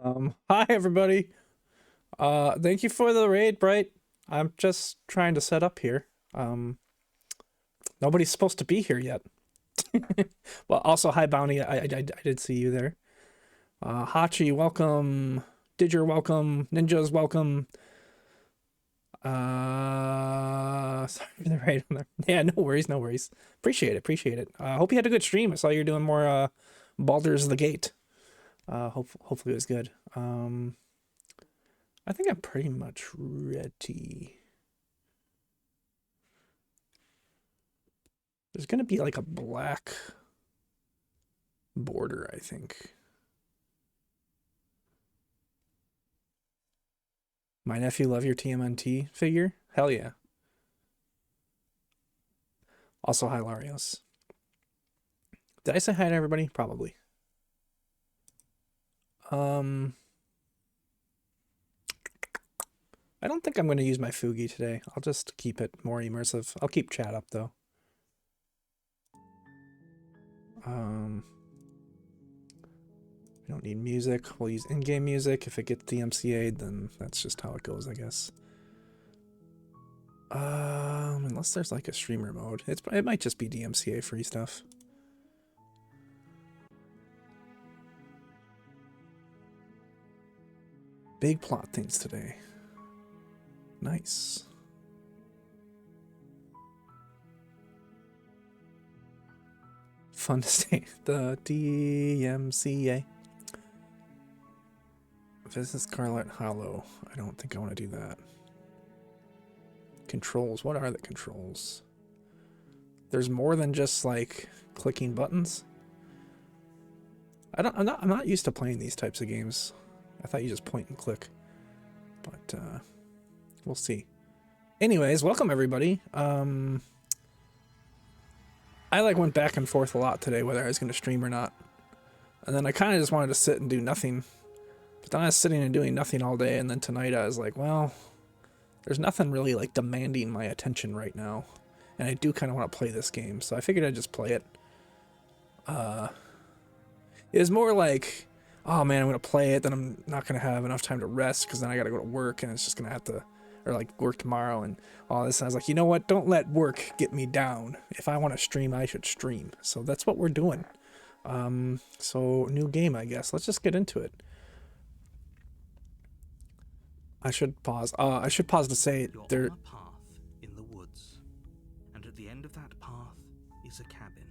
Hi everybody. Thank you for the raid, Bright. I'm just trying to set up here. Nobody's supposed to be here yet. Well, also hi Bounty. I did see you there. Hachi, welcome. Didger, welcome. Ninjas, welcome. Sorry for the raid on there. Yeah, no worries, no worries. Appreciate it, appreciate it. Hope you had a good stream. I saw you're doing more Baldur's the Gate. Hopefully it was good. I think I'm pretty much ready. There's gonna be like a black border, I think. My nephew love your TMNT figure? Hell yeah. Also, hi Larios. Did I say hi to everybody? Probably. Um, I don't think I'm going to use my Fugi today. I'll just keep it more immersive. I'll keep chat up though. We don't need music. We'll use in-game music. If it gets DMCA'd, then that's just how it goes, I guess. Unless there's like a streamer mode. It might just be DMCA free stuff. Big plot things today. Nice. Fun to say. The DMCA. Visit Scarlet Hollow. I don't think I want to do that. Controls. What are the controls? There's more than just like clicking buttons. I'm not used to playing these types of games. I thought you just point and click. But we'll see. Anyways, welcome everybody. I like went back and forth a lot today whether I was going to stream or not. And then I kind of just wanted to sit and do nothing. But then I was sitting and doing nothing all day, and then tonight I was like, well, there's nothing really like demanding my attention right now. And I do kind of want to play this game, so I figured I'd just play it. It was more like, oh man, I'm going to play it, then I'm not going to have enough time to rest because then I got to go to work and it's just going to have to, or like work tomorrow and all this. And I was like, you know what? Don't let work get me down. If I want to stream, I should stream. So that's what we're doing. So new game, I guess. Let's just get into it. I should pause. I should pause to say You're there. on a path in the woods, and at the end of that path is a cabin,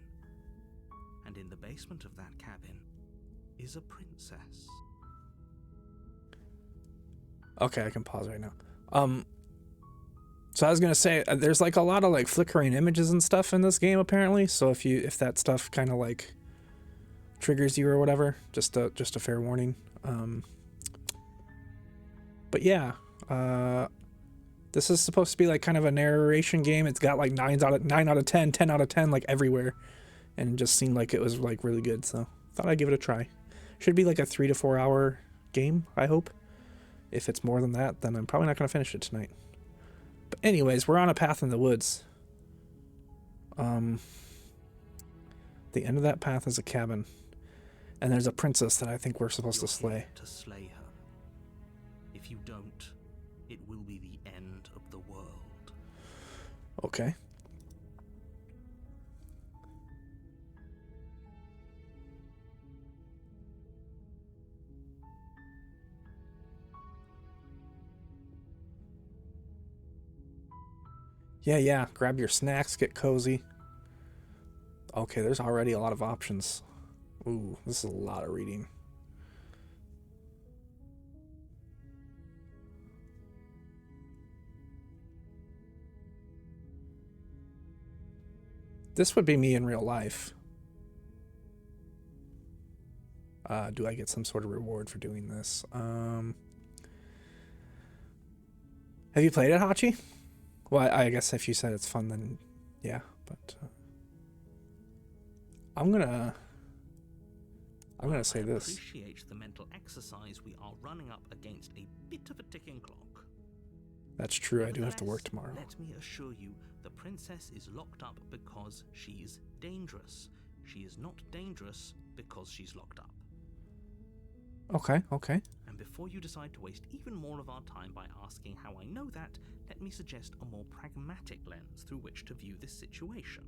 and in the basement of that cabin is a princess. Okay, I can pause right now. So I was gonna say there's like a lot of like flickering images and stuff in this game apparently. So if that stuff kind of like triggers you or whatever, just a fair warning. But yeah, this is supposed to be like kind of a narration game. It's got like 9 out of 10, 10 out of 10 like everywhere, and it just seemed like it was like really good. So thought I'd give it a try. Should be like a 3 to 4 hour game, I hope. If it's more than that, then I'm probably not gonna finish it tonight. But anyways, we're on a path in the woods. The end of that path is a cabin, and there's a princess that I think we're supposed to slay. To slay her. If you don't, it will be the end of the world. Okay. Yeah. Grab your snacks, get cozy. Okay, there's already a lot of options. Ooh, this is a lot of reading. This would be me in real life. Do I get some sort of reward for doing this? Have you played it, Hachi? Well, I guess if you said it's fun, then yeah. But I'm gonna say this. Appreciate the mental exercise. We are running up against a bit of a ticking clock. That's true. I do have to work tomorrow. Let me assure you, the princess is locked up because she's dangerous. She is not dangerous because she's locked up. Okay, okay. And before you decide to waste even more of our time by asking how I know that, let me suggest a more pragmatic lens through which to view this situation.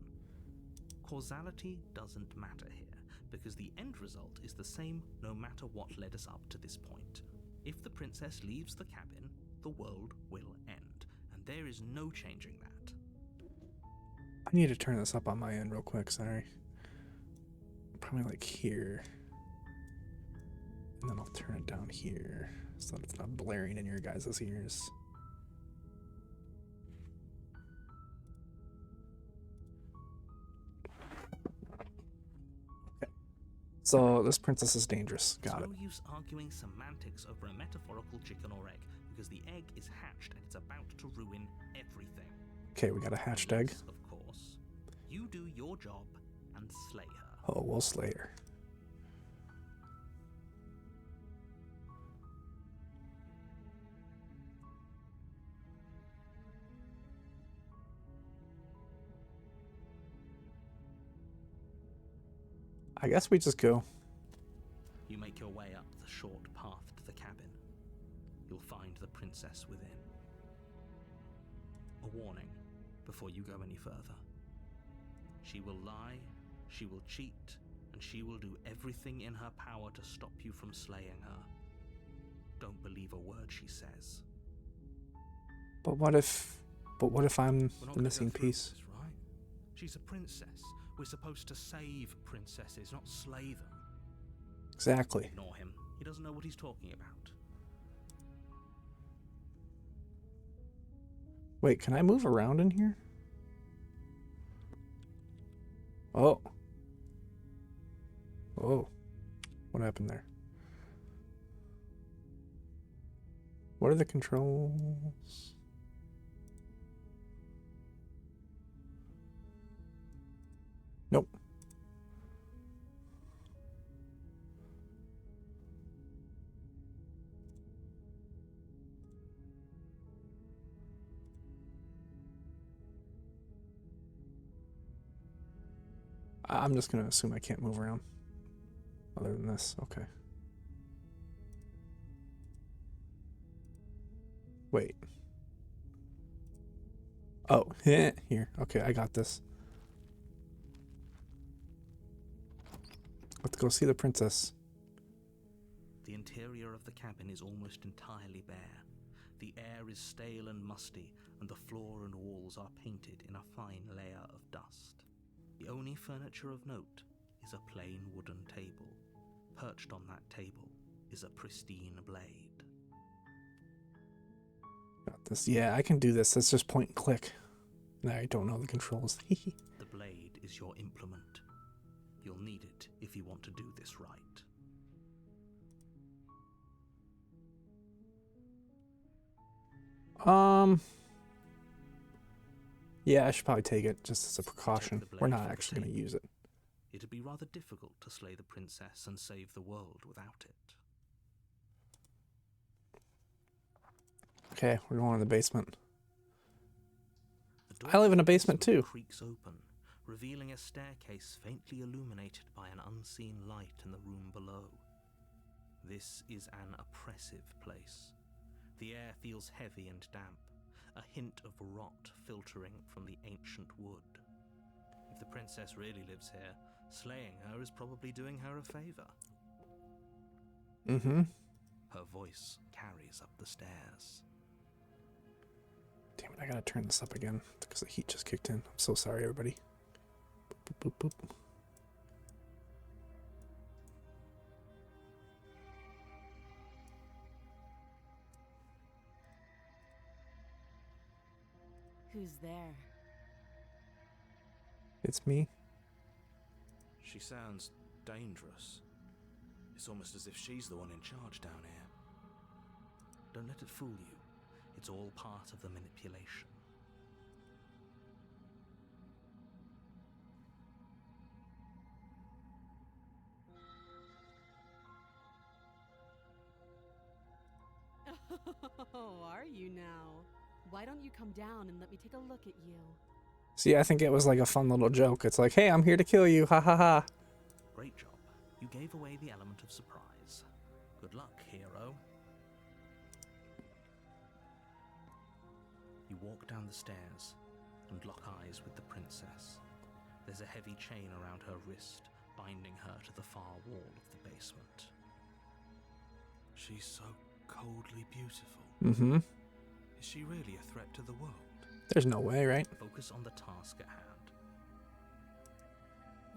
Causality doesn't matter here, because the end result is the same no matter what led us up to this point. If the princess leaves the cabin, the world will end, and there is no changing that. I need to turn this up on my end real quick, sorry. Probably like here. And then I'll turn it down here so that it's not blaring in your guys' ears. Okay. So this princess is dangerous. Got it. No use arguing semantics over a metaphorical chicken or egg, because the egg is hatched and it's about to ruin everything. Okay, we got a hatched egg. Of course. You do your job and slay her. Oh, we'll slay her. I guess we just go. You make your way up the short path to the cabin. You'll find the princess within. A warning before you go any further. She will lie, she will cheat, and she will do everything in her power to stop you from slaying her. Don't believe a word she says. But what if I'm We're not the gonna missing go through piece? this, right? She's a princess. We're supposed to save princesses, not slay them. Exactly. Ignore him. He doesn't know what he's talking about. Wait, can I move around in here? Oh. Oh. What happened there? What are the controls? Nope. I'm just gonna assume I can't move around. Other than this, okay. Wait. Oh, here. Okay, I got this. Let's go see the princess. The interior of the cabin is almost entirely bare. The air is stale and musty, and the floor and walls are painted in a fine layer of dust. The only furniture of note is a plain wooden table. Perched on that table is a pristine blade. Got this. Yeah, I can do this. Let's just point and click. I don't know the controls. The blade is your implement. You'll need it if you want to do this right. Yeah, I should probably take it just as a precaution. We're not actually going to use it. It'd be rather difficult to slay the princess and save the world without it. Okay, we're going in the basement. I live in a basement too. Creaks open, revealing a staircase faintly illuminated by an unseen light in the room below. This is an oppressive place. The air feels heavy and damp, a hint of rot filtering from the ancient wood. If the princess really lives here, slaying her is probably doing her a favor. Mm-hmm. Her voice carries up the stairs. Damn it, I gotta turn this up again because the heat just kicked in. I'm so sorry, everybody. Boop, boop, boop. Who's there? It's me. She sounds dangerous. It's almost as if she's the one in charge down here. Don't let it fool you. It's all part of the manipulation. Oh, are you now? Why don't you come down and let me take a look at you? See, I think it was like a fun little joke. It's like, hey, I'm here to kill you. Ha ha ha. Great job. You gave away the element of surprise. Good luck, hero. You walk down the stairs and lock eyes with the princess. There's a heavy chain around her wrist, binding her to the far wall of the basement. She's so coldly beautiful. Mm-hmm. Is she really a threat to the world? There's no way, right? Focus on the task at hand.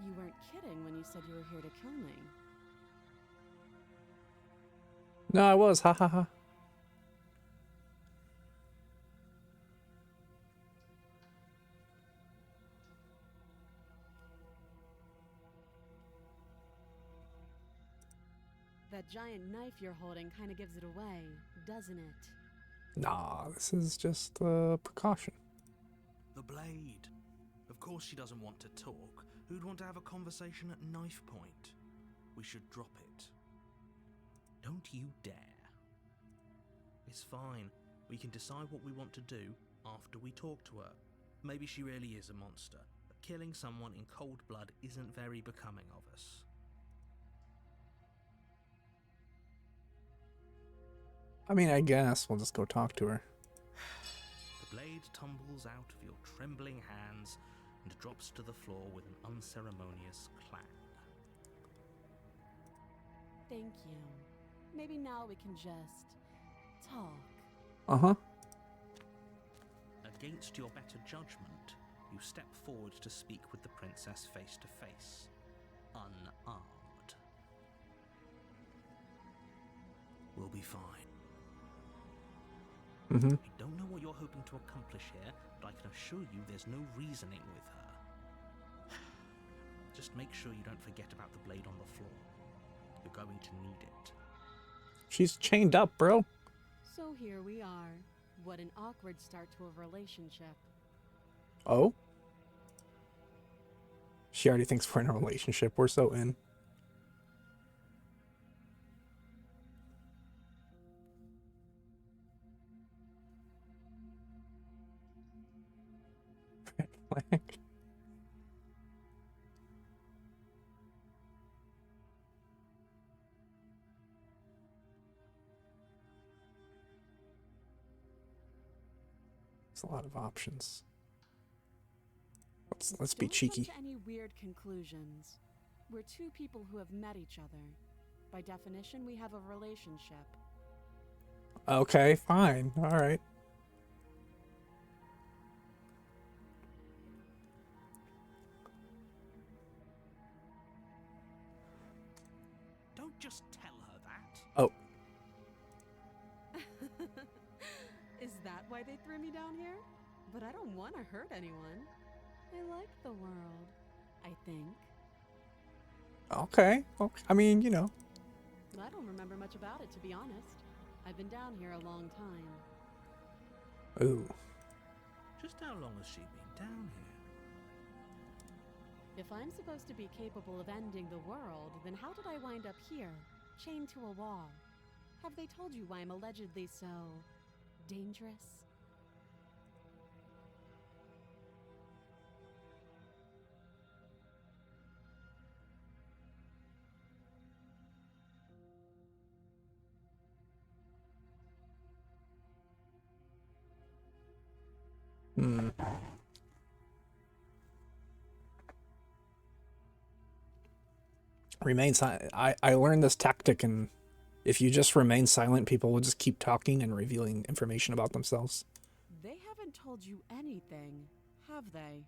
You weren't kidding when you said you were here to kill me. No, I was. Ha ha ha. That giant knife you're holding kind of gives it away, doesn't it? Nah, this is just a precaution. The blade. Of course she doesn't want to talk. Who'd want to have a conversation at knife point? We should drop it. Don't you dare. It's fine. We can decide what we want to do after we talk to her. Maybe she really is a monster, but killing someone in cold blood isn't very becoming of us. I mean, I guess we'll just go talk to her. The blade tumbles out of your trembling hands and drops to the floor with an unceremonious clang. Thank you. Maybe now we can just talk. Uh-huh. Against your better judgment, you step forward to speak with the princess face to face, unarmed. We'll be fine. Mm-hmm. I don't know what you're hoping to accomplish here, but I can assure you there's no reasoning with her. Just make sure you don't forget about the blade on the floor. You're going to need it. She's chained up, bro. So here we are. What an awkward start to a relationship. Oh? She already thinks we're in a relationship. We're so in. Red flag. There's a lot of options. Let's be Don't cheeky. jump to any weird conclusions. We're two people who have met each other. By definition, we have a relationship. Okay, fine. All right. Don't just tell her that. Oh, Is that why they threw me down here? But I don't want to hurt anyone. I like the world, I think. okay. Okay. I mean, you know. I don't remember much about it, to be honest. I've been down here a long time. Ooh. Just how long has she been down here? If I'm supposed to be capable of ending the world, then how did I wind up here, chained to a wall? Have they told you why I'm allegedly so dangerous? Hmm. Remain silent. I learned this tactic, and if you just remain silent, people will just keep talking and revealing information about themselves. They haven't told you anything, have they?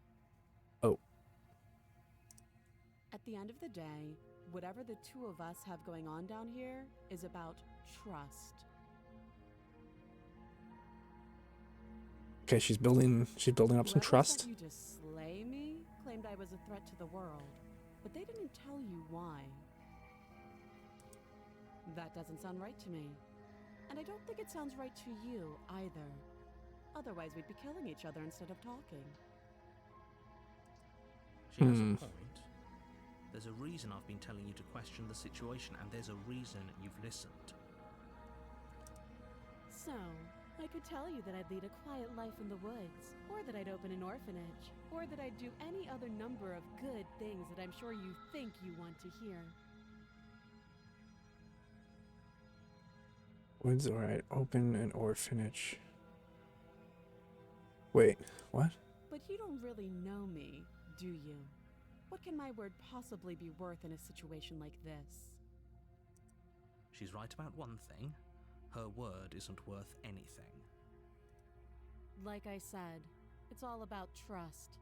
Oh. At the end of the day, whatever the two of us have going on down here is about trust. Okay, she's building up some Whoever trust. sent you to slay me claimed I was a threat to the world, but they didn't tell you why. That doesn't sound right to me. And I don't think it sounds right to you either. Otherwise, we'd be killing each other instead of talking. She has a point. There's a reason I've been telling you to question the situation, and there's a reason you've listened. So, I could tell you that I'd lead a quiet life in the woods, or that I'd open an orphanage, or that I'd do any other number of good things that I'm sure you think you want to hear. Woods, alright. Open an orphanage. Wait, what? But you don't really know me, do you? What can my word possibly be worth in a situation like this? She's right about one thing. Her word isn't worth anything. Like I said, it's all about trust.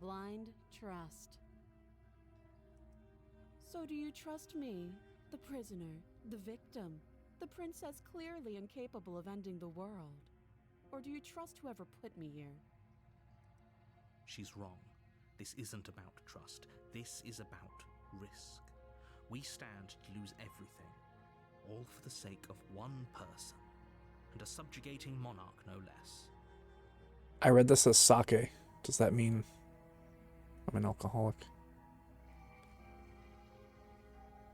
Blind trust. So do you trust me, the prisoner, the victim, the princess clearly incapable of ending the world? Or do you trust whoever put me here? She's wrong. This isn't about trust. This is about risk. We stand to lose everything, all for the sake of one person, and a subjugating monarch no less. I read this as sake. Does that mean I'm an alcoholic?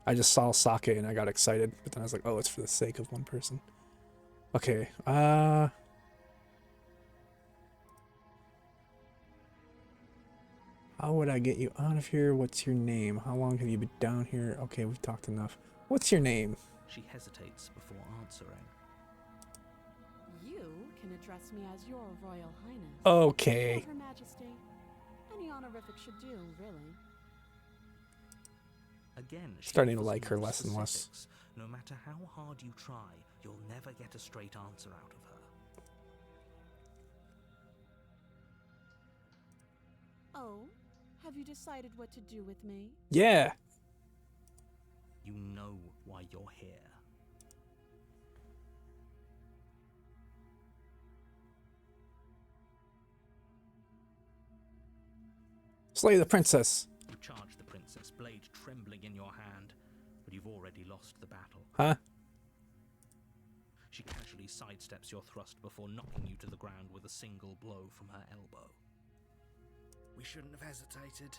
I just saw sake and I got excited, but then I was like, oh, it's for the sake of one person. Okay, how would I get you out of here? What's your name? How long have you been down here? Okay, we've talked enough. What's your name? She hesitates before answering. You can address me as your Royal Highness. Okay. Or Her Majesty. Any honorific should do, really. Again, she Starting to offers like her more less and less. specifics. No matter how hard you try, you'll never get a straight answer out of her. Oh, have you decided what to do with me? Yeah. You know why you're here. Slay the princess. You charge the princess, blade trembling in your hand, but you've already lost the battle. Huh? She casually sidesteps your thrust before knocking you to the ground with a single blow from her elbow. We shouldn't have hesitated.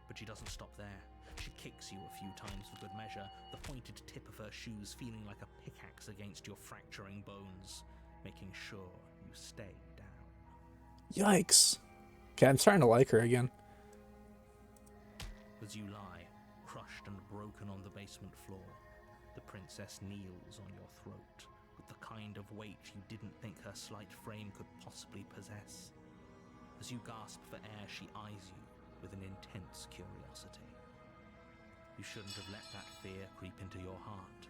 But she doesn't stop there. She kicks you a few times for good measure, the pointed tip of her shoes feeling like a pickaxe against your fracturing bones, making sure you stay down. Yikes. Okay, I'm starting to like her again. As you lie, crushed and broken on the basement floor, the princess kneels on your throat with the kind of weight you didn't think her slight frame could possibly possess. As you gasp for air, she eyes you with an intense curiosity. You shouldn't have let that fear creep into your heart.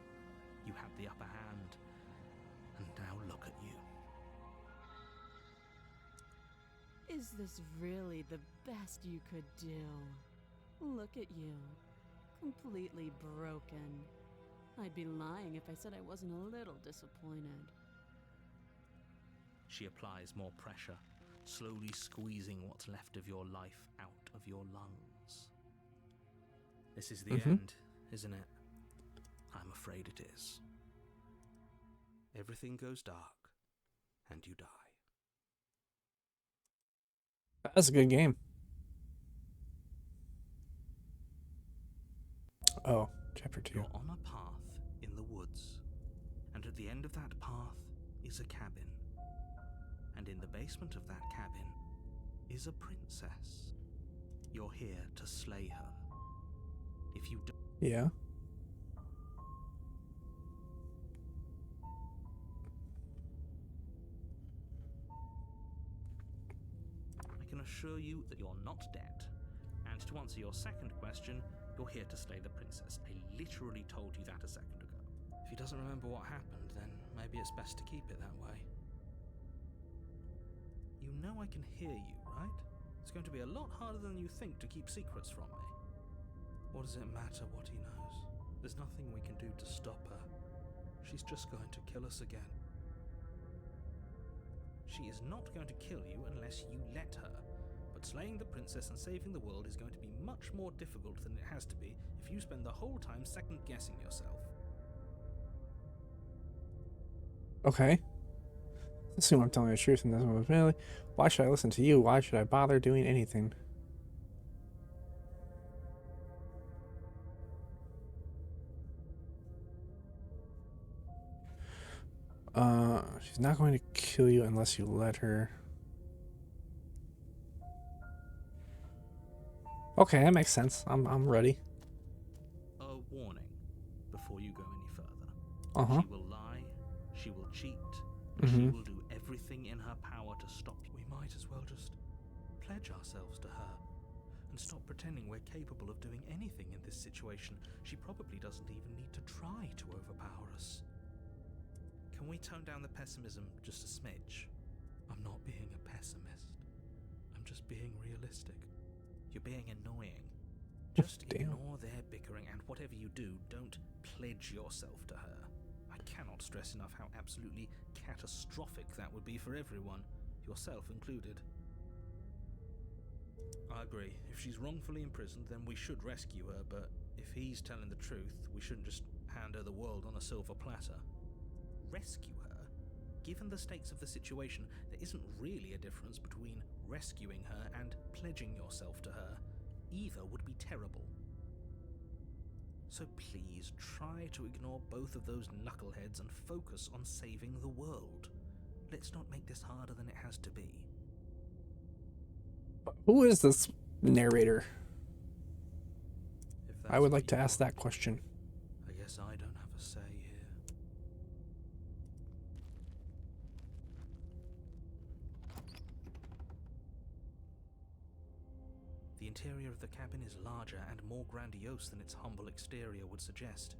You had the upper hand, and now look at you. Is this really the best you could do? Look at you. Completely broken. I'd be lying if I said I wasn't a little disappointed. She applies more pressure, slowly squeezing what's left of your life out of your lungs. This is the end, isn't it? I'm afraid it is. Everything goes dark, and you die. That's a good game. Oh, chapter 2. You're on a path in the woods, and at the end of that path is a cabin. And in the basement of that cabin is a princess. You're here to slay her. If you do, Yeah. I can assure you that you're not dead. And to answer your second question, you're here to slay the princess. I literally told you that a second ago. If he doesn't remember what happened, then maybe it's best to keep it that way. You know I can hear you, right? It's going to be a lot harder than you think to keep secrets from me. What does it matter what he knows? There's nothing we can do to stop her. She's just going to kill us again. She is not going to kill you unless you let her. But slaying the princess and saving the world is going to be much more difficult than it has to be if you spend the whole time second-guessing yourself. Okay. Assume I'm telling the truth in this one. Really? Why should I listen to you? Why should I bother doing anything? She's not going to kill you unless you let her. Okay, that makes sense. I'm ready. A warning before you go any further. Uh-huh. She will lie, she will cheat, and she Mm-hmm. will do everything in her power to stop you. We might as well just pledge ourselves to her and stop pretending we're capable of doing anything in this situation. She probably doesn't even need to try to overpower us. Can we tone down the pessimism just a smidge? I'm not being a pessimist. I'm just being realistic. You're being annoying. Just Damn. ignore their bickering, and whatever you do, don't pledge yourself to her. I cannot stress enough how absolutely catastrophic that would be for everyone, yourself included. I agree. If she's wrongfully imprisoned, then we should rescue her, but if he's telling the truth, we shouldn't just hand her the world on a silver platter. Rescue her? Given the stakes of the situation, there isn't really a difference between rescuing her and pledging yourself to her. Either would be terrible. So please try to ignore both of those knuckleheads and focus on saving the world. Let's not make this harder than it has to be. Who is this narrator? If I that's would what like to you ask want, that question. I guess I don't have a say here. The interior of the cabin is larger and more grandiose than its humble exterior would suggest.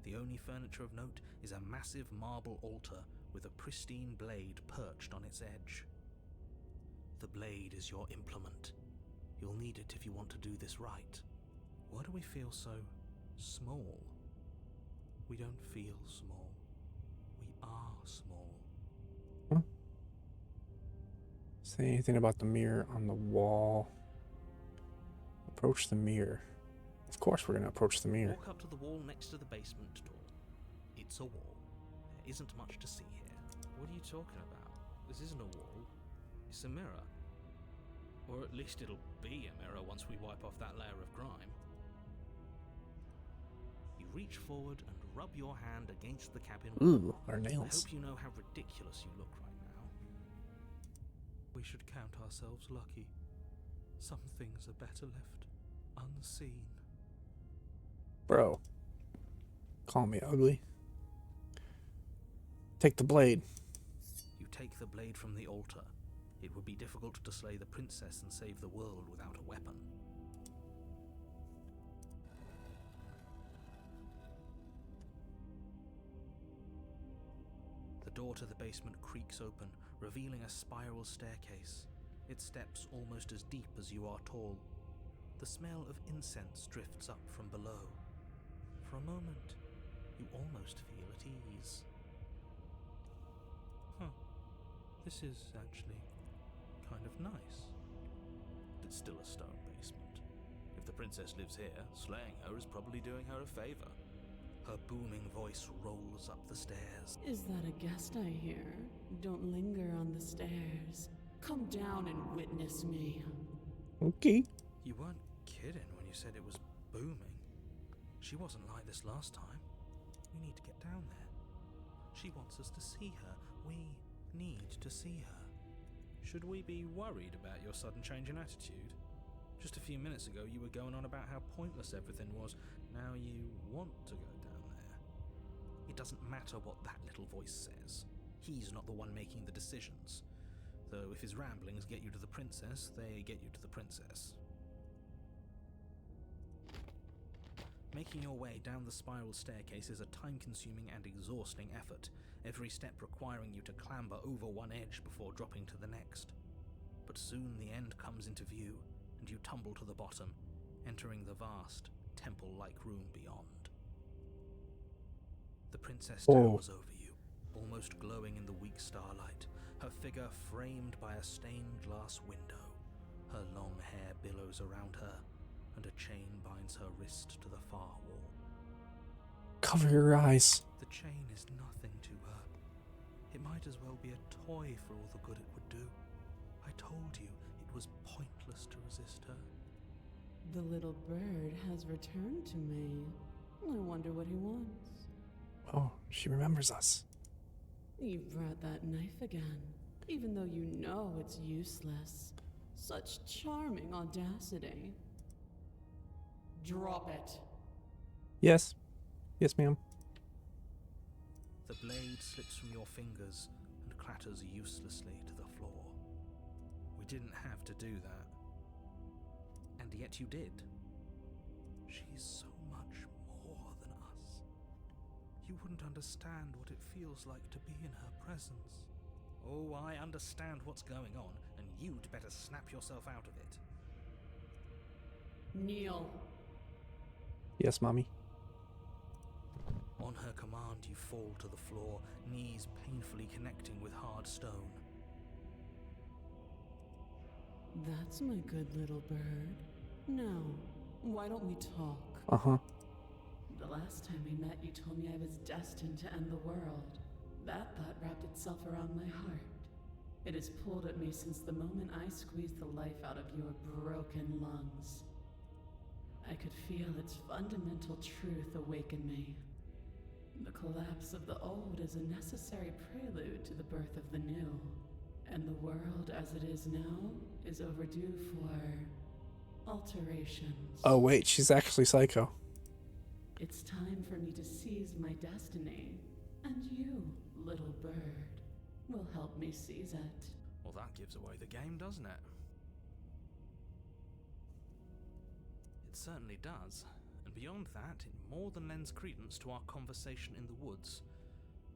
The only furniture of note is a massive marble altar with a pristine blade perched on its edge. The blade is your implement. You'll need it if you want to do this right. Why do we feel so small? We don't feel small. We are small. Say anything about the mirror on the wall. Approach the mirror. Of course we're gonna approach the mirror. Walk up to the wall next to the basement door. It's a wall. There isn't much to see here. What are you talking about? This isn't a wall. It's a mirror. Or at least it'll be a mirror once we wipe off that layer of grime. You reach forward and rub your hand against the cabin Ooh, wall. our I nails. hope you know how ridiculous you look right now. We should count ourselves lucky. Some things are better left unseen. Bro. Call me ugly. Take the blade. You take the blade from the altar. It would be difficult to slay the princess and save the world without a weapon. The door to the basement creaks open, revealing a spiral staircase. Its steps almost as deep as you are tall. The smell of incense drifts up from below. For a moment, you almost feel at ease. This is actually kind of nice. But it's still a stone basement. If the princess lives here, slaying her is probably doing her a favor. Her booming voice rolls up the stairs. Is that a guest I hear? Don't linger on the stairs. Come down and witness me. Okay. You weren't kidding when you said it was booming. She wasn't like this last time. We need to get down there. She wants us to see her. We need to see her. Should we be worried about your sudden change in attitude? Just a few minutes ago you were going on about how pointless everything was. Now you want to go down there. It doesn't matter what that little voice says. He's not the one making the decisions. Though if his ramblings get you to the princess, they get you to the princess. Making your way down the spiral staircase is a time-consuming and exhausting effort, every step requiring you to clamber over one edge before dropping to the next. But soon the end comes into view, and you tumble to the bottom, entering the vast, temple-like room beyond. The princess towers over you, almost glowing in the weak starlight, her figure framed by a stained glass window. Her long hair billows around her, and a chain binds her wrist to the far wall. Cover your eyes. The chain is nothing to her. It might as well be a toy for all the good it would do. I told you it was pointless to resist her. The little bird has returned to me. I wonder what he wants. Oh, she remembers us. You brought that knife again, even though you know it's useless. Such charming audacity. Drop it. Yes. Yes, ma'am. The blade slips from your fingers and clatters uselessly to the floor. We didn't have to do that. And yet you did. She's so much more than us. You wouldn't understand what it feels like to be in her presence. Oh, I understand what's going on, and you'd better snap yourself out of it. Kneel. Yes, mommy. On her command, you fall to the floor, knees painfully connecting with hard stone. That's my good little bird. Now, why don't we talk? Uh-huh. The last time we met, you told me I was destined to end the world. That thought wrapped itself around my heart. It has pulled at me since the moment I squeezed the life out of your broken lungs. I could feel its fundamental truth awaken me. The collapse of the old is a necessary prelude to the birth of the new. And the world as it is now is overdue for alterations. Oh, wait, she's actually Psycho. It's time for me to seize my destiny. And you, little bird, will help me seize it. Well, that gives away the game, doesn't it? It certainly does. And beyond that, it more than lends credence to our conversation in the woods.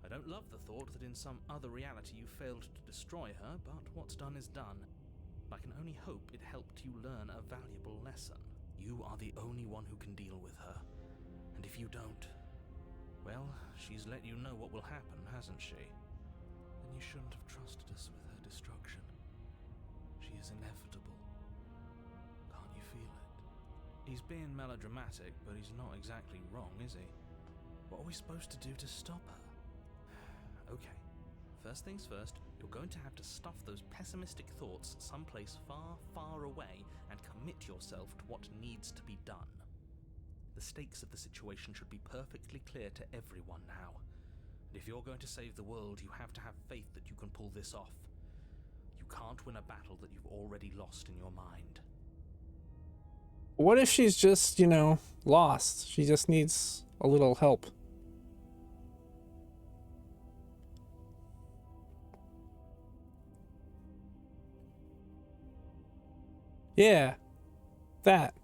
I don't love the thought that in some other reality you failed to destroy her, but what's done is done. I can only hope it helped you learn a valuable lesson. You are the only one who can deal with her. And if you don't, well, she's let you know what will happen, hasn't she? Then you shouldn't have trusted us with her destruction. She is inevitable. Can't you feel it? He's being melodramatic, but he's not exactly wrong, is he? What are we supposed to do to stop her? Okay, first things first, you're going to have to stuff those pessimistic thoughts someplace far, far away and commit yourself to what needs to be done. The stakes of the situation should be perfectly clear to everyone now. And if you're going to save the world, you have to have faith that you can pull this off. You can't win a battle that you've already lost in your mind. What if she's just, lost? She just needs a little help. Yeah, that.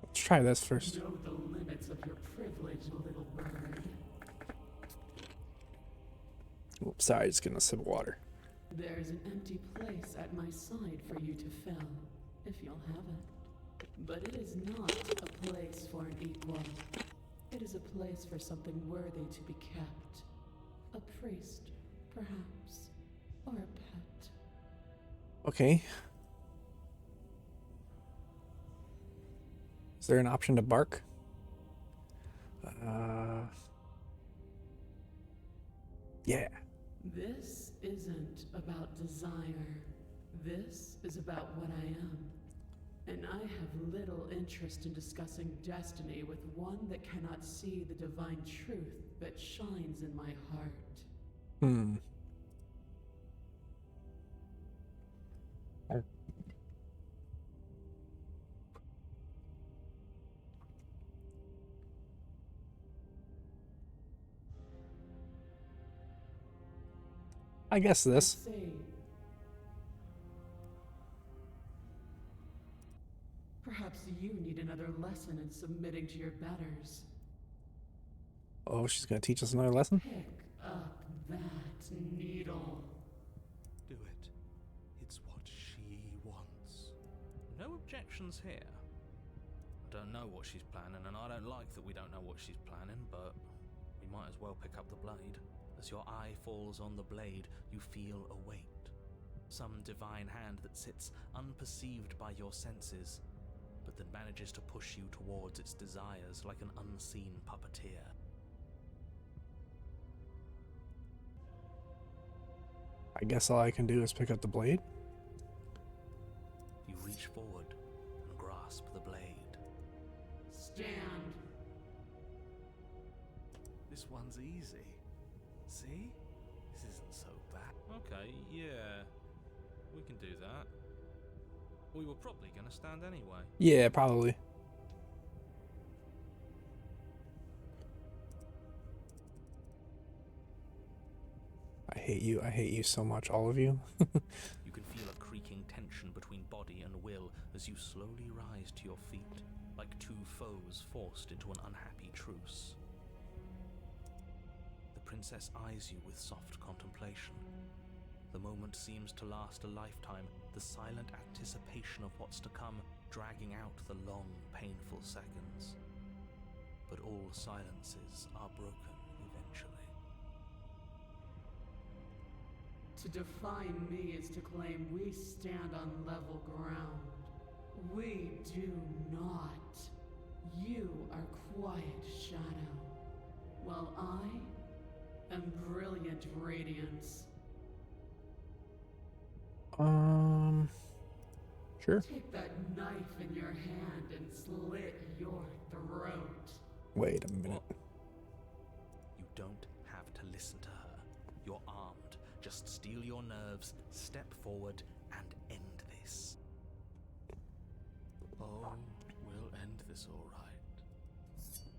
Let's try this first. Know the limits of your privilege, little bird. Oops, sorry, just getting a sip of water. There's an empty place at my side for you to fill, if you'll have it. But it is not a place for an equal. It is a place for something worthy to be kept. A priest, perhaps, or a pet. Okay. Is there an option to bark? Yeah. This isn't about desire. This is about what I am. And I have little interest in discussing destiny with one that cannot see the divine truth that shines in my heart. I guess this. Say, perhaps you need another lesson in submitting to your betters. Oh, she's gonna teach us another lesson? Pick up that needle. Do it. It's what she wants. No objections here. I don't know what she's planning, and I don't like that we don't know what she's planning, but we might as well pick up the blade. As your eye falls on the blade, you feel a weight. Some divine hand that sits unperceived by your senses, but that manages to push you towards its desires like an unseen puppeteer. I guess all I can do is pick up the blade. You reach forward and grasp grasp the blade. Stand. This one's easy. See? This isn't so bad. Okay, yeah. We can do that. We were probably going to stand anyway. Yeah, probably. I hate you. I hate you so much, all of you. You can feel a creaking tension between body and will as you slowly rise to your feet, like two foes forced into an unhappy truce. The princess eyes you with soft contemplation. The moment seems to last a lifetime, the silent anticipation of what's to come dragging out the long, painful seconds. But all silences are broken eventually. To define me is to claim we stand on level ground. We do not. You are quiet shadow, while I am brilliant radiance. Sure. Take that knife in your hand and slit your throat. Wait a minute. You don't have to listen to her. You're armed. Just steel your nerves, step forward, and end this. Oh, we'll end this all right.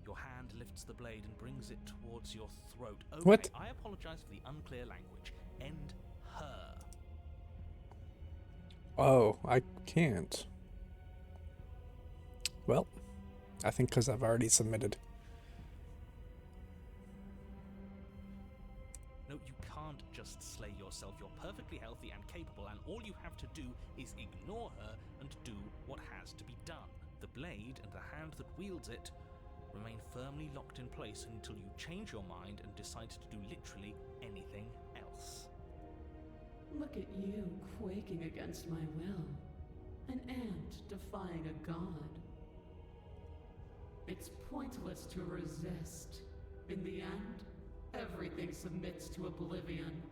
Your hand lifts the blade and brings it towards your throat. Okay, What? I apologize for the unclear language. End her. Oh, I can't. Well, I think because I've already submitted. No, you can't just slay yourself. You're perfectly healthy and capable, and all you have to do is ignore her and do what has to be done. The blade and the hand that wields it remain firmly locked in place until you change your mind and decide to do literally anything else. Look at you quaking against my will. An ant defying a god. It's pointless to resist. In the end, everything submits to oblivion.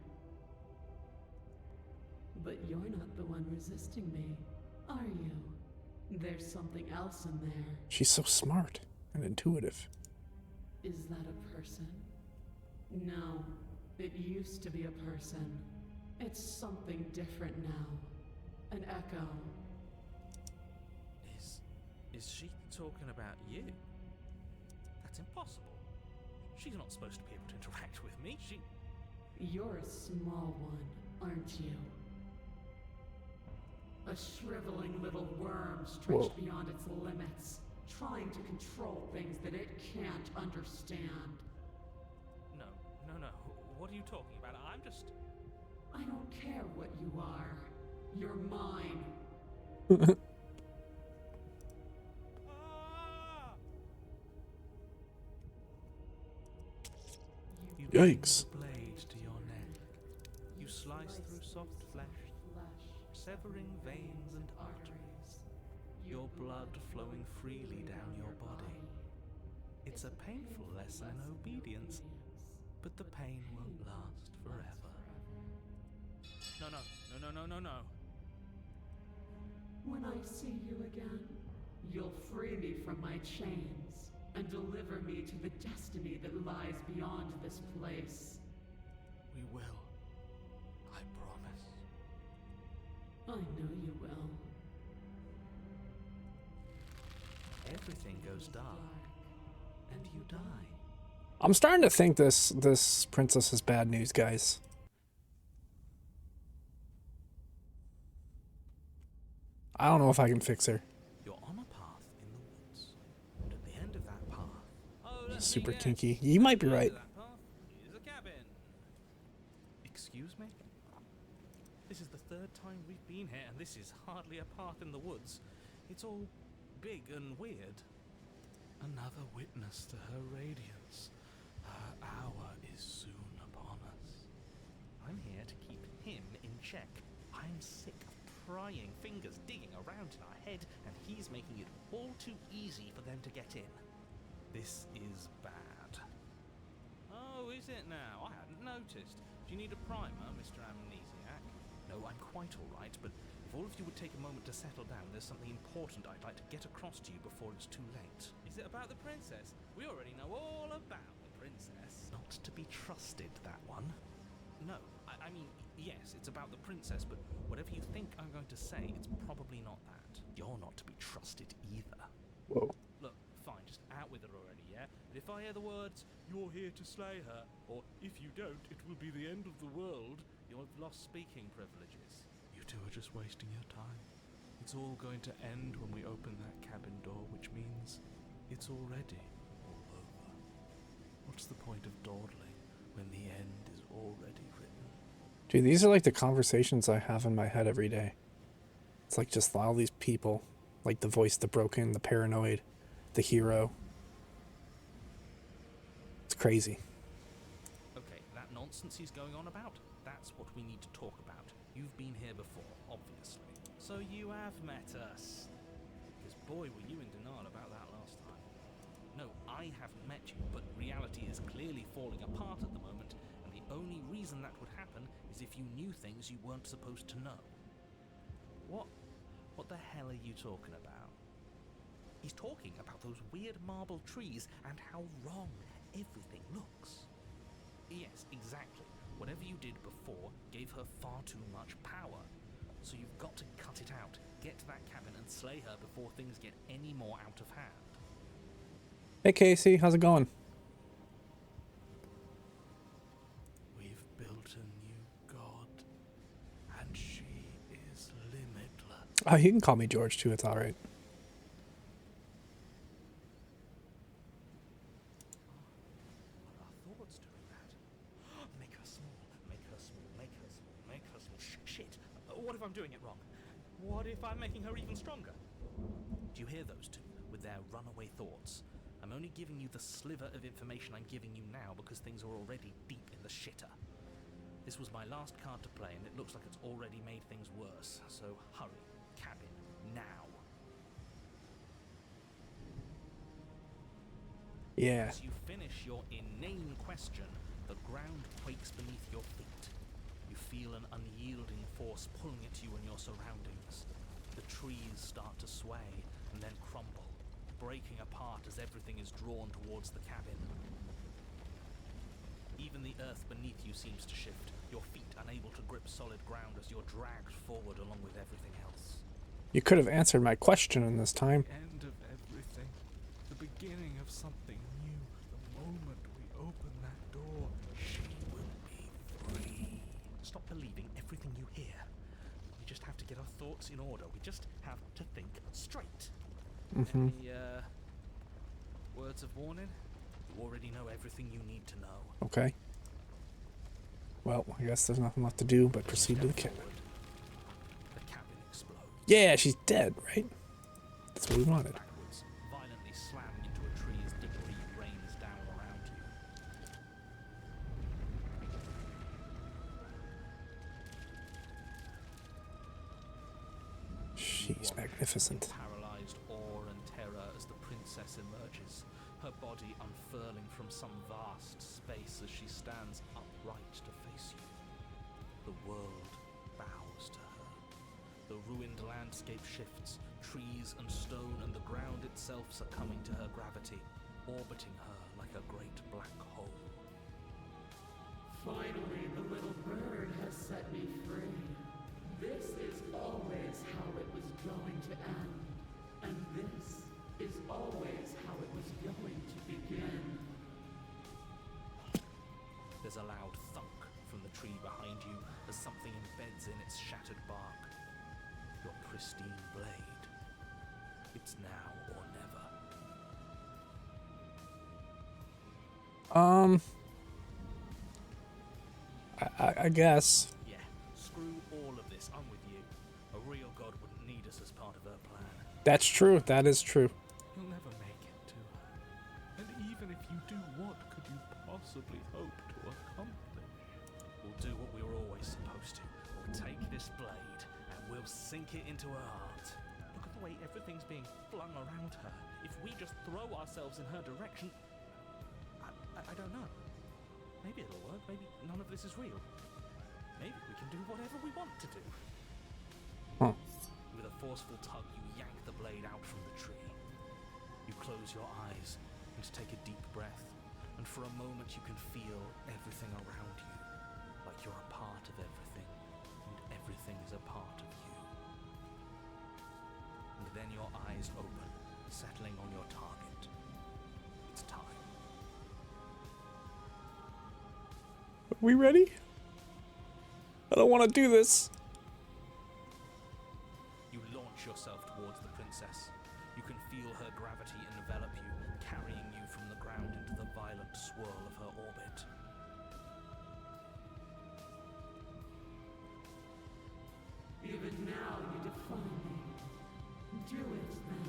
But you're not the one resisting me, are you? There's something else in there. She's so smart and intuitive. Is that a person? No, it used to be a person. It's something different now. An echo. Is she talking about you? That's impossible. She's not supposed to be able to interact with me. You're a small one, aren't you? A shriveling little worm stretched Whoa. beyond its limits, trying to control things that it can't understand. No. What are you talking about? I'm just... I don't care what you are. You're mine. You Yikes. bring the blade to your neck. You slice through soft flesh, severing veins and arteries, your blood flowing freely down your body. It's a painful lesson in obedience, but the pain won't last forever. No. When I see you again, you'll free me from my chains and deliver me to the destiny that lies beyond this place. We will. I promise. I know you will. Everything goes dark, and you die. I'm starting to think this princess is bad news, guys. I don't know if I can fix her. You're on a path in the woods, and at the end of that path... Super kinky. You might be right. ...is a cabin. Excuse me? This is the third time we've been here, and this is hardly a path in the woods. It's all big and weird. Another witness to her radiance. Her hour is soon upon us. I'm here to keep him in check. I'm sick of prying fingers digging around in our head, and he's making it all too easy for them to get in. This is bad. Oh, is it now? I hadn't noticed. Do you need a primer, Mr. Amnesiac? No, I'm quite all right, but if if all of you would take a moment to settle down, there's something important I'd like to get across to you before it's too late. Is it about the princess? We already know all about the princess. Not to be trusted, that one. No, I mean, yes, it's about the princess, but whatever you think I'm going to say, it's probably not that. You're not to be trusted either. Whoa. Look, fine, just out with it already, yeah? But if I hear the words, "You're here to slay her," or "If you don't, it will be the end of the world," you'll have lost speaking privileges. You two are just wasting your time. It's all going to end when we open that cabin door, which means it's already all over. What's the point of dawdling when the end is already written? Dude, these are like the conversations I have in my head every day. It's like just all these people, like the voice, the broken, the paranoid, the hero. It's crazy. Okay, that nonsense he's going on about, that's what we need to talk about. You've been here before, obviously. So you have met us. Because boy, were you in denial about that last time. No, I haven't met you, but reality is clearly falling apart at the moment, and the only reason that would happen is if you knew things you weren't supposed to know. What the hell are you talking about? He's talking about those weird marble trees and how wrong everything looks. Yes, exactly. Whatever you did before gave her far too much power. So you've got to cut it out, get to that cabin and slay her before things get any more out of hand. Hey Casey, how's it going? We've built a new god, and she is limitless. Oh, you can call me George too, it's alright. What are our thoughts during that? Make her small, make her small, make her small, make her small. Shit! What if I'm doing it wrong? What if I'm making her even stronger? Do you hear those two with their runaway thoughts? I'm only giving you the sliver of information I'm giving you now because things are already deep in the shitter. This was my last card to play and it looks like it's already made things worse. So hurry, cabin, now. Yeah. As you finish your inane question, the ground quakes beneath your feet. You feel an unyielding force pulling at you and your surroundings. The trees start to sway and then crumble, breaking apart as everything is drawn towards the cabin. Even the earth beneath you seems to shift, your feet unable to grip solid ground as you're dragged forward along with everything else. You could have answered my question in this time. End of everything. The beginning of something new. The moment we open that door, she will be free. Stop believing everything you hear. We just have to get our thoughts in order. We just have to think straight. Mm-hmm. Any, words of warning? You already know everything you need to know. Okay. Well, I guess there's nothing left to do but proceed to the cabin. Forward. The cabin explodes. Yeah, she's dead, right? That's what we wanted. Backwards, violently slamming into a tree as debris rains down around you. She's magnificent. Paralyzed awe and terror as the princess emerges, her body unfurling from some vast space as she stands upright to face you. The world bows to her. The ruined landscape shifts, trees and stone and the ground itself succumbing to her gravity, orbiting her like a great black hole. Finally, the little bird has set me free. This is always how it was going to end. And this is always how it was going to begin. There's a loud thunk from the tree behind you as something embeds in its shattered bark. Your pristine blade. It's now or never. I guess. Yeah, screw all of this. I'm with you. A real god wouldn't need us as part of her plan. That's true. That is true. You'll never make it to her. And even if you do, what could you possibly hope to accomplish? We'll do what we were always supposed to. We'll take this blade and we'll sink it into her heart. Look at the way everything's being flung around her. If we just throw ourselves in her direction, I don't know. Maybe it'll work. Maybe none of this is real. Maybe we can do whatever we want to do. Huh. With a forceful tug, you yank the blade out from the tree. You close your eyes and take a deep breath, and for a moment you can feel everything around you, like you're a part of everything, and everything is a part of you. And then your eyes open, settling on your target. It's time. Are we ready? I don't want to do this. You launch yourself towards the princess. You can feel her gravity envelop you, carrying you from the ground into the violent swirl of her orbit. Even now you defy me. Do it then.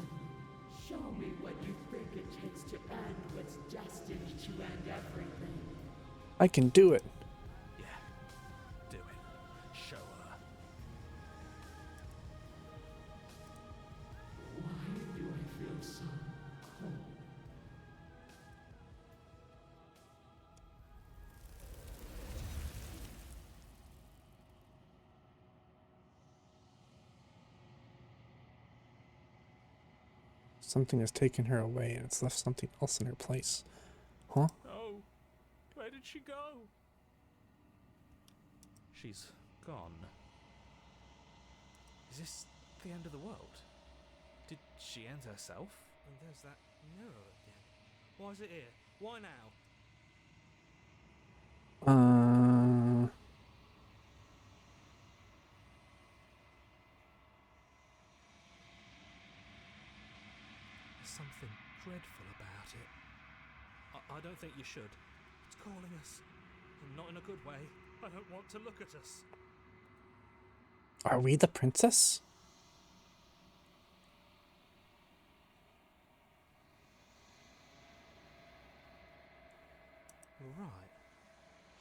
Show me what you think it takes to end what's destined to end everything. I can do it. Yeah, do it. Show her. Why do I feel so cold? Something has taken her away and it's left something else in her place. Huh? Oh, where did she go? She's gone. Is this the end of the world? Did she end herself? And there's that mirror again. Why is it here? Why now? There's something dreadful about it. I don't think you should. It's calling us. And not in a good way. I don't want to look at us. Are we the princess? You're right.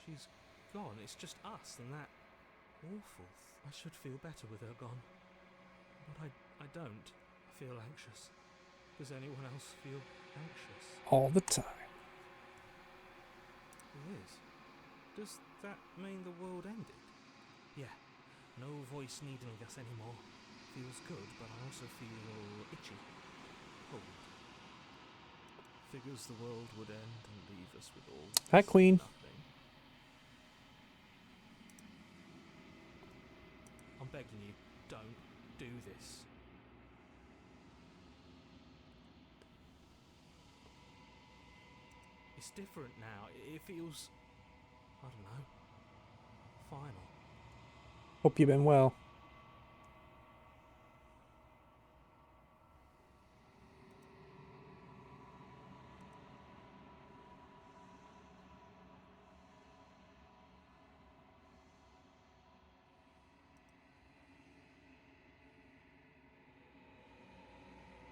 She's gone. It's just us and that awful. I should feel better with her gone. But I don't. I feel anxious. Does anyone else feel anxious? All the time. It is. Does that mean the world ended? Yeah. No voice needling us anymore. Feels good, but I also feel itchy. Cold. Figures the world would end and leave us with all Hi, this Queen. nothing. I'm begging you, don't do this. It's different now. It feels, I don't know, final. Hope you've been well.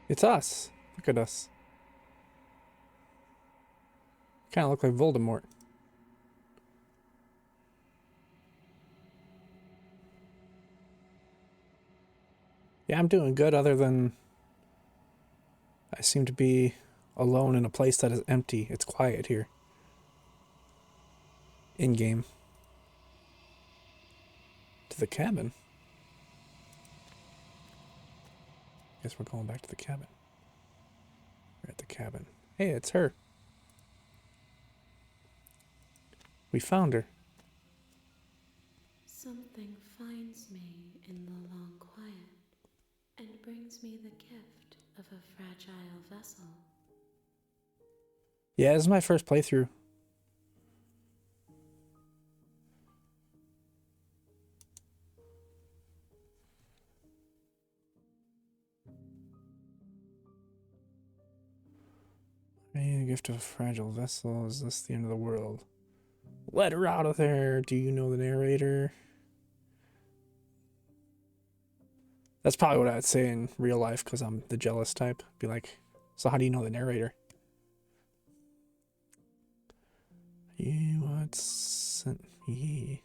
It's us. Look at us. Kind of look like Voldemort. Yeah, I'm doing good other than I seem to be alone in a place that is empty. It's quiet here. In-game. To the cabin. Guess we're going back to the cabin. We're at the cabin. Hey, it's her. We found her. Something finds me in the long quiet and brings me the gift of a fragile vessel. Yeah, this is my first playthrough. A gift of a fragile vessel. Is this the end of the world? Let her out of there. Do you know the narrator? That's probably what I'd say in real life because I'm the jealous type. Be like, so how do you know the narrator? You what sent me?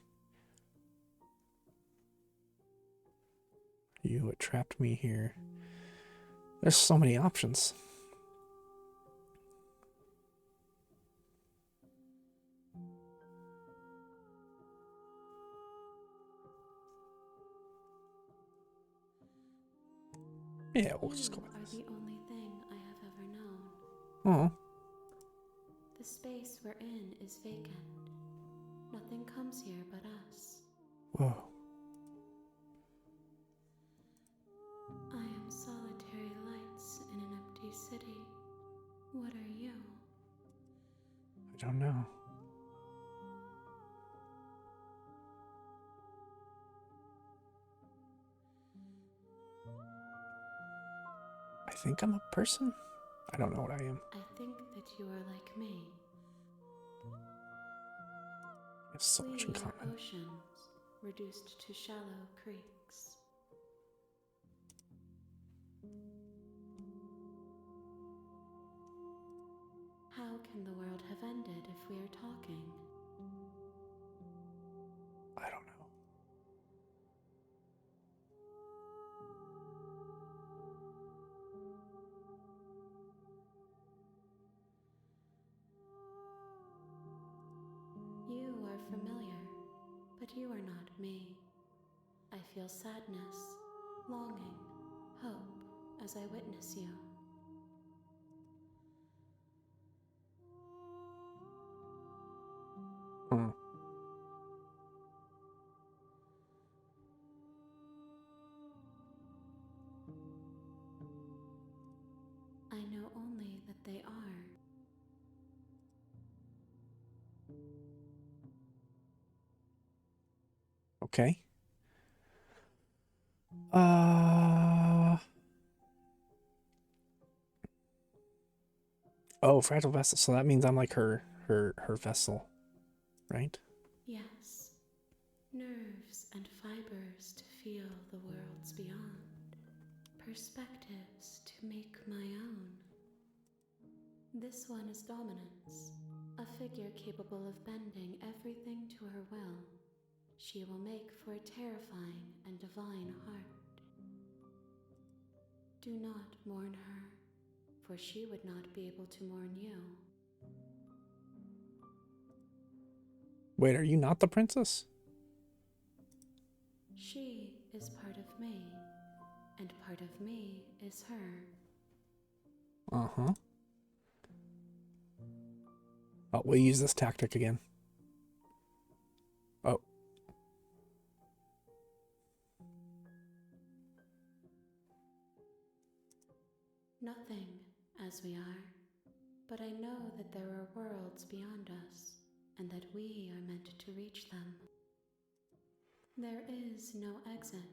You what trapped me here? There's so many options. Yeah, we'll just go You with are this. the only thing I have ever known. Oh, The space we're in is vacant. Nothing comes here but us. whoa. I am solitary lights in an empty city. What are you? I don't know. I think I'm a person. I don't know what I am. I think that you are like me. We have so much in We are common. oceans, reduced to shallow creeks. How can the world have ended if we are talking? I don't know. You are familiar, but you are not me. I feel sadness, longing, hope as I witness you. Hmm. I know only that they are. Okay. Oh, fragile vessel. So that means I'm like her vessel, right? Yes, nerves and fibers to feel the worlds beyond, perspectives to make my own. This one is dominance, a figure capable of bending everything to her will. She will make for a terrifying and divine heart. Do not mourn her, for she would not be able to mourn you. Wait, are you not the princess? She is part of me, and part of me is her. Uh-huh. Oh, we'll use this tactic again. Oh. Nothing as we are, but I know that there are worlds beyond us, and that we are meant to reach them. There is no exit,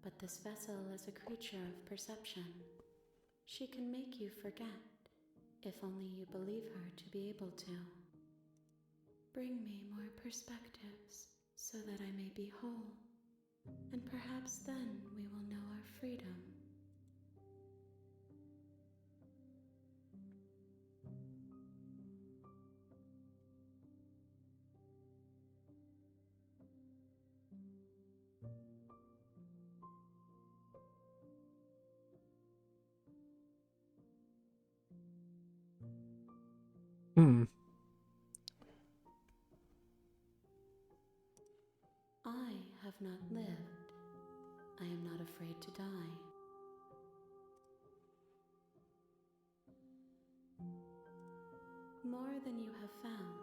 but this vessel is a creature of perception. She can make you forget, if only you believe her to be able to. Bring me more perspectives, so that I may be whole, and perhaps then we will know our freedom. Hmm. I have not lived. I am not afraid to die. More than you have found,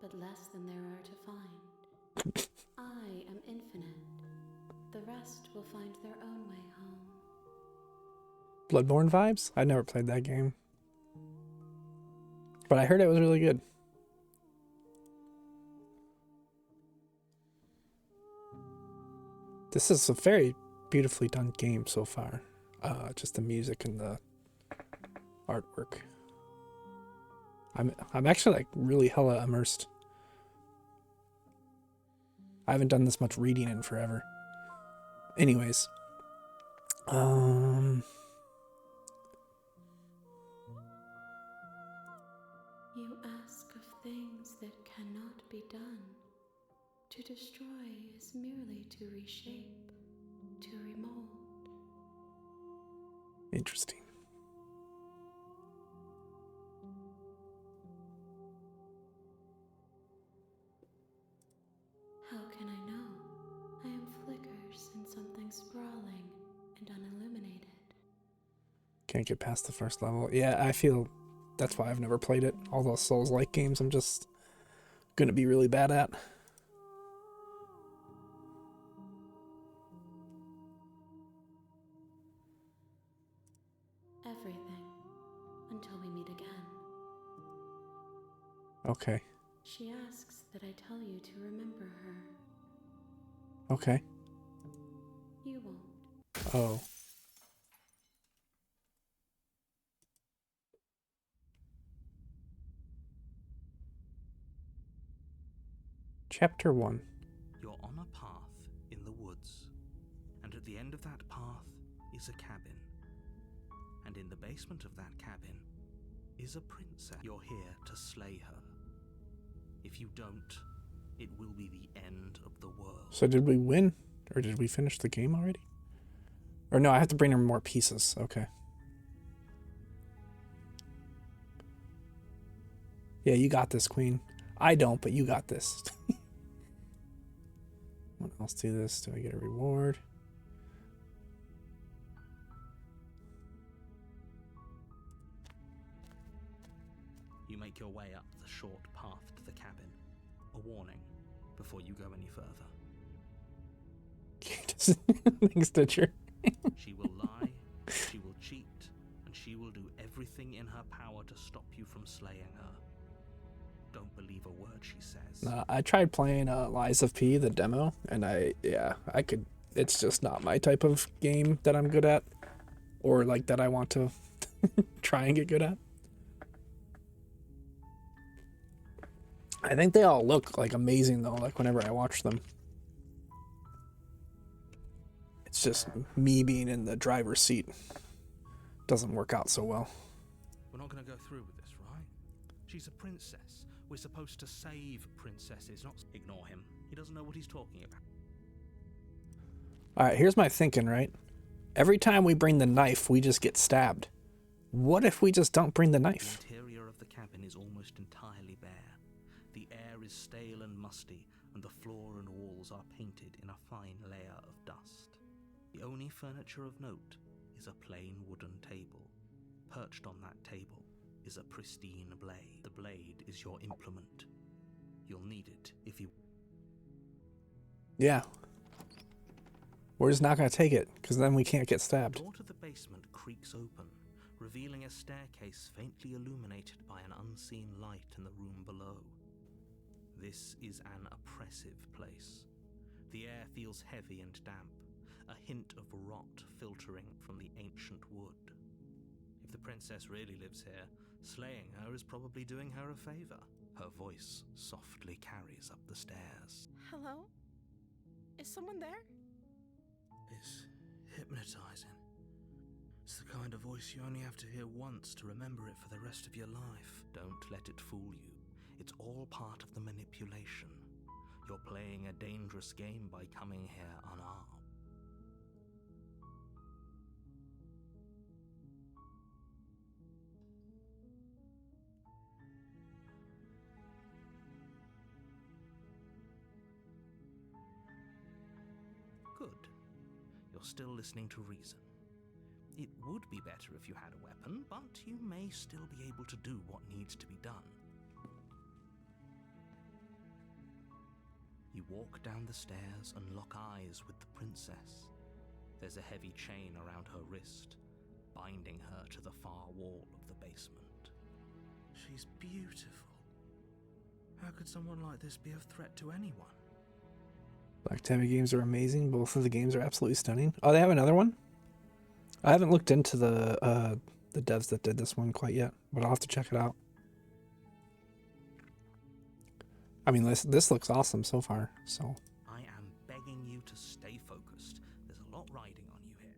but less than there are to find. I am infinite. The rest will find their own way home. Bloodborne vibes? I never played that game. But I heard it was really good. This is a very beautifully done game so far. Just the music and the artwork. I'm actually like really hella immersed. I haven't done this much reading in forever. Anyways. You ask of things that cannot be done. To destroy is merely to reshape, to remold. Interesting. How can I know? I am flickers in something sprawling and unilluminated. Can't get past the first level. Yeah, I feel that's why I've never played it. All those Souls-like games I'm just gonna be really bad at. Everything. Until we meet again. Okay. She asks that I tell you to remember her. Okay. You won't. Oh. Chapter 1. You're on a path in the woods, and at the end of that path is a cabin. And in the basement of that cabin is a princess. You're here to slay her. If you don't, it will be the end of the world. So did we win? Or did we finish the game already? Or no, I have to bring her more pieces. Okay. Yeah, you got this, Queen. I don't, but you got this. What else do this? Do I get a reward? You make your way up the short path to the cabin. A warning before you go any further. Thanks, Stitcher. She will lie, she will cheat, and she will do everything in her power to stop you from slaying her. Don't believe a word she says. I tried playing Lies of P, the demo, and I could. It's just not my type of game that I'm good at, or like that I want to try and get good at. I think they all look like amazing though, like whenever I watch them. It's just me being in the driver's seat doesn't work out so well. We're not going to go through with this, right? She's a princess. We're supposed to save princesses, not ignore him. He doesn't know what he's talking about. Alright, here's my thinking, right? Every time we bring the knife, we just get stabbed. What if we just don't bring the knife? The interior of the cabin is almost entirely bare. The air is stale and musty, and the floor and walls are painted in a fine layer of dust. The only furniture of note is a plain wooden table. Perched on that table is a pristine blade. The blade is your implement. You'll need it if you... Yeah. We're just not going to take it, because then we can't get stabbed. The door to the basement creaks open, revealing a staircase faintly illuminated by an unseen light in the room below. This is an oppressive place. The air feels heavy and damp, a hint of rot filtering from the ancient wood. If the princess really lives here, slaying her is probably doing her a favor. Her voice softly carries up the stairs. Hello? Is someone there? It's hypnotizing. It's the kind of voice you only have to hear once to remember it for the rest of your life. Don't let it fool you. It's all part of the manipulation. You're playing a dangerous game by coming here unarmed. Good. You're still listening to reason. It would be better if you had a weapon, but you may still be able to do what needs to be done. You walk down the stairs and lock eyes with the princess. There's a heavy chain around her wrist, binding her to the far wall of the basement. She's beautiful. How could someone like this be a threat to anyone? Black Tabby games are amazing. Both of the games are absolutely stunning. Oh, they have another one? I haven't looked into the devs that did this one quite yet, but I'll have to check it out. I mean, this looks awesome so far, so... I am begging you to stay focused. There's a lot riding on you here.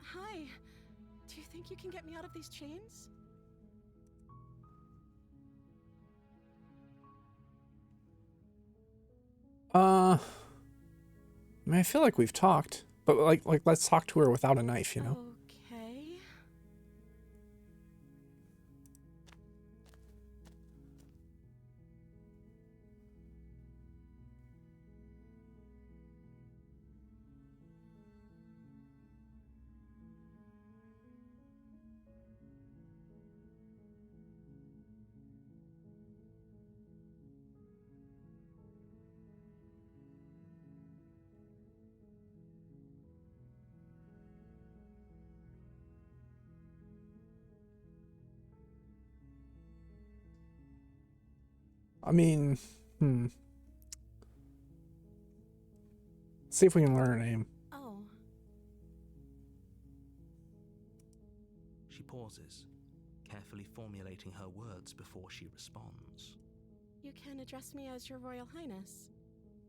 Hi. Do you think you can get me out of these chains? I mean, I feel like we've talked, but like let's talk to her without a knife, you know? Okay. I mean, see if we can learn her name. Oh, She pauses, carefully formulating her words before she responds. you can address me as Your Royal Highness.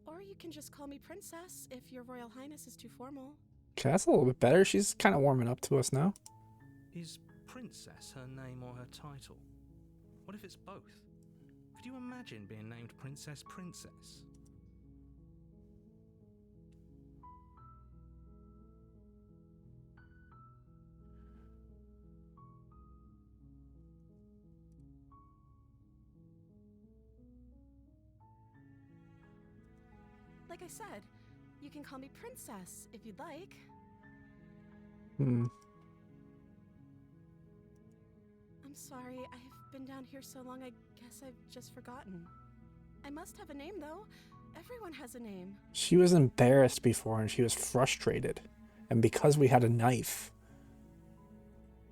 Or you can just call me Princess if Your Royal Highness is too formal. Okay, that's a little bit better. She's kind of warming up to us now. Is Princess her name or her title? What if it's both? Could you imagine being named Princess Princess? Like I said, you can call me Princess if you'd like. Hmm. I'm sorry, I've been down here so long I guess I've just forgotten. I must have a name though. Everyone has a name. She was embarrassed before and she was frustrated. And because we had a knife,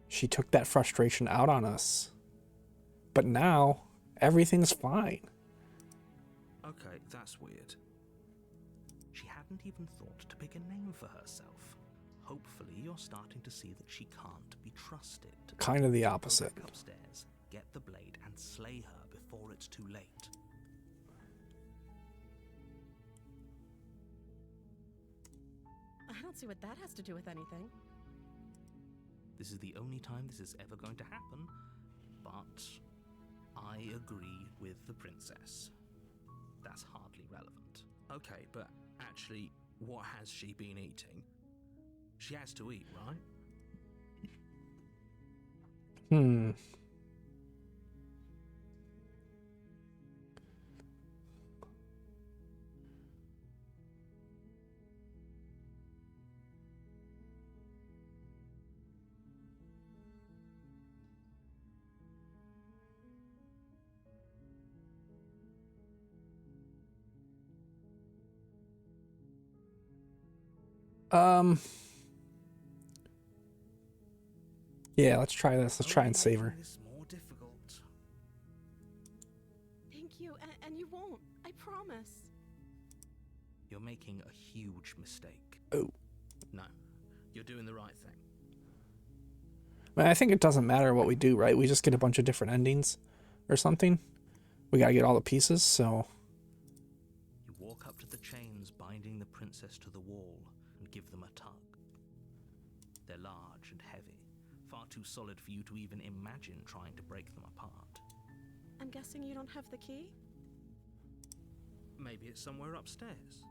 she took that frustration out on us. But now, everything's fine. Okay, that's weird. She hadn't even thought to pick a name for herself. Hopefully you're starting to see that she can't be trusted. Kind of the Go opposite. back upstairs, get the blade, and slay her before it's too late. I don't see what that has to do with anything. This is the only time this is ever going to happen, but I agree with the princess. That's hardly relevant. Okay, but actually, what has she been eating? She has to eat, right? Hmm. Yeah, let's try this. Let's try and save her. Making this more difficult. Thank you, and you won't. I promise. You're making a huge mistake. Oh. No, you're doing the right thing. Man, I think it doesn't matter what we do, right? We just get a bunch of different endings or something. We gotta get all the pieces, so... You walk up to the chains binding the princess to the wall and give them a tug. They're large and heavy, far too solid for you to even imagine trying to break them apart. I'm guessing you don't have the key? Maybe it's somewhere upstairs.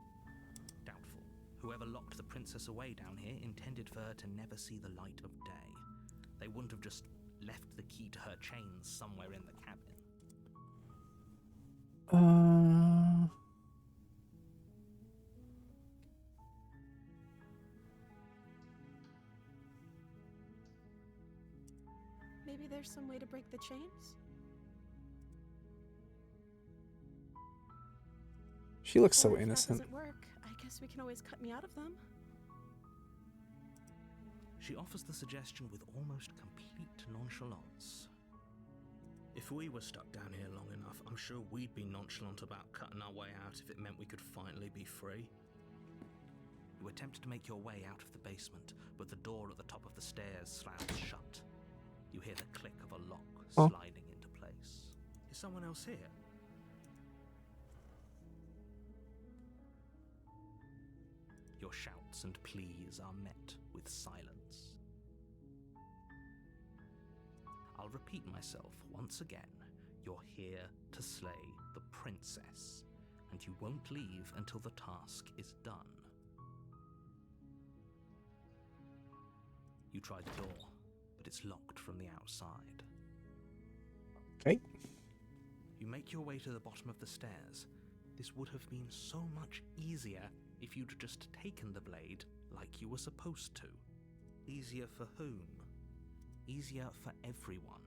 Doubtful. Whoever locked the princess away down here intended for her to never see the light of day. They wouldn't have just left the key to her chains somewhere in the cabin. Maybe there's some way to break the chains? She looks Or so if innocent. That doesn't work, I guess we can always cut me out of them. She offers the suggestion with almost complete nonchalance. If we were stuck down here long enough, I'm sure we'd be nonchalant about cutting our way out if it meant we could finally be free. You attempt to make your way out of the basement, but the door at the top of the stairs slams shut. You hear the click of a lock sliding into place. Is someone else here? Your shouts and pleas are met with silence. I'll repeat myself once again. You're here to slay the princess, and you won't leave until the task is done. You try the door, but it's locked from the outside. Okay. You make your way to the bottom of the stairs. This would have been so much easier if you'd just taken the blade like you were supposed to. Easier for whom? Easier for everyone.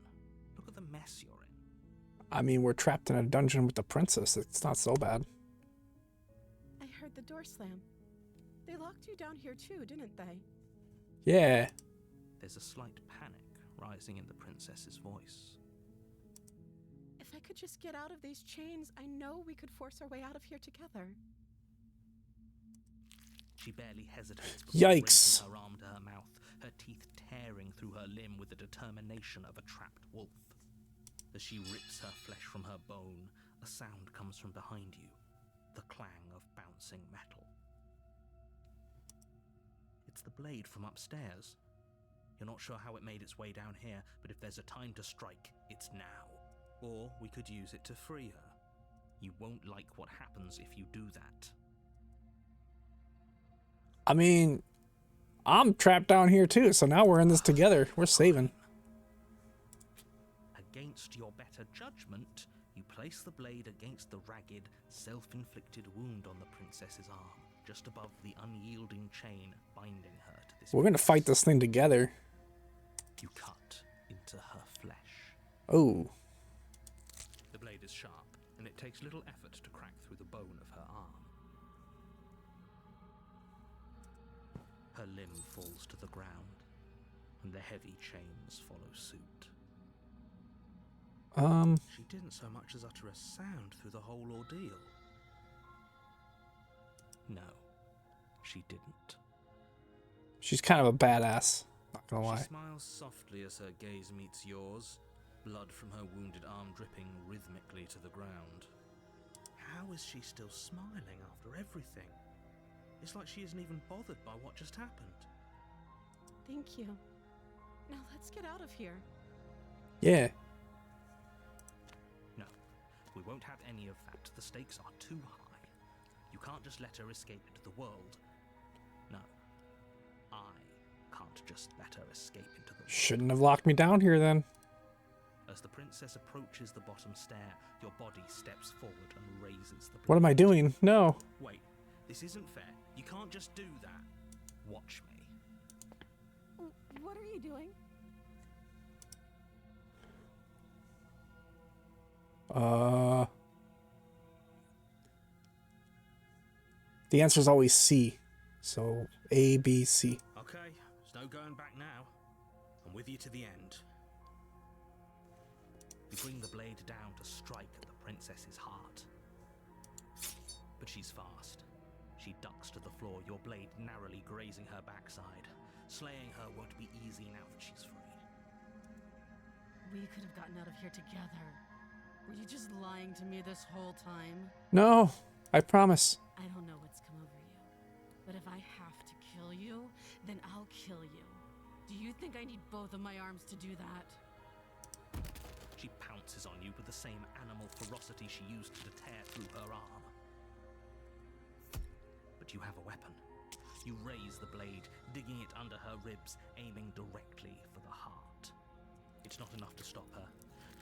Look at the mess you're in. I mean, we're trapped in a dungeon with the princess. It's not so bad. I heard the door slam. They locked you down here too, didn't they? Yeah. There's a slight panic rising in the princess's voice. If I could just get out of these chains, I know we could force our way out of here together. She barely hesitates before Yikes. raising her arm to her mouth, her teeth tearing through her limb with the determination of a trapped wolf. As she rips her flesh from her bone, a sound comes from behind you, the clang of bouncing metal. It's the blade from upstairs. You're not sure how it made its way down here, but if there's a time to strike, it's now. Or we could use it to free her. You won't like what happens if you do that. I mean, I'm trapped down here too, so now we're in this together. We're saving. Against your better judgment, you place the blade against the ragged, self-inflicted wound on the princess's arm, just above the unyielding chain binding her to this. We're gonna fight this thing together. You cut into her flesh. Oh. The blade is sharp, and it takes little effort to crack through the bone of her arm. Her limb falls to the ground, and the heavy chains follow suit. She didn't so much as utter a sound through the whole ordeal. No, she didn't. She's kind of a badass. Not gonna She lie. smiles softly as her gaze meets yours, blood from her wounded arm dripping rhythmically to the ground. How is she still smiling after everything? It's like she isn't even bothered by what just happened. Thank you. Now let's get out of here. Yeah. No, we won't have any of that. The stakes are too high. You can't just let her escape into the world. No, I can't just let her escape into the world. Shouldn't have locked me down here then. As the princess approaches the bottom stair, your body steps forward and raises the blade. What am I doing? No. Wait, this isn't fair. You can't just do that. Watch me. What are you doing? The answer is always C. So A, B, C. Okay, there's no going back now. I'm with you to the end. You bring the blade down to strike at the princess's heart. But she's fast. She ducks to the floor, your blade narrowly grazing her backside. Slaying her won't be easy now that she's free. We could have gotten out of here together. Were you just lying to me this whole time? No, I promise. I don't know what's come over you, but if I have to kill you, then I'll kill you. Do you think I need both of my arms to do that? She pounces on you with the same animal ferocity she used to tear through her arm. But you have a weapon. You raise the blade, digging it under her ribs, aiming directly for the heart. It's not enough to stop her.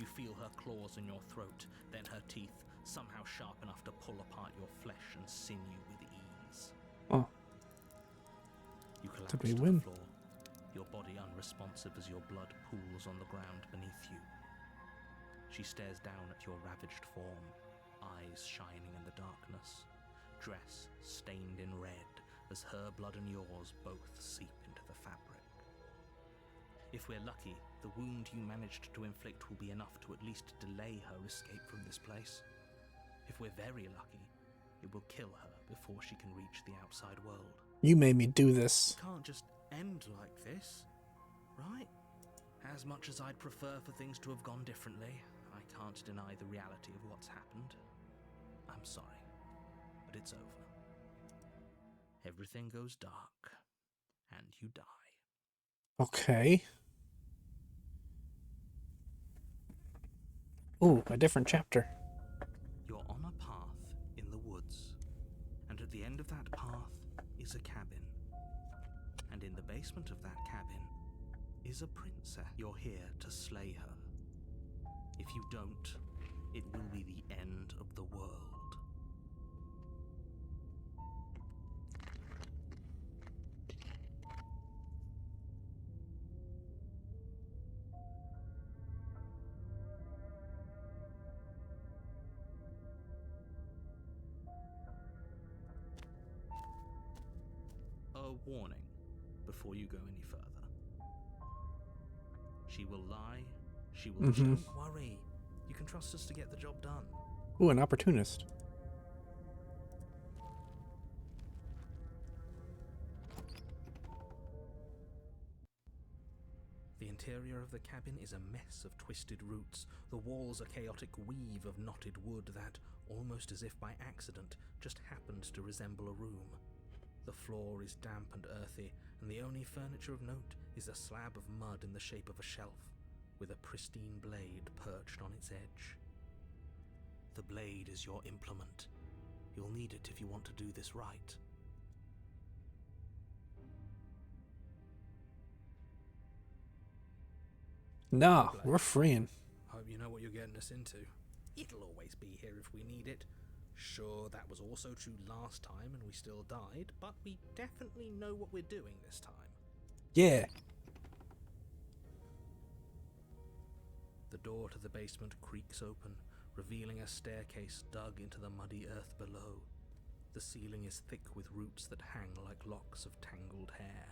You feel her claws in your throat, then her teeth, somehow sharp enough to pull apart your flesh and sinew with ease. Oh. You collapse Did we to win? the floor, your body unresponsive as your blood pools on the ground beneath you. She stares down at your ravaged form, eyes shining in the darkness, dress stained in red as her blood and yours both seep into the fabric. If we're lucky, the wound you managed to inflict will be enough to at least delay her escape from this place. If we're very lucky, it will kill her before she can reach the outside world. You made me do this. It can't just end like this, right? As much as I'd prefer for things to have gone differently, I can't deny the reality of what's happened. I'm sorry, but it's over. Everything goes dark, and you die. Okay. Ooh, a different chapter. You're on a path in the woods, and at the end of that path is a cabin. And in the basement of that cabin is a princess. You're here to slay her. If you don't, it will be the end of the world. A warning before you go any further. She will lie, she will Mhm. Don't worry. You can trust us to get the job done. Ooh, an opportunist. The interior of the cabin is a mess of twisted roots. The walls a chaotic weave of knotted wood that, almost as if by accident, just happened to resemble a room. The floor is damp and earthy, and the only furniture of note is a slab of mud in the shape of a shelf, with a pristine blade perched on its edge. The blade is your implement. You'll need it if you want to do this right. Nah, we're freeing. Hope you know what you're getting us into. It'll always be here if we need it. Sure, that was also true last time and we still died, but we definitely know what we're doing this time. Yeah. The door to the basement creaks open, revealing a staircase dug into the muddy earth below. The ceiling is thick with roots that hang like locks of tangled hair.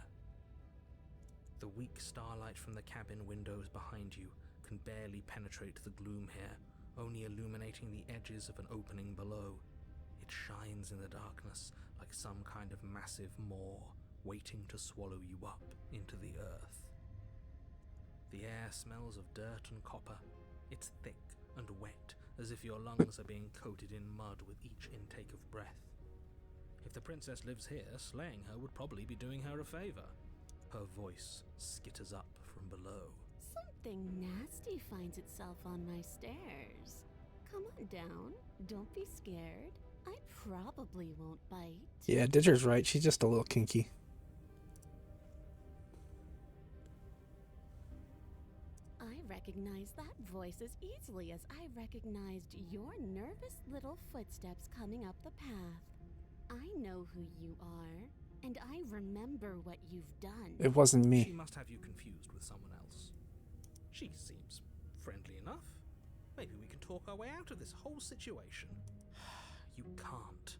The weak starlight from the cabin windows behind you can barely penetrate the gloom here, only illuminating the edges of an opening below. It shines in the darkness like some kind of massive maw waiting to swallow you up into the earth. The air smells of dirt and copper. It's thick and wet, as if your lungs are being coated in mud with each intake of breath. If the princess lives here, slaying her would probably be doing her a favor. Her voice skitters up from below. Something nasty finds itself on my stairs. Come on down. Don't be scared. I probably won't bite. Yeah, Ditcher's right. She's just a little kinky. I recognize that voice as easily as I recognized your nervous little footsteps coming up the path. I know who you are, and I remember what you've done. It wasn't She me. must have you confused with someone else. She seems friendly enough. Maybe we can talk our way out of this whole situation. You can't.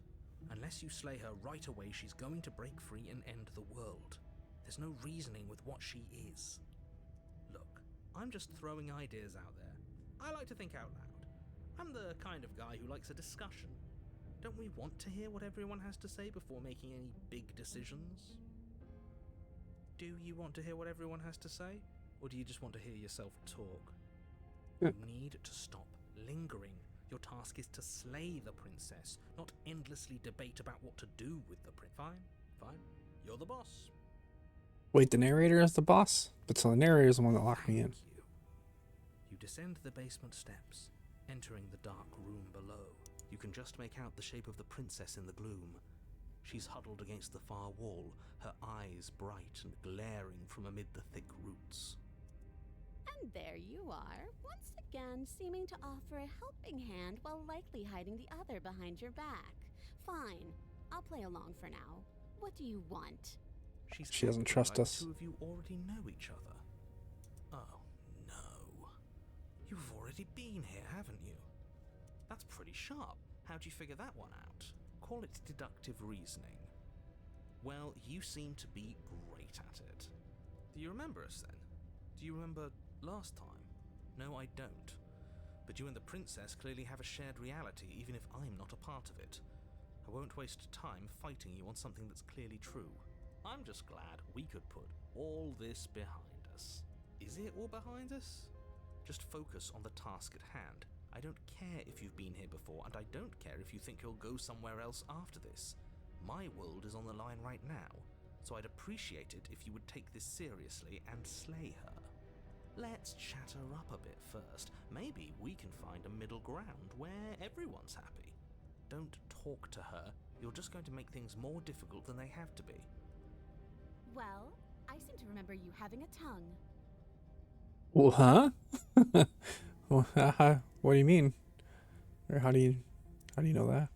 Unless you slay her right away, she's going to break free and end the world. There's no reasoning with what she is. Look, I'm just throwing ideas out there. I like to think out loud. I'm the kind of guy who likes a discussion. Don't we want to hear what everyone has to say before making any big decisions? Do you want to hear what everyone has to say? Or do you just want to hear yourself talk? You need to stop lingering. Your task is to slay the princess, not endlessly debate about what to do with the prince. Fine. You're the boss. Wait, the narrator is the boss? But so the narrator is the one that locked me in. Thank you. You descend the basement steps, entering the dark room below. You can just make out the shape of the princess in the gloom. She's huddled against the far wall, her eyes bright and glaring from amid the thick roots. And there you are, once again seeming to offer a helping hand while likely hiding the other behind your back. Fine, I'll play along for now. What do you want? She doesn't acting trust like us. The two of you already know each other. Oh, no. You've already been here, haven't you? That's pretty sharp. How'd you figure that one out? Call it deductive reasoning. Well, you seem to be great at it. Do you remember us then? Do you remember last time? No, I don't. But you and the princess clearly have a shared reality, even if I'm not a part of it. I won't waste time fighting you on something that's clearly true. I'm just glad we could put all this behind us. Is it all behind us? Just focus on the task at hand. I don't care if you've been here before, and I don't care if you think you'll go somewhere else after this. My world is on the line right now, so I'd appreciate it if you would take this seriously and slay her. Let's chat her up a bit first. Maybe we can find a middle ground where everyone's happy. Don't talk to her. You're just going to make things more difficult than they have to be. Well, I seem to remember you having a tongue. Well, huh? Well, what do you mean? Or how do you know that?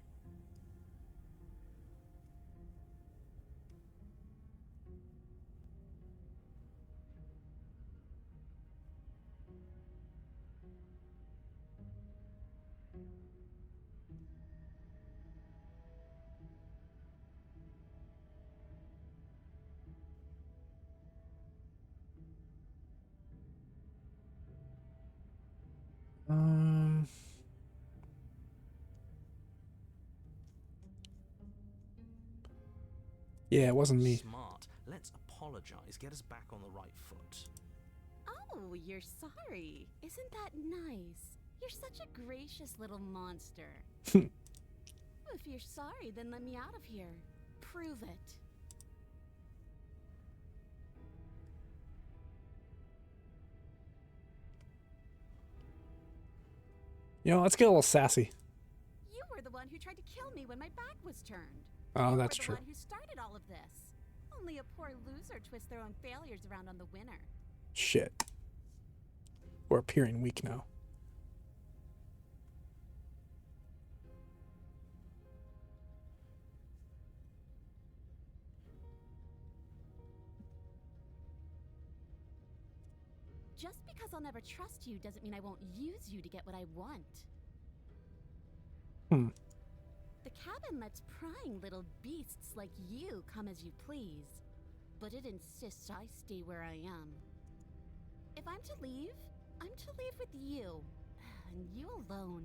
Yeah, it wasn't me. Smart. Let's apologize. Get us back on the right foot. Oh, you're sorry. Isn't that nice? You're such a gracious little monster. If you're sorry, then let me out of here. Prove it. You know, let's get a little sassy. You were the one who tried to kill me when my back was turned. Oh, You that's were the true. one who started all of this. Only a poor loser twists their own failures around on the winner. Shit. We're appearing weak now. Just because I'll never trust you doesn't mean I won't use you to get what I want. Hmm. The cabin lets prying little beasts like you come as you please, but it insists I stay where I am. If I'm to leave, I'm to leave with you, and you alone.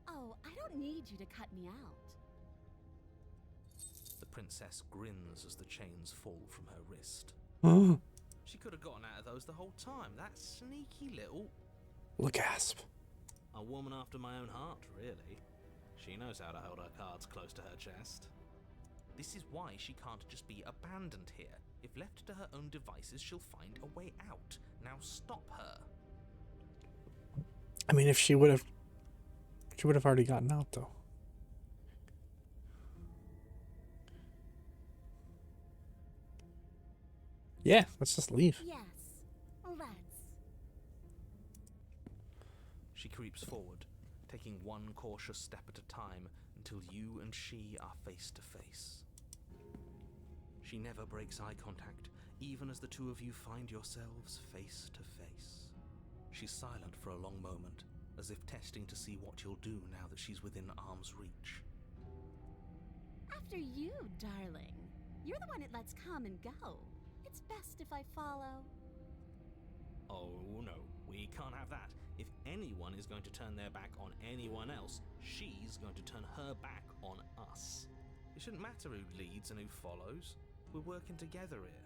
Oh, I don't need you to cut me out. The princess grins as the chains fall from her wrist. Oh, She could have gotten out of those the whole time. That sneaky little... gasp. A woman after my own heart, really. She knows how to hold her cards close to her chest. This is why she can't just be abandoned here. If left to her own devices, she'll find a way out. Now stop her. I mean, if she would have already gotten out, though. Yeah, let's just leave. Yes, let's. She creeps forward, taking one cautious step at a time until you and she are face to face. She never breaks eye contact, even as the two of you find yourselves face to face. She's silent for a long moment, as if testing to see what you'll do now that she's within arm's reach. After you, darling. You're the one it lets come and go. It's best if I follow. Oh no, we can't have that. If anyone is going to turn their back on anyone else, she's going to turn her back on us. It shouldn't matter who leads and who follows. We're working together here.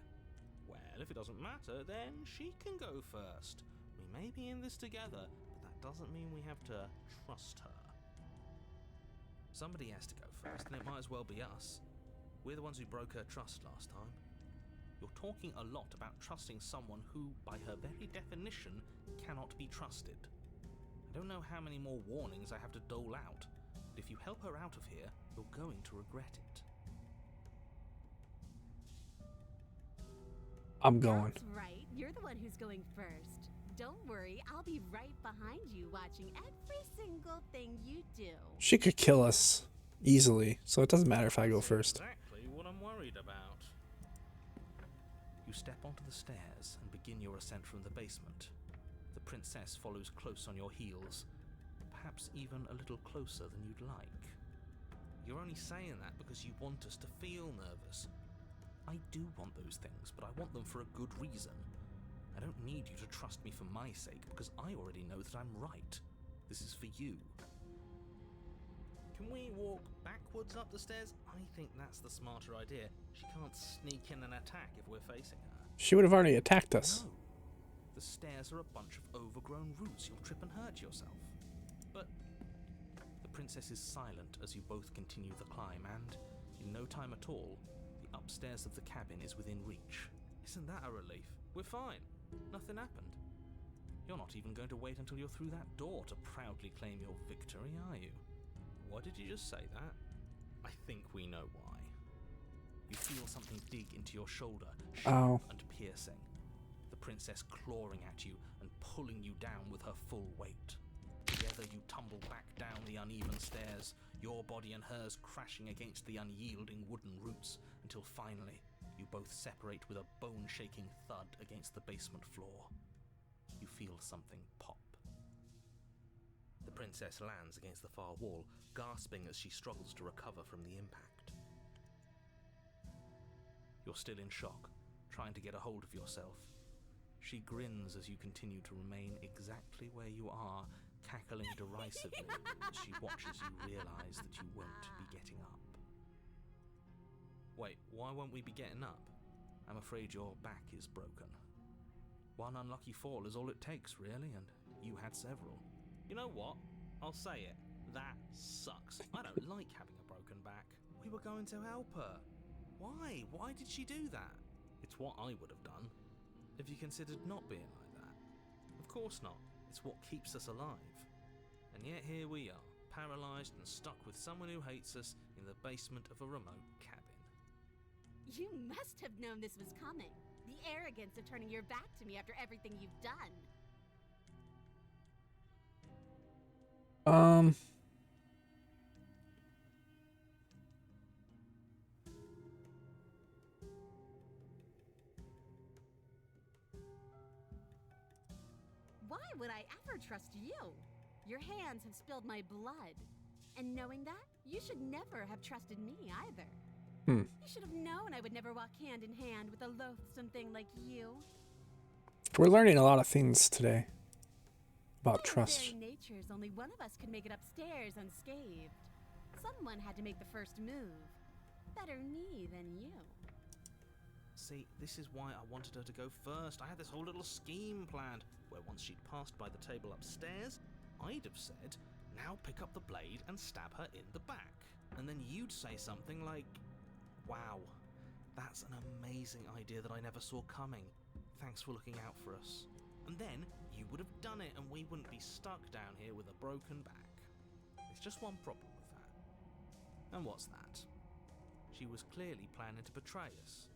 Well, if it doesn't matter, then she can go first. We may be in this together, but that doesn't mean we have to trust her. Somebody has to go first, and it might as well be us. We're the ones who broke her trust last time. You're talking a lot about trusting someone who, by her very definition, cannot be trusted. I don't know how many more warnings I have to dole out, but if you help her out of here, you're going to regret it. I'm going. That's right. You're the one who's going first. Don't worry, I'll be right behind you watching every single thing you do. She could kill us easily, so it doesn't matter if I go first. Exactly what I'm worried about. You step onto the stairs and begin your ascent from the basement. The princess follows close on your heels, perhaps even a little closer than you'd like. You're only saying that because you want us to feel nervous. I do want those things, but I want them for a good reason. I don't need you to trust me for my sake, because I already know that I'm right. This is for you. Can we walk backwards up the stairs? I think that's the smarter idea. She can't sneak in and attack if we're facing her. She would have already attacked us. No. The stairs are a bunch of overgrown roots. You'll trip and hurt yourself. But the princess is silent as you both continue the climb, and in no time at all, the upstairs of the cabin is within reach. Isn't that a relief? We're fine. Nothing happened. You're not even going to wait until you're through that door to proudly claim your victory, are you? Why did you just say that? I think we know why. You feel something dig into your shoulder, sharp and piercing. The princess clawing at you and pulling you down with her full weight. Together you tumble back down the uneven stairs, your body and hers crashing against the unyielding wooden roots, until finally you both separate with a bone-shaking thud against the basement floor. You feel something pop. The princess lands against the far wall, gasping as she struggles to recover from the impact. You're still in shock, trying to get a hold of yourself. She grins as you continue to remain exactly where you are, cackling derisively as she watches you realise that you won't be getting up. Wait, why won't we be getting up? I'm afraid your back is broken. One unlucky fall is all it takes, really, and you had several. You know what? I'll say it. That sucks. I don't like having a broken back. We were going to help her. Why? Why did she do that? It's what I would have done. Have you considered not being like that? Of course not. It's what keeps us alive. And yet here we are, paralysed and stuck with someone who hates us in the basement of a remote cabin. You must have known this was coming. The arrogance of turning your back to me after everything you've done. Why would I ever trust you? Your hands have spilled my blood. And knowing that, you should never have trusted me either. You should have known I would never walk hand in hand with a loathsome thing like you. We're learning a lot of things today about By our trust. very natures, only one of us could make it upstairs unscathed. Someone had to make the first move. Better me than you. See, this is why I wanted her to go first. I had this whole little scheme planned, where once she'd passed by the table upstairs, I'd have said, now pick up the blade and stab her in the back. And then you'd say something like, wow, that's an amazing idea that I never saw coming. Thanks for looking out for us. And then you would have done it and we wouldn't be stuck down here with a broken back. There's just one problem with that. And what's that? She was clearly planning to betray us.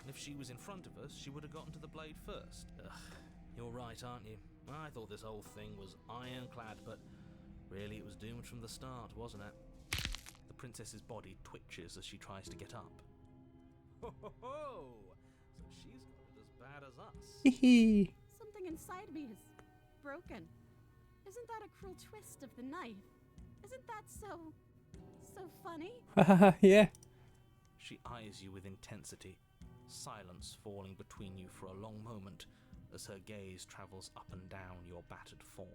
And if she was in front of us, she would have gotten to the blade first. Ugh, you're right, aren't you? I thought this whole thing was ironclad, but really it was doomed from the start, wasn't it? The princess's body twitches as she tries to get up. Ho ho ho! So she's got it as bad as us. Hee Something inside me is broken. Isn't that a cruel twist of the knife? Isn't that so funny? hee. Yeah. She eyes you with intensity, silence falling between you for a long moment as her gaze travels up and down your battered form.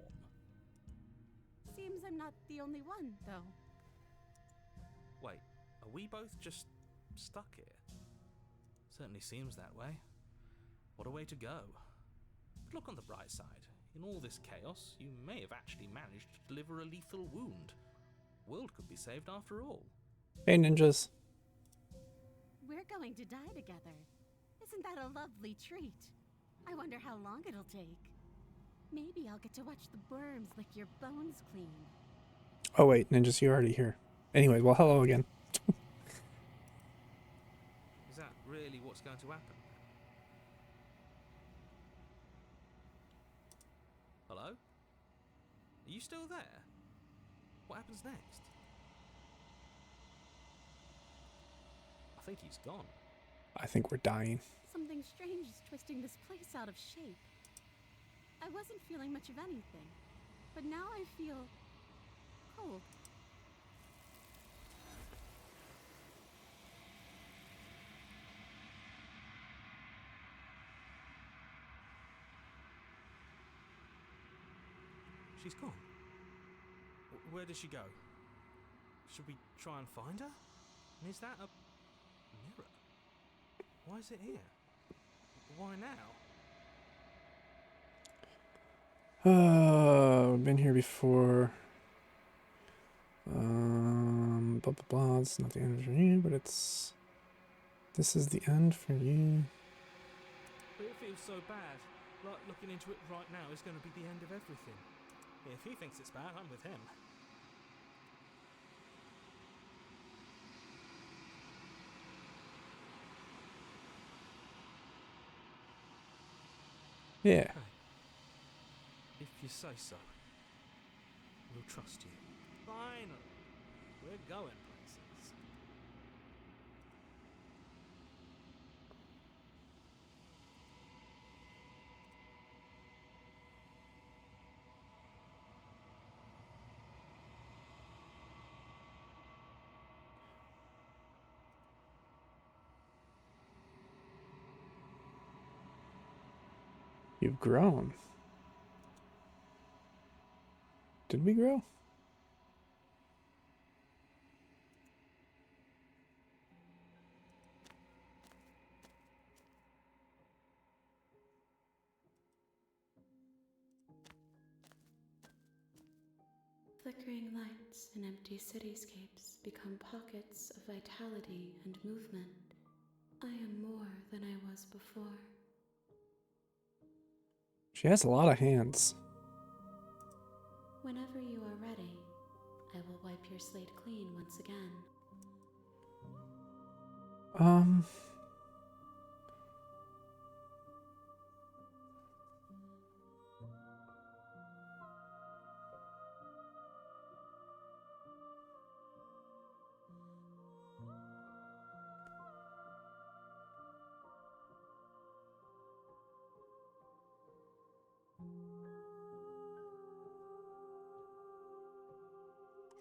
Seems I'm not the only one, though. Wait, are we both just stuck here? Certainly seems that way. What a way to go. But look on the bright side. In all this chaos, you may have actually managed to deliver a lethal wound. World could be saved after all. Hey, ninjas. We're going to die together. Isn't that a lovely treat? I wonder how long it'll take. Maybe I'll get to watch the worms lick your bones clean. Oh, wait, ninjas, you're already here. Anyway, well, hello again. Is that really what's going to happen? Hello? Are you still there? What happens next? I think he's gone. I think we're dying. Something strange is twisting this place out of shape. I wasn't feeling much of anything, but now I feel cold. She's gone. Where did she go? Should we try and find her? And is that a mirror? Why is it here? Why now? We've been here before. Blah, blah, blah. It's not the end for you, but it's... This is the end for you. But it feels so bad. Like looking into it right now is going to be the end of everything. If he thinks it's bad, I'm with him. Yeah. If you say so, we'll trust you. Finally, we're going places. You've grown. Did we grow? Flickering lights in empty cityscapes become pockets of vitality and movement. I am more than I was before. She has a lot of hands. Whenever you are ready, I will wipe your slate clean once again.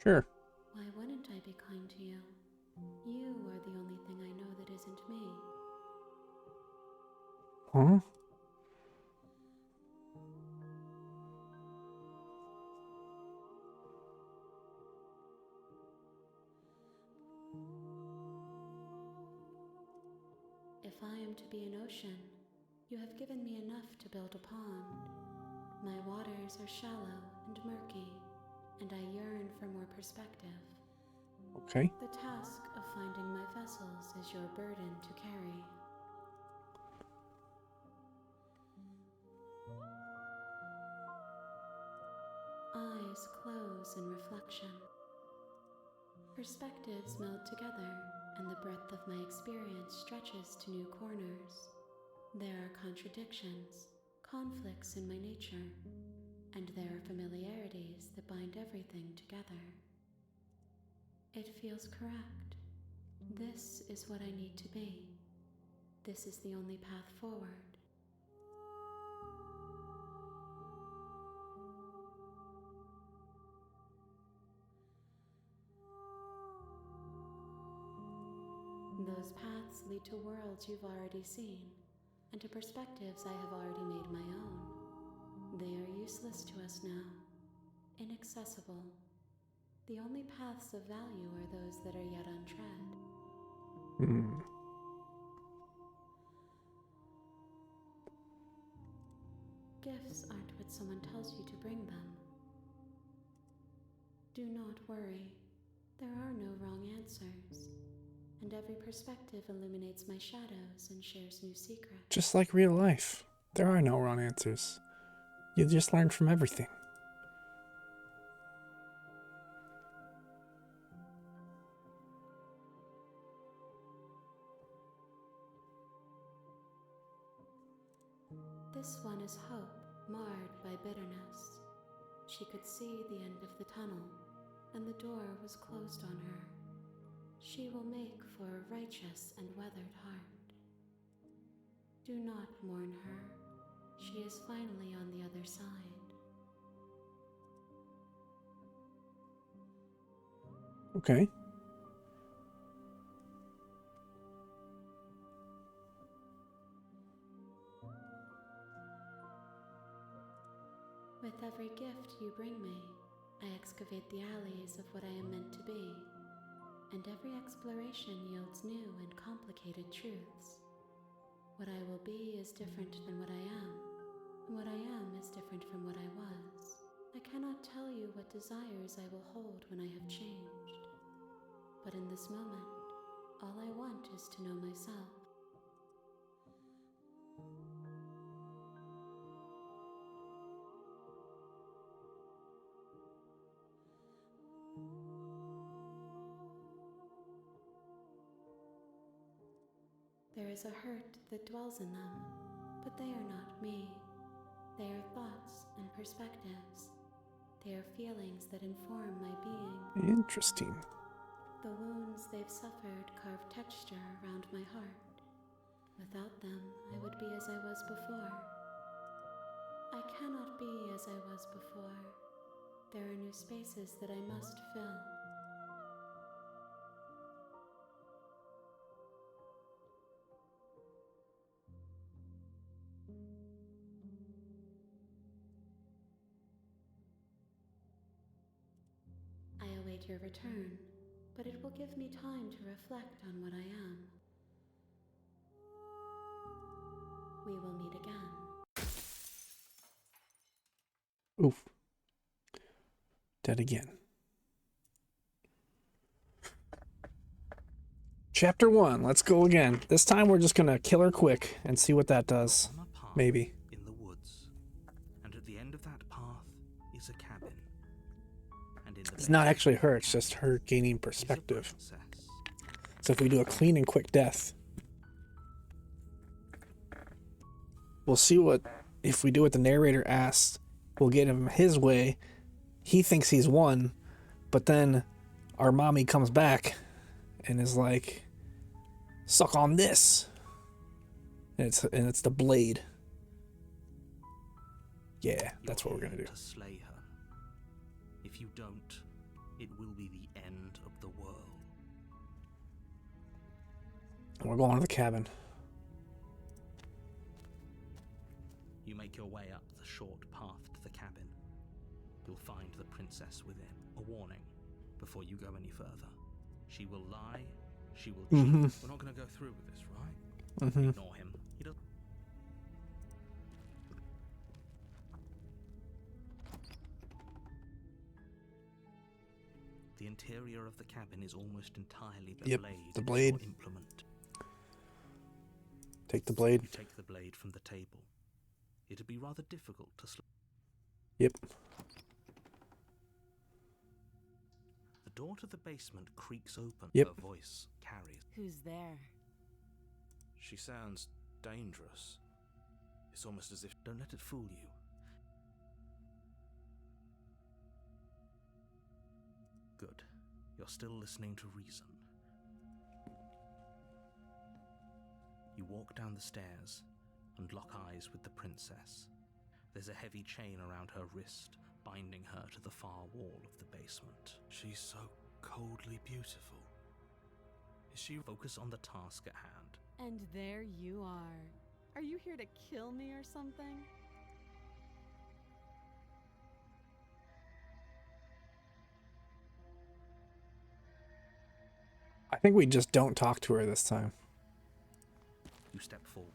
Sure. Why wouldn't I be kind to you? You are the only thing I know that isn't me. Huh? If I am to be an ocean, you have given me enough to build a pond. My waters are shallow and murky, and I yearn for more perspective. Okay. The task of finding my vessels is your burden to carry. Eyes close in reflection. Perspectives meld together, and the breadth of my experience stretches to new corners. There are contradictions, conflicts in my nature, and there are familiarities that bind everything together. It feels correct. This is what I need to be. This is the only path forward. Those paths lead to worlds you've already seen, and to perspectives I have already made my own. They are useless to us now, inaccessible. The only paths of value are those that are yet untread. Gifts aren't what someone tells you to bring them. Do not worry. There are no wrong answers. And every perspective illuminates my shadows and shares new secrets. Just like real life. There are no wrong answers. You just learn from everything. This one is hope, marred by bitterness. She could see the end of the tunnel, and the door was closed on her. She will make for a righteous and weathered heart. Do not mourn her. She is finally on the other side. Okay. With every gift you bring me, I excavate the alleys of what I am meant to be. And every exploration yields new and complicated truths. What I will be is different than what I am. What I am is different from what I was. I cannot tell you what desires I will hold when I have changed. But in this moment, all I want is to know myself. There is a hurt that dwells in them, but they are not me. They are thoughts and perspectives. They are feelings that inform my being. Interesting. The wounds they've suffered carve texture around my heart. Without them, I would be as I was before. I cannot be as I was before. There are new spaces that I must fill. await your return, but it will give me time to reflect on what I am. We will meet again. Oof. Dead again. Chapter 1. Let's go again. This time we're just gonna kill her quick and see what that does. On a path Maybe. in the woods, and at the end of that path is a cabin. And in the It's not basement actually of the her, it's just cabin her gaining is a perspective. princess. So if we do a clean and quick death, we'll see what, if we do what the narrator asks, we'll get him his way. He thinks he's won, but then our mommy comes back and is like, suck on this. And it's the blade. Yeah, that's what we're gonna do. To slay her. If you don't, it will be the end of the world. And we're going to the cabin. You make your way up the short path to the cabin. You'll find the princess within. A warning before you go any further. She will lie. She will cheat. Mhm. We're not going to go through with this, right? Mm-hmm. Ignore him. He does. The interior of the cabin is almost entirely the Yep, blade. the as blade. your implement. Take the blade. You take the blade from the table. It'd be rather difficult to Yep. The door to the basement creaks open. Yep. Her voice carries. Who's there? She sounds dangerous. It's almost as if... Don't let it fool you. Good. You're still listening to reason. You walk down the stairs and lock eyes with the princess. There's a heavy chain around her wrist, binding her to the far wall of the basement. She's so coldly beautiful. Is she... Focus on the task at hand. And there you are. Are you here to kill me or something? I think we just don't talk to her this time. You step forward,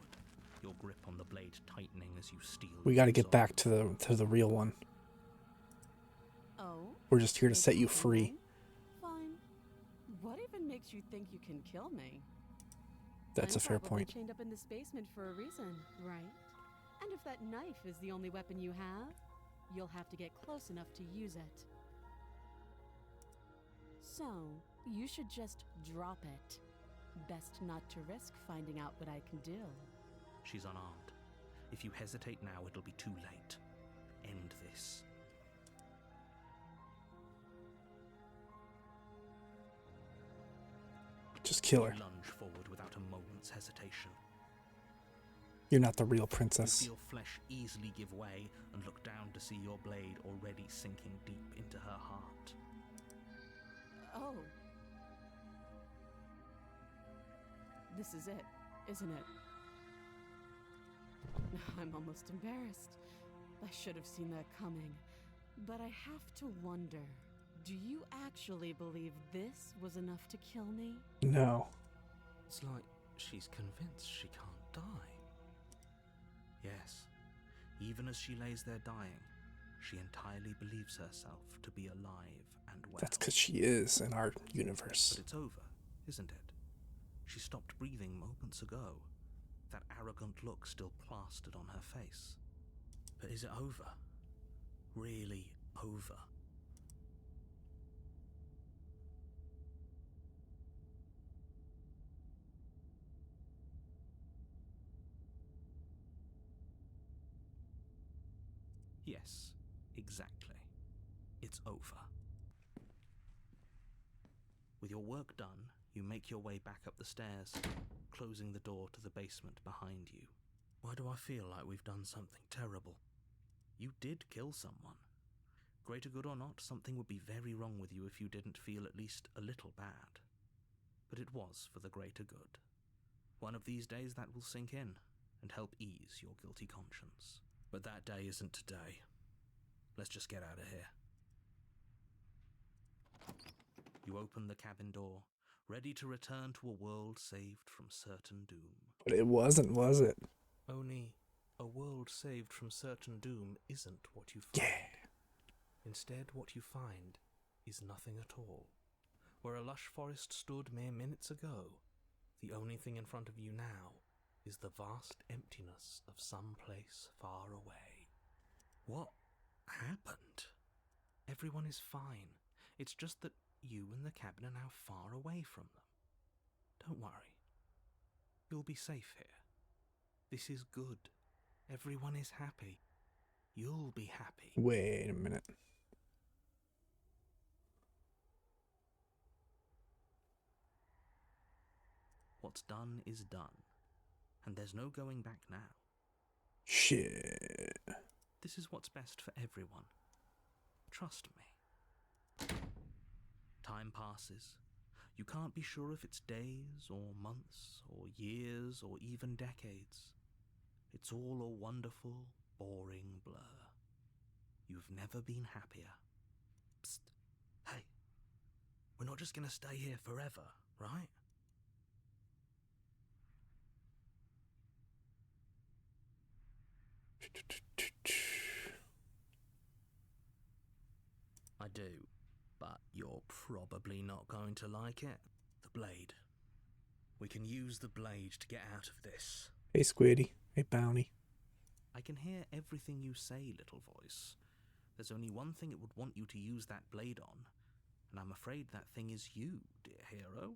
your grip on the blade tightening as you steal. We got to the get sword. back to the real one. Oh? We're just here to Take set you me free. home? Fine. What even makes you think you can kill me? That's I'm a fair probably point. chained up in this basement for a reason, right? And if that knife is the only weapon you have, you'll have to get close enough to use it. So, you should just drop it. Best not to risk finding out what I can do. She's unarmed. If you hesitate now, it'll be too late. End this. Just kill her. You lunge forward without a moment's hesitation. You're not the real You princess. feel flesh easily give way and look down to see your blade already sinking deep into her heart. Oh. This is it, isn't it? I'm almost embarrassed. I should have seen that coming. But I have to wonder, do you actually believe this was enough to kill me? No. It's like she's convinced she can't die. Yes, even as she lays there dying, she entirely believes herself to be alive and well. That's because she is in our But universe. it's over, isn't it? She stopped breathing moments ago. That arrogant look still plastered on her face. But is it over? Really over? Yes, exactly. It's over. With your work done, you make your way back up the stairs, closing the door to the basement behind you. Why do I feel like we've done something terrible? You did kill someone. Greater good or not, something would be very wrong with you if you didn't feel at least a little bad. But it was for the greater good. One of these days that will sink in and help ease your guilty conscience. But that day isn't today. Let's just get out of here. You open the cabin door, ready to return to a world saved from certain doom. But it wasn't, was it? Only a world saved from certain doom isn't what you find. Yeah. Instead, what you find is nothing at all. Where a lush forest stood mere minutes ago, the only thing in front of you now is the vast emptiness of some place far away. What happened? Everyone is fine. It's just that you and the cabin are now far away from them. Don't worry. You'll be safe here. This is good. Everyone is happy. You'll be happy. Wait a minute. What's done is done, and there's no going back now. Shit. This is what's best for everyone. Trust me. Time passes. You can't be sure if it's days or months or years or even decades. It's all a wonderful, boring blur. You've never been happier. Psst. Hey, we're not just gonna stay here forever, right? I do, but you're probably not going to like it. The blade. We can use the blade to get out of this. Hey, Squiddy. Hey, Bounty. I can hear everything you say, little voice. There's only one thing it would want you to use that blade on, and I'm afraid that thing is you, dear hero.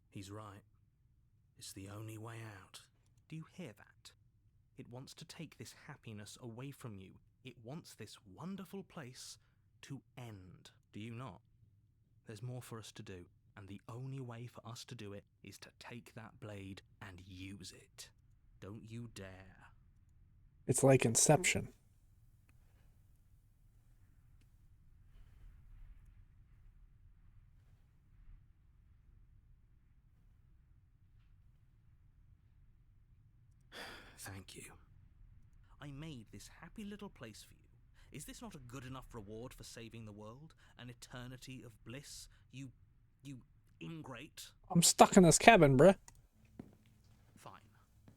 He's right. It's the only way out. Do you hear that? It wants to take this happiness away from you. It wants this wonderful place to end. Do you not? There's more for us to do, and the only way for us to do it is to take that blade and use it. Don't you dare. It's like Inception. Thank you. I made this happy little place for you. Is this not a good enough reward for saving the world? An eternity of bliss? You ingrate? I'm stuck in this cabin, bruh. Fine.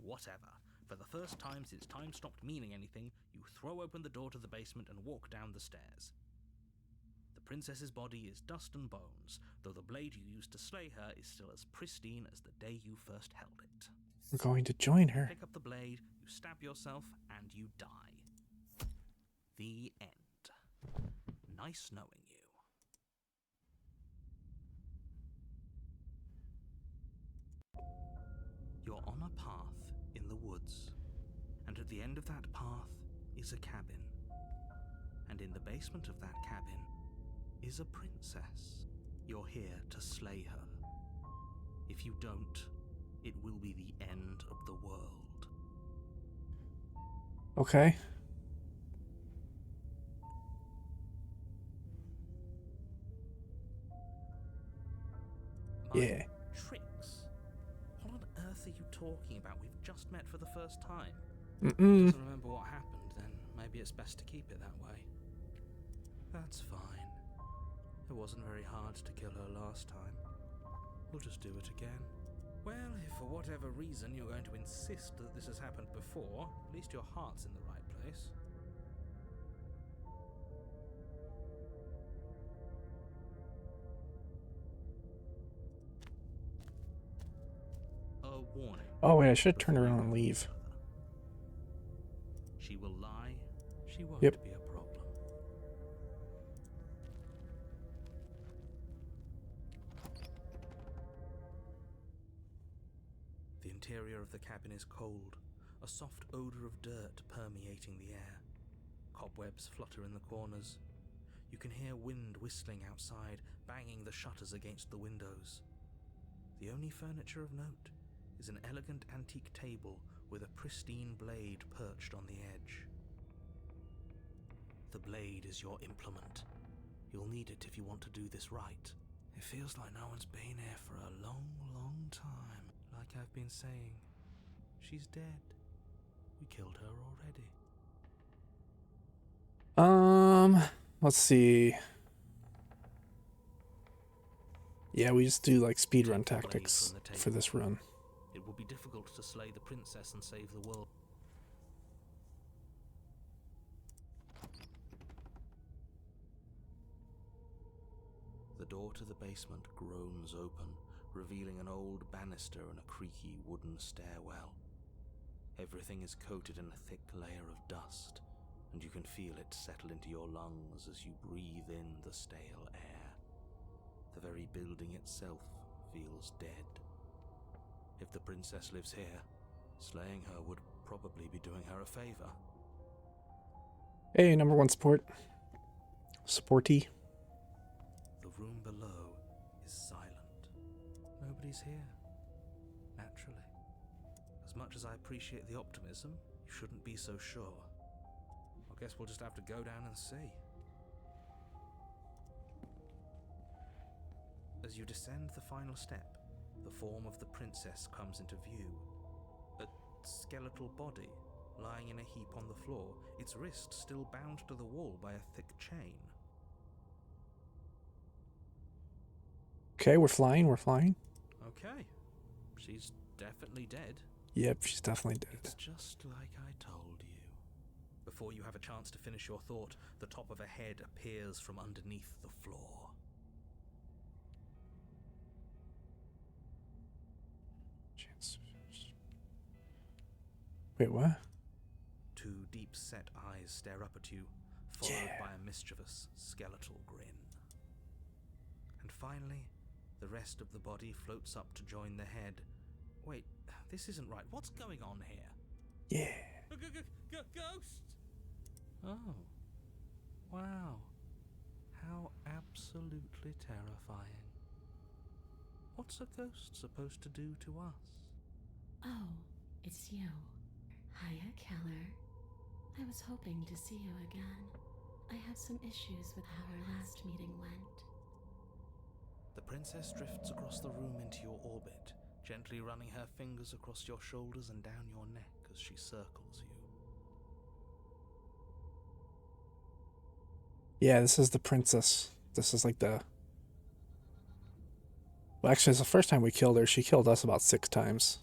Whatever. For the first time since time stopped meaning anything, you throw open the door to the basement and walk down the stairs. The princess's body is dust and bones, though the blade you used to slay her is still as pristine as the day you first held it. We're going to join her. Pick up the blade, you stab yourself, and you die. The end. Nice knowing you. You're on a path in the woods, and at the end of that path is a cabin. And in the basement of that cabin is a princess. You're here to slay her. If you don't, it will be the end of the world. Okay. My Yeah. tricks? What on earth are you talking about? We've just met for the first time. Mm-mm. Doesn't remember what happened, then maybe it's best to keep it that way. That's fine. It wasn't very hard to kill her last time. We'll just do it again. Well, if for whatever reason you're going to insist that this has happened before, at least your heart's in the right place. A warning. Oh, wait, I should turn around and leave. She will lie. She won't Yep. be a problem. The interior of the cabin is cold, a soft odor of dirt permeating the air. Cobwebs flutter in the corners. You can hear wind whistling outside, banging the shutters against the windows. The only furniture of note is an elegant antique table with a pristine blade perched on the edge. The blade is your implement. You'll need it if you want to do this right. It feels like no one's been here for a long, long time. Like I've been saying, she's dead. We killed her already. Let's see. Yeah, we just do like speedrun Take the blade tactics from the for this table. run. It will be difficult to slay the princess and save the world. The door to the basement groans open, revealing an old banister and a creaky wooden stairwell. Everything is coated in a thick layer of dust, and you can feel it settle into your lungs as you breathe in the stale air. The very building itself feels dead. If the princess lives here, slaying her would probably be doing her a favor. Hey, number one support. Supporty. The room below is silent. Nobody's here. Naturally. As much as I appreciate the optimism, you shouldn't be so sure. I guess we'll just have to go down and see. As you descend the final step, the form of the princess comes into view. A skeletal body, lying in a heap on the floor, its wrist still bound to the wall by a thick chain. Okay, we're flying. Okay. She's definitely dead. Yep, she's definitely It's dead. just like I told you. Before you have a chance to finish your thought, the top of a head appears from underneath the floor. Wait, what? Two deep-set eyes stare up at you, followed by a mischievous, skeletal grin. And finally, the rest of the body floats up to join the head. Wait, this isn't right. What's going on here? Yeah. Ghost! Oh. Wow. How absolutely terrifying. What's a ghost supposed to do to us? Oh, it's you. Hiya, Keller. I was hoping to see you again. I have some issues with how our last meeting went. The princess drifts across the room into your orbit, gently running her fingers across your shoulders and down your neck as she circles you. Yeah, this is the princess. This is like the... Well, actually, it's the first time we killed her. She killed us about 6 times.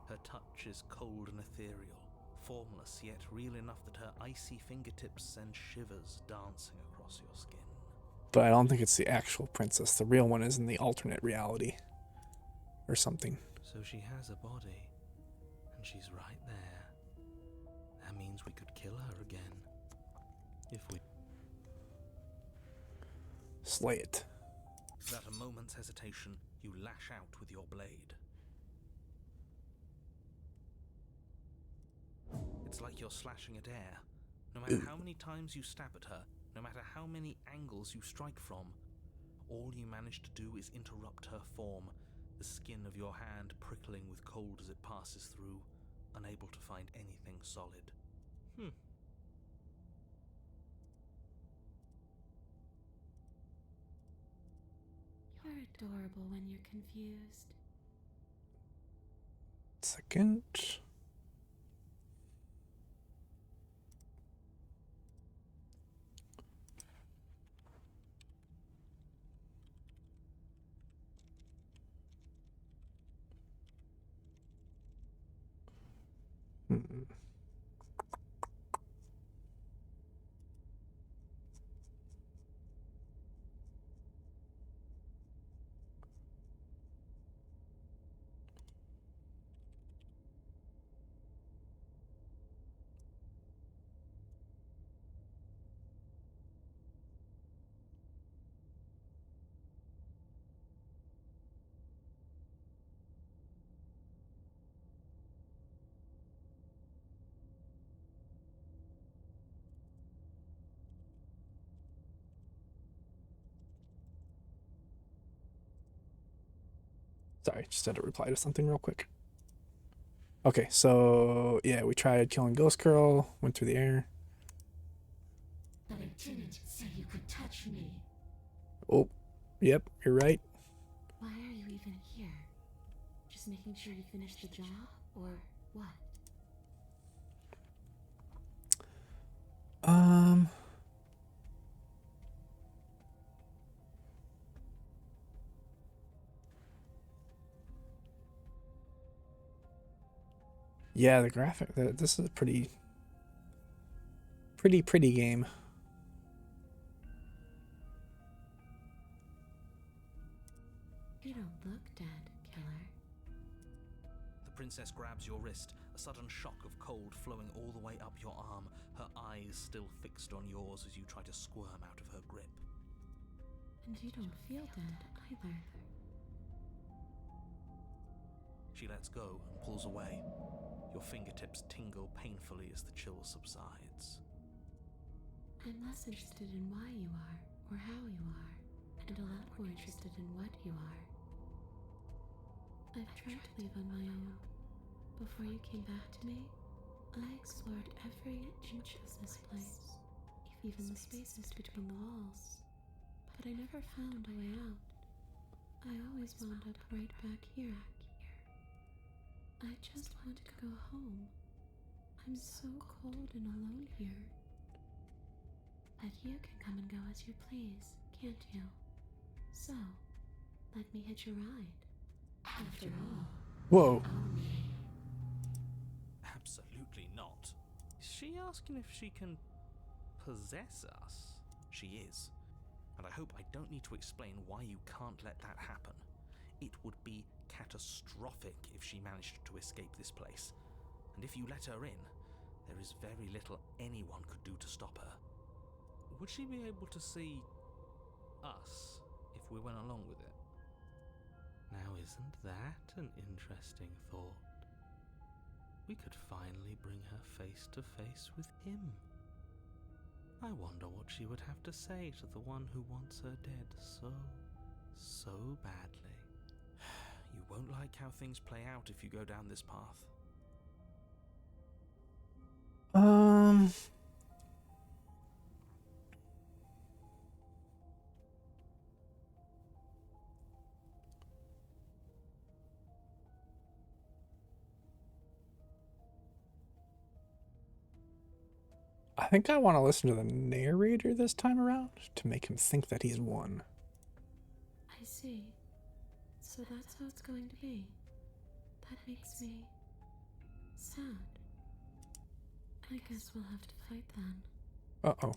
Her touch is cold and ethereal, formless yet real enough that her icy fingertips send shivers dancing across your skin. But I don't think it's the actual princess. The real one is in the alternate reality. Or something. So she has a body, and she's right there. That means we could kill her again. If we... Slay it. Without a moment's hesitation, you lash out with your blade. It's like you're slashing at air. No matter how many times you stab at her, no matter how many angles you strike from, all you manage to do is interrupt her form, the skin of your hand prickling with cold as it passes through, unable to find anything solid. You're adorable when you're confused. Second. Sorry, just had to reply to something real quick. Okay, so yeah, we tried killing Ghost Girl, went through the air. But I didn't say you could touch me. Oh, yep, you're right. Why are you even here? Just making sure you finish the job, or what? Yeah, the graphic. This is a pretty game. You don't look dead, killer. The princess grabs your wrist, a sudden shock of cold flowing all the way up your arm, her eyes still fixed on yours as you try to squirm out of her grip. And you don't feel dead either. She lets go and pulls away. Your fingertips tingle painfully as the chill subsides. I'm less interested in why you are, or how you are, and a lot more interested in what you are. I've tried to leave on my own. Before you came back to me, I explored every inch of this place, even the spaces between the walls. But I never found a way out. I always wound up right back here. I just want to go home. I'm so cold and alone here. But you can come and go as you please, can't you? So, let me hitch a ride. After all, Whoa. Absolutely not. Is she asking if she can possess us? She is. And I hope I don't need to explain why you can't let that happen. It would be catastrophic if she managed to escape this place. And if you let her in, there is very little anyone could do to stop her. Would she be able to see us if we went along with it? Now, isn't that an interesting thought? We could finally bring her face to face with him. I wonder what she would have to say to the one who wants her dead so badly. You won't like how things play out if you go down this path. I think I want to listen to the narrator this time around to make him think that he's won. I see. So that's how it's going to be. That makes me sad. I guess we'll have to fight then. Uh-oh.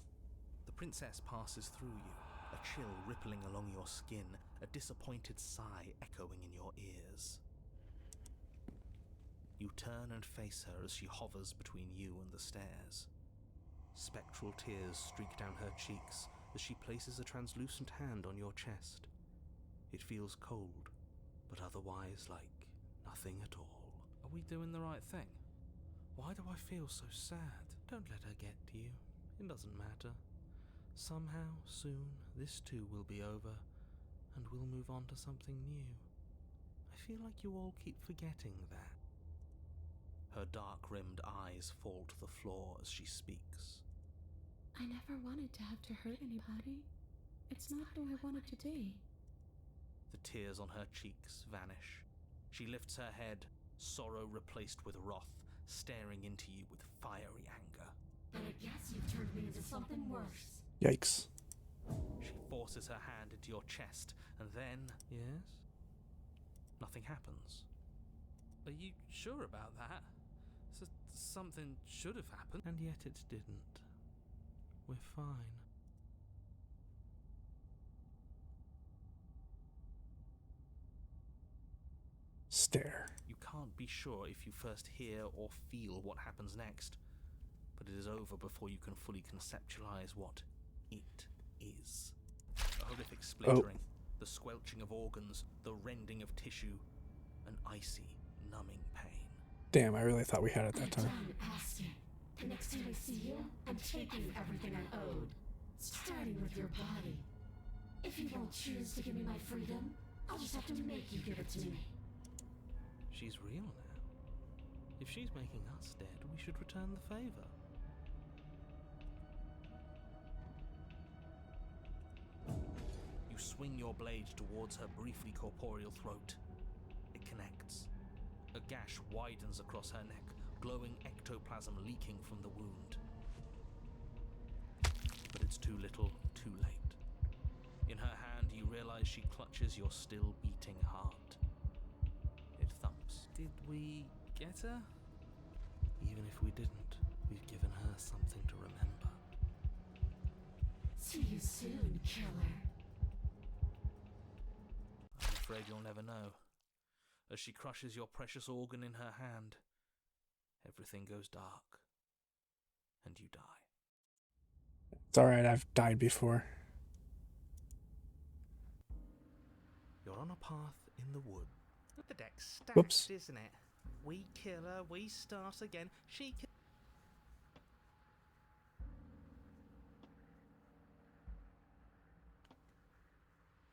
The princess passes through you, a chill rippling along your skin, a disappointed sigh echoing in your ears. You turn and face her as she hovers between you and the stairs. Spectral tears streak down her cheeks as she places a translucent hand on your chest. It feels cold, but otherwise like nothing at all. Are we doing the right thing? Why do I feel so sad? Don't let her get to you. It doesn't matter. Somehow, soon, this too will be over, and we'll move on to something new. I feel like you all keep forgetting that. Her dark-rimmed eyes fall to the floor as she speaks. I never wanted to have to hurt anybody. It's not who I wanted to be. The tears on her cheeks vanish. She lifts her head, sorrow replaced with wrath, staring into you with fiery anger. Then I guess you've turned me into something worse. Yikes. She forces her hand into your chest, and then... Yes? Nothing happens. Are you sure about that? Something should have happened. And yet it didn't. We're fine. Stare. You can't be sure if you first hear or feel what happens next, but it is over before you can fully conceptualize what it is. A horrific splintering, the squelching of organs, the rending of tissue, an icy, numbing pain. Damn, I really thought we had it that time. I'm done asking. The next time I see you, I'm taking everything I owed, starting with your body. If you don't choose to give me my freedom, I'll just have to make you give it to me. She's real now. If she's making us dead, we should return the favor. You swing your blade towards her briefly corporeal throat. It connects. A gash widens across her neck, glowing ectoplasm leaking from the wound. But it's too little, too late. In her hand, you realize she clutches your still beating heart. It thumps. Did we get her? Even if we didn't, we've given her something to remember. See you soon, killer. I'm afraid you'll never know. As she crushes your precious organ in her hand, everything goes dark, and you die. It's alright, I've died before. You're on a path in the wood. The deck's stacked, Whoops. isn't it? We kill her, we start again. She can.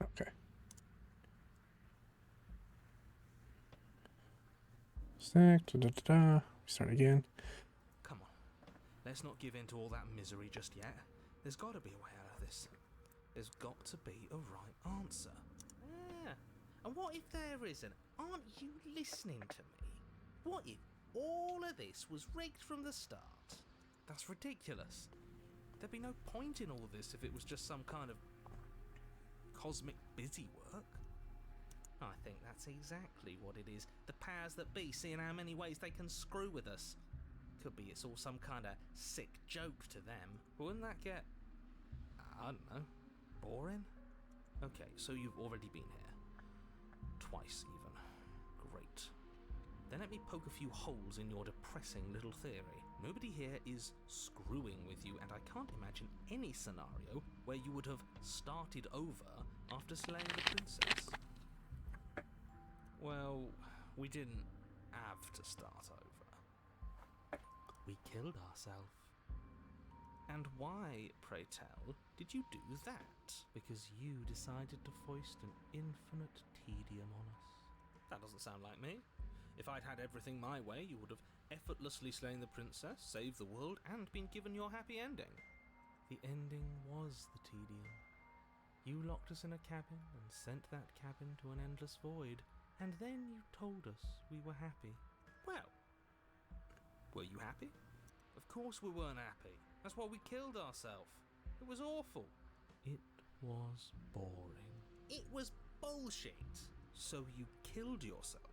Okay. Stack, Start again. Come on, let's not give in to all that misery just yet. There's got to be a way out of this. There's got to be a right answer. Yeah. And what if there isn't? Aren't you listening to me? What if all of this was rigged from the start? That's ridiculous. There'd be no point in all this if it was just some kind of cosmic busy work. I think that's exactly what it is. The powers that be seeing how many ways they can screw with us. Could be it's all some kind of sick joke to them. Wouldn't that get, I don't know, boring? Okay, so you've already been here. Twice even. Great. Then let me poke a few holes in your depressing little theory. Nobody here is screwing with you, and I can't imagine any scenario where you would have started over after slaying the princess. Well, we didn't have to start over. We killed ourselves. And why, pray tell, did you do that? Because you decided to foist an infinite tedium on us. That doesn't sound like me. If I'd had everything my way, you would have effortlessly slain the princess, saved the world, and been given your happy ending. The ending was the tedium. You locked us in a cabin and sent that cabin to an endless void, and then you told us we were happy. Well, were you happy? Of course we weren't happy. That's why we killed ourselves. It was awful. It was boring. It was bullshit. So you killed yourself?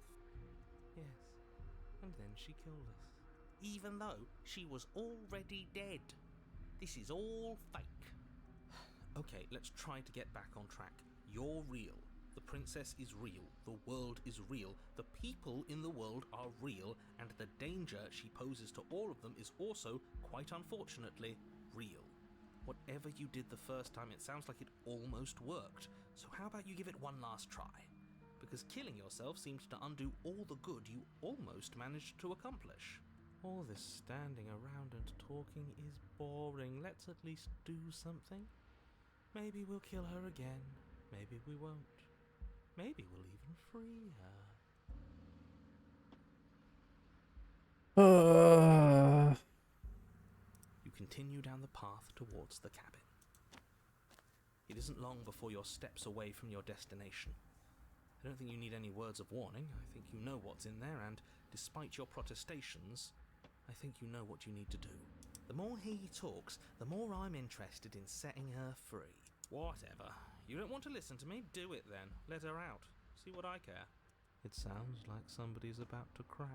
Yes. And then she killed us. Even though she was already dead. This is all fake. Okay, let's try to get back on track. You're real. The princess is real. The world is real. The people in the world are real. And the danger she poses to all of them is also, quite unfortunately, real. Whatever you did the first time, it sounds like it almost worked. So how about you give it one last try? Because killing yourself seems to undo all the good you almost managed to accomplish. All this standing around and talking is boring. Let's at least do something. Maybe we'll kill her again. Maybe we won't. Maybe we'll even free her. You continue down the path towards the cabin. It isn't long before you're steps away from your destination. I don't think you need any words of warning. I think you know what's in there, and despite your protestations, I think you know what you need to do. The more he talks, the more I'm interested in setting her free. Whatever. You don't want to listen to me? Do it then. Let her out. See what I care. It sounds like somebody's about to crack.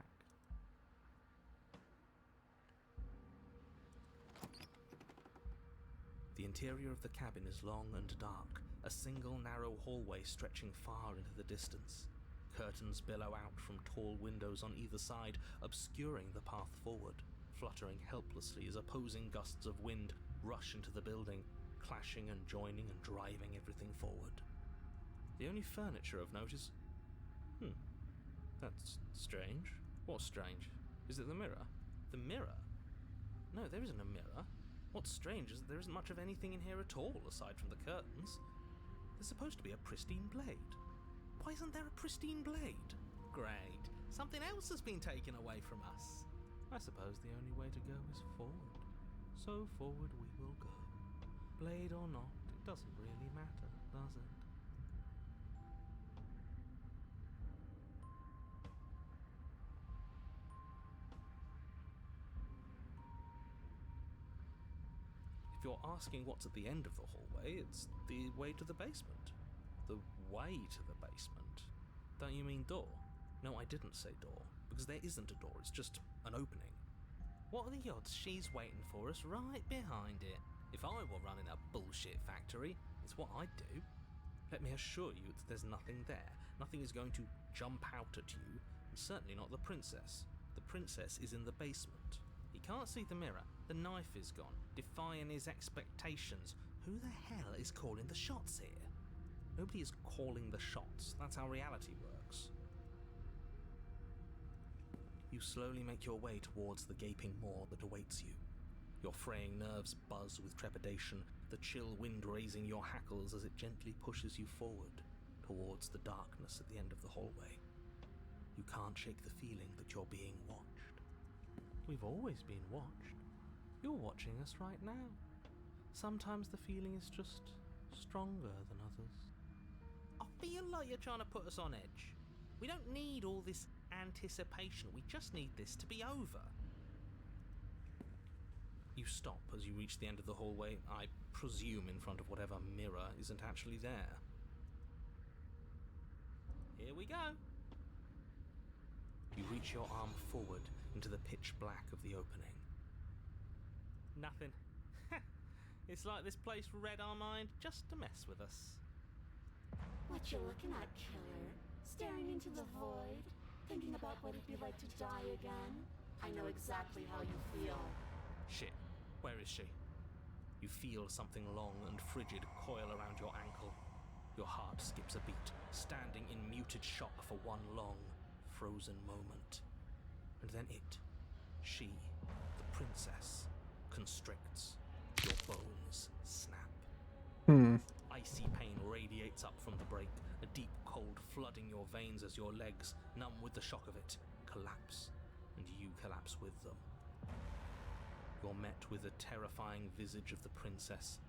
The interior of the cabin is long and dark, a single narrow hallway stretching far into the distance. Curtains billow out from tall windows on either side, obscuring the path forward, fluttering helplessly as opposing gusts of wind rush into the building, clashing and joining and driving everything forward. The only furniture of note is... That's strange. What's strange? Is it the mirror? The mirror? No, there isn't a mirror. What's strange is that there isn't much of anything in here at all, aside from the curtains. There's supposed to be a pristine blade. Why isn't there a pristine blade? Great. Something else has been taken away from us. I suppose the only way to go is forward. So forward we will go. Blade or not, it doesn't really matter, does it? If you're asking what's at the end of the hallway, it's the way to the basement. The way to the basement? Don't you mean door? No, I didn't say door, because there isn't a door, it's just an opening. What are the odds she's waiting for us right behind it? If I were running a bullshit factory, it's what I'd do. Let me assure you that there's nothing there. Nothing is going to jump out at you, and certainly not the princess. The princess is in the basement. He can't see the mirror. The knife is gone, defying his expectations. Who the hell is calling the shots here? Nobody is calling the shots. That's how reality works. You slowly make your way towards the gaping maw that awaits you. Your fraying nerves buzz with trepidation, the chill wind raising your hackles as it gently pushes you forward towards the darkness at the end of the hallway. You can't shake the feeling that you're being watched. We've always been watched. You're watching us right now. Sometimes the feeling is just stronger than others. I feel like you're trying to put us on edge. We don't need all this anticipation. We just need this to be over. You stop as you reach the end of the hallway, I presume in front of whatever mirror isn't actually there. Here we go. You reach your arm forward into the pitch black of the opening. Nothing. It's like this place read our mind just to mess with us. What you looking at, killer? Staring into the void? Thinking about what it'd be like to die again? I know exactly how you feel. Shit, where is she? You feel something long and frigid coil around your ankle. Your heart skips a beat, standing in muted shock for one long, frozen moment. And then she, the princess, constricts. Your bones snap. Icy pain radiates up from the break, a deep cold flooding your veins as your legs, numb with the shock of it, collapse, and you collapse with them. You're met with the terrifying visage of the princess.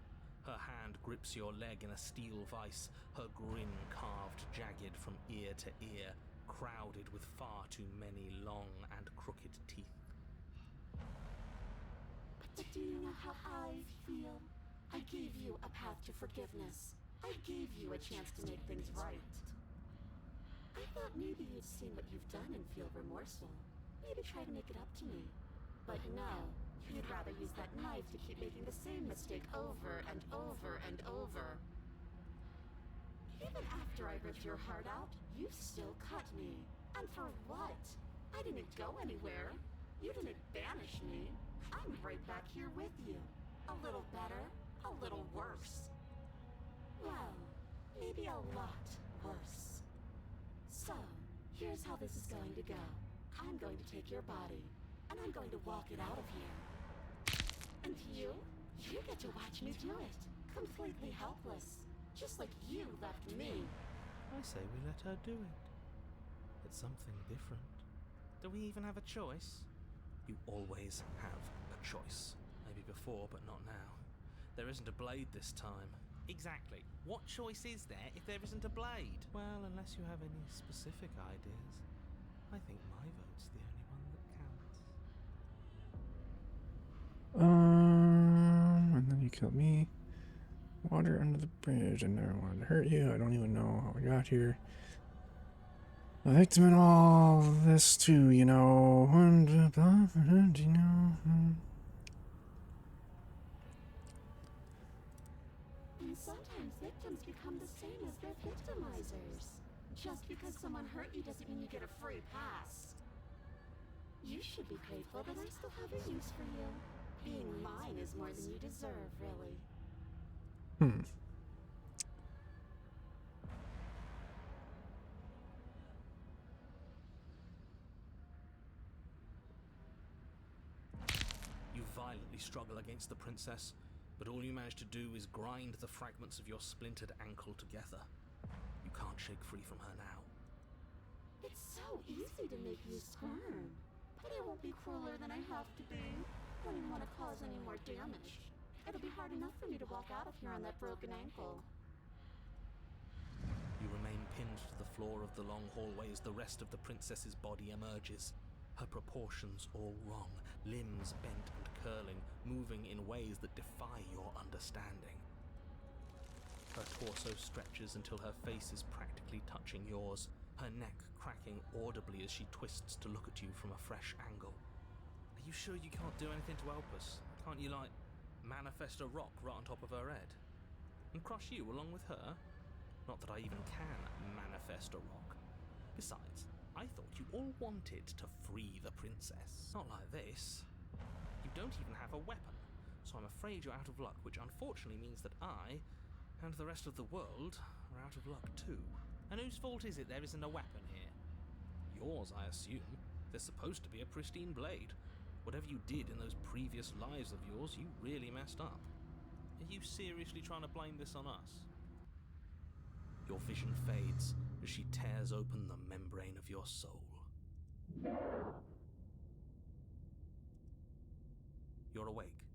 Her hand grips your leg in a steel vice, her grin carved jagged from ear to ear, crowded with far too many long and crooked teeth. But do you know how I feel? I gave you a path to forgiveness. I gave you a chance to make things right. I thought maybe you'd seen what you've done and feel remorseful. Maybe try to make it up to me. But no, you'd rather use that knife to keep making the same mistake over and over and over. Even after I ripped your heart out, you still cut me. And for what? I didn't go anywhere. You didn't banish me. I'm right back here with you. A little better, a little worse. Well, maybe a lot worse. So, here's how this is going to go. I'm going to take your body, and I'm going to walk it out of here. And you get to watch me do it. Completely helpless. Just like you left me. I say we let her do it. It's something different. Do we even have a choice? You always have a choice. Maybe before, but not now. There isn't a blade this time. Exactly. What choice is there if there isn't a blade? Well, unless you have any specific ideas, I think my vote's the only one that counts. And then you killed me. Water under the bridge. I never wanted to hurt you. I don't even know how we got here. A victim in all this too, you know. Do you know? And sometimes victims become the same as their victimizers. Just because someone hurt you doesn't mean you get a free pass. You should be grateful that I still have a use for you. Being mine is more than you deserve, really. You violently struggle against the princess, but all you manage to do is grind the fragments of your splintered ankle together. You can't shake free from her now. It's so easy to make you squirm. But I won't be crueler than I have to be. I don't even want to cause any more damage. It'll be hard enough for me to walk out of here on that broken ankle. You remain pinned to the floor of the long hallway as the rest of the princess's body emerges. Her proportions all wrong, limbs bent and curling, moving in ways that defy your understanding. Her torso stretches until her face is practically touching yours, her neck cracking audibly as she twists to look at you from a fresh angle. Are you sure you can't do anything to help us? Can't you, like, manifest a rock right on top of her head? And crush you along with her? Not that I even can manifest a rock. Besides, I thought you all wanted to free the princess. Not like this. You don't even have a weapon, so I'm afraid you're out of luck, which unfortunately means that I, and the rest of the world, are out of luck too. And whose fault is it there isn't a weapon here? Yours, I assume. There's supposed to be a pristine blade. Whatever you did in those previous lives of yours, you really messed up. Are you seriously trying to blame this on us? Your vision fades as she tears open the membrane of your soul. You're awake,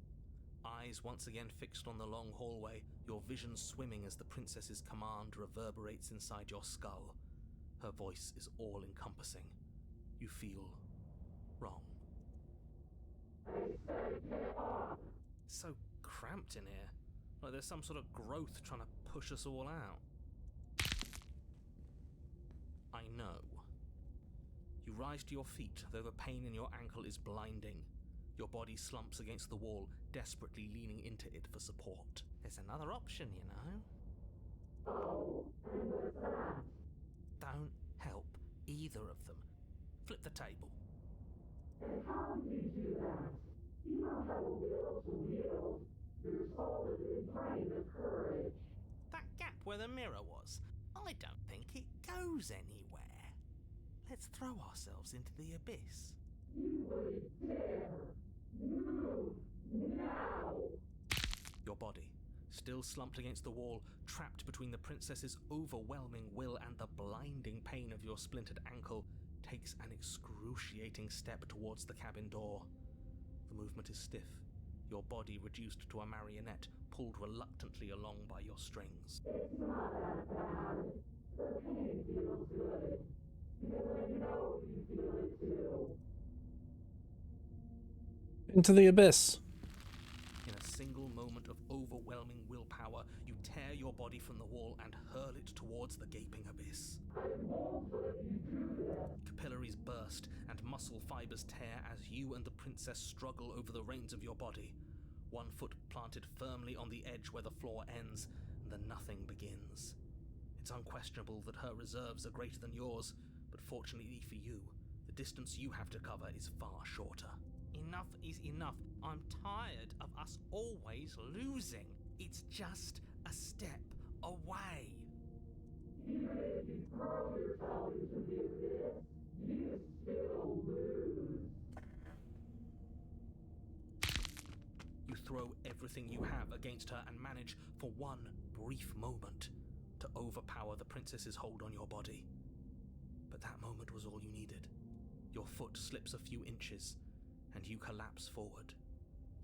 eyes once again fixed on the long hallway, your vision swimming as the princess's command reverberates inside your skull. Her voice is all-encompassing. You feel wrong. It's so cramped in here, like there's some sort of growth trying to push us all out. I know. You rise to your feet, though the pain in your ankle is blinding. Your body slumps against the wall, desperately leaning into it for support. There's another option, you know. Don't help either of them. Flip the table. That gap where the mirror was, I don't think it goes anywhere. Let's throw ourselves into the abyss. Your body, still slumped against the wall, trapped between the princess's overwhelming will and the blinding pain of your splintered ankle, takes an excruciating step towards the cabin door. The movement is stiff, your body reduced to a marionette, pulled reluctantly along by your strings. Into the abyss. In a single moment of overwhelming willpower, you tear your body from the wall and hurl it towards the gaping abyss. Capillaries burst and muscle fibers tear as you and the princess struggle over the reins of your body. One foot planted firmly on the edge where the floor ends, and the nothing begins. It's unquestionable that her reserves are greater than yours, but fortunately for you, the distance you have to cover is far shorter. Enough is enough. I'm tired of us always losing. It's just a step away. You throw everything you have against her and manage, for one brief moment, to overpower the princess's hold on your body. But that moment was all you needed. Your foot slips a few inches, and you collapse forward,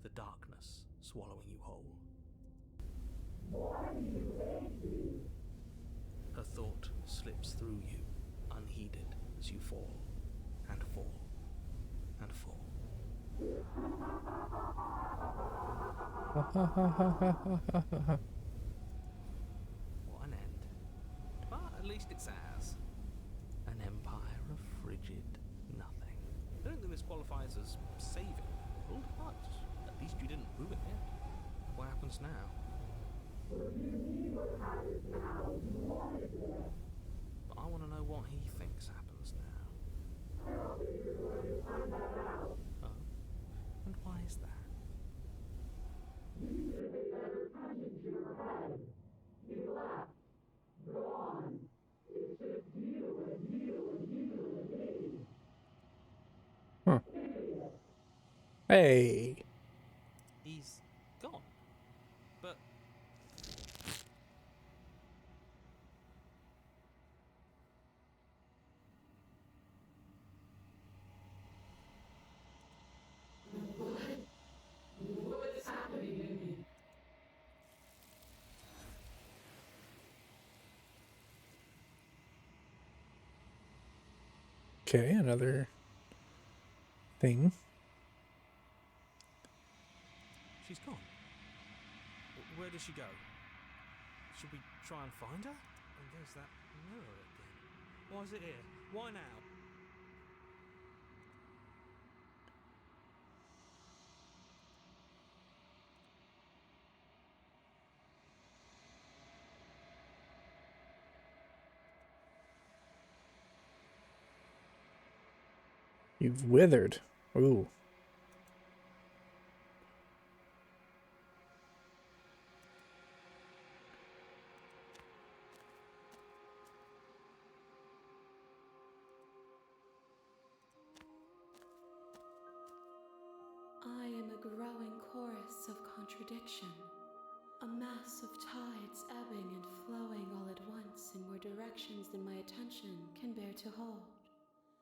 the darkness swallowing you whole. Her thought slips through you, unheeded, as you fall, and fall, and fall. What an end. But at least it's ours. An empire of frigid nothing. I don't think this qualifies as saving, but at least you didn't ruin it. What happens now? But I want to know what he thinks happens now. Oh? And why is that? Huh. Hey. He's gone. But What's happening to me? Okay, another thing. she's gone. Where does she go? Should we try and find her? And there's that mirror again. Why is it here? Why now? You've withered. Ooh. I am a growing chorus of contradiction, a mass of tides ebbing and flowing all at once in more directions than my attention can bear to hold.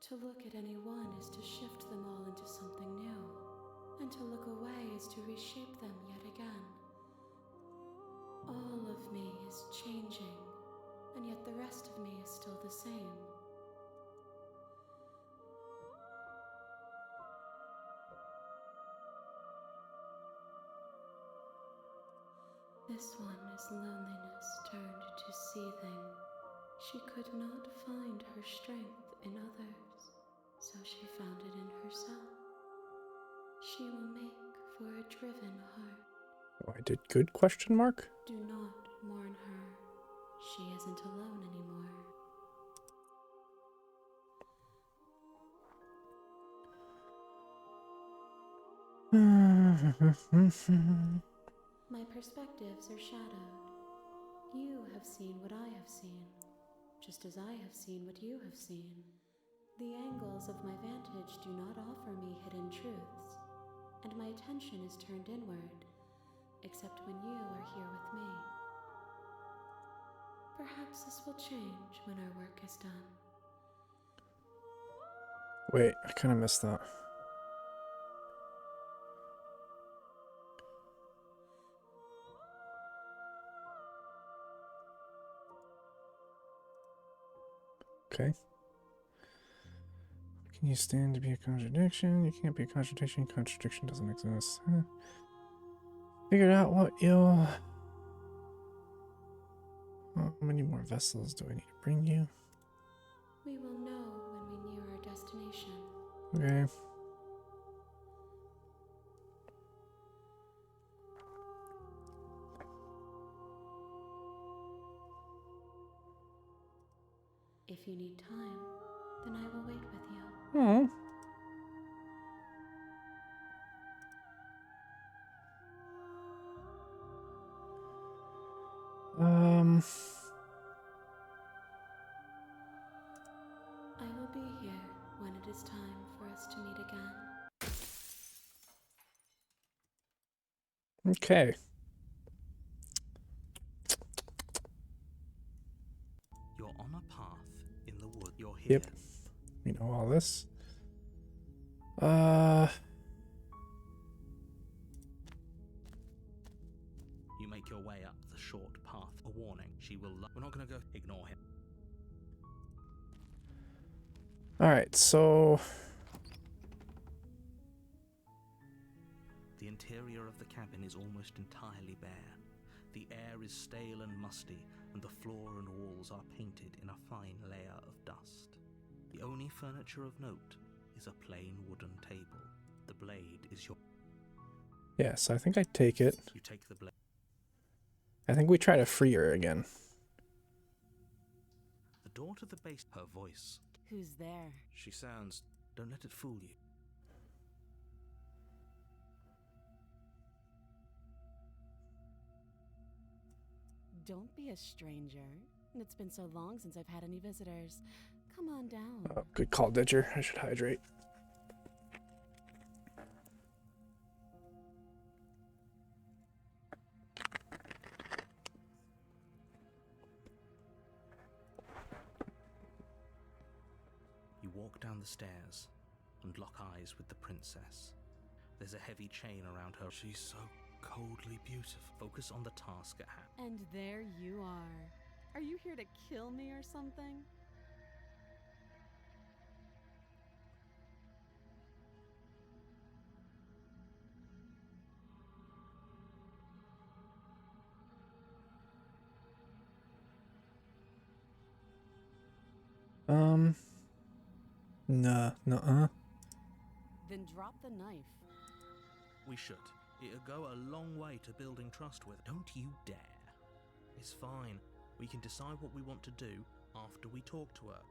To look at any one is to shift them all into something new, and to look away is to reshape them yet again. All of me is changing, and yet the rest of me is still the same. This one is loneliness turned to seething. She could not find her strength in others, so she found it in herself. She will make for a driven heart. Oh, I did good, question mark? Do not mourn her. She isn't alone anymore. My perspectives are shadowed. You have seen what I have seen, just as I have seen what you have seen. The angles of my vantage do not offer me hidden truths, and my attention is turned inward, except when you are here with me. Perhaps this will change when our work is done. Wait, I kind of missed that. Okay. Can you stand to be a contradiction? You can't be a contradiction. Contradiction doesn't exist. Huh? Figured out what you'll... How many more vessels do I need to bring you? We will know when we near our destination. Okay. If you need time, then I will wait with you. Oh. I will be here when it is time for us to meet again. Okay. You're on a path in the wood. You're here. Yep. We know all this. You make your way up the short path. A warning. She will... We're not going to go... Ignore him. Alright, so... The interior of the cabin is almost entirely bare. The air is stale and musty, and the floor and walls are painted in a fine layer of dust. The only furniture of note is a plain wooden table. The blade is your... Yeah, so I think I take it. You take the blade. I think we try to free her again. The door to the base... Her voice. Who's there? She sounds... Don't let it fool you. Don't be a stranger. It's been so long since I've had any visitors. Come on down. Oh, good call, Ditcher. I should hydrate. You walk down the stairs and lock eyes with the princess. There's a heavy chain around her. She's so coldly beautiful. Focus on the task at hand. And there you are. Are you here to kill me or something? Nuh-uh. Then drop the knife. We should. It'll go a long way to building trust with. Don't you dare. It's fine. We can decide what we want to do after we talk to her.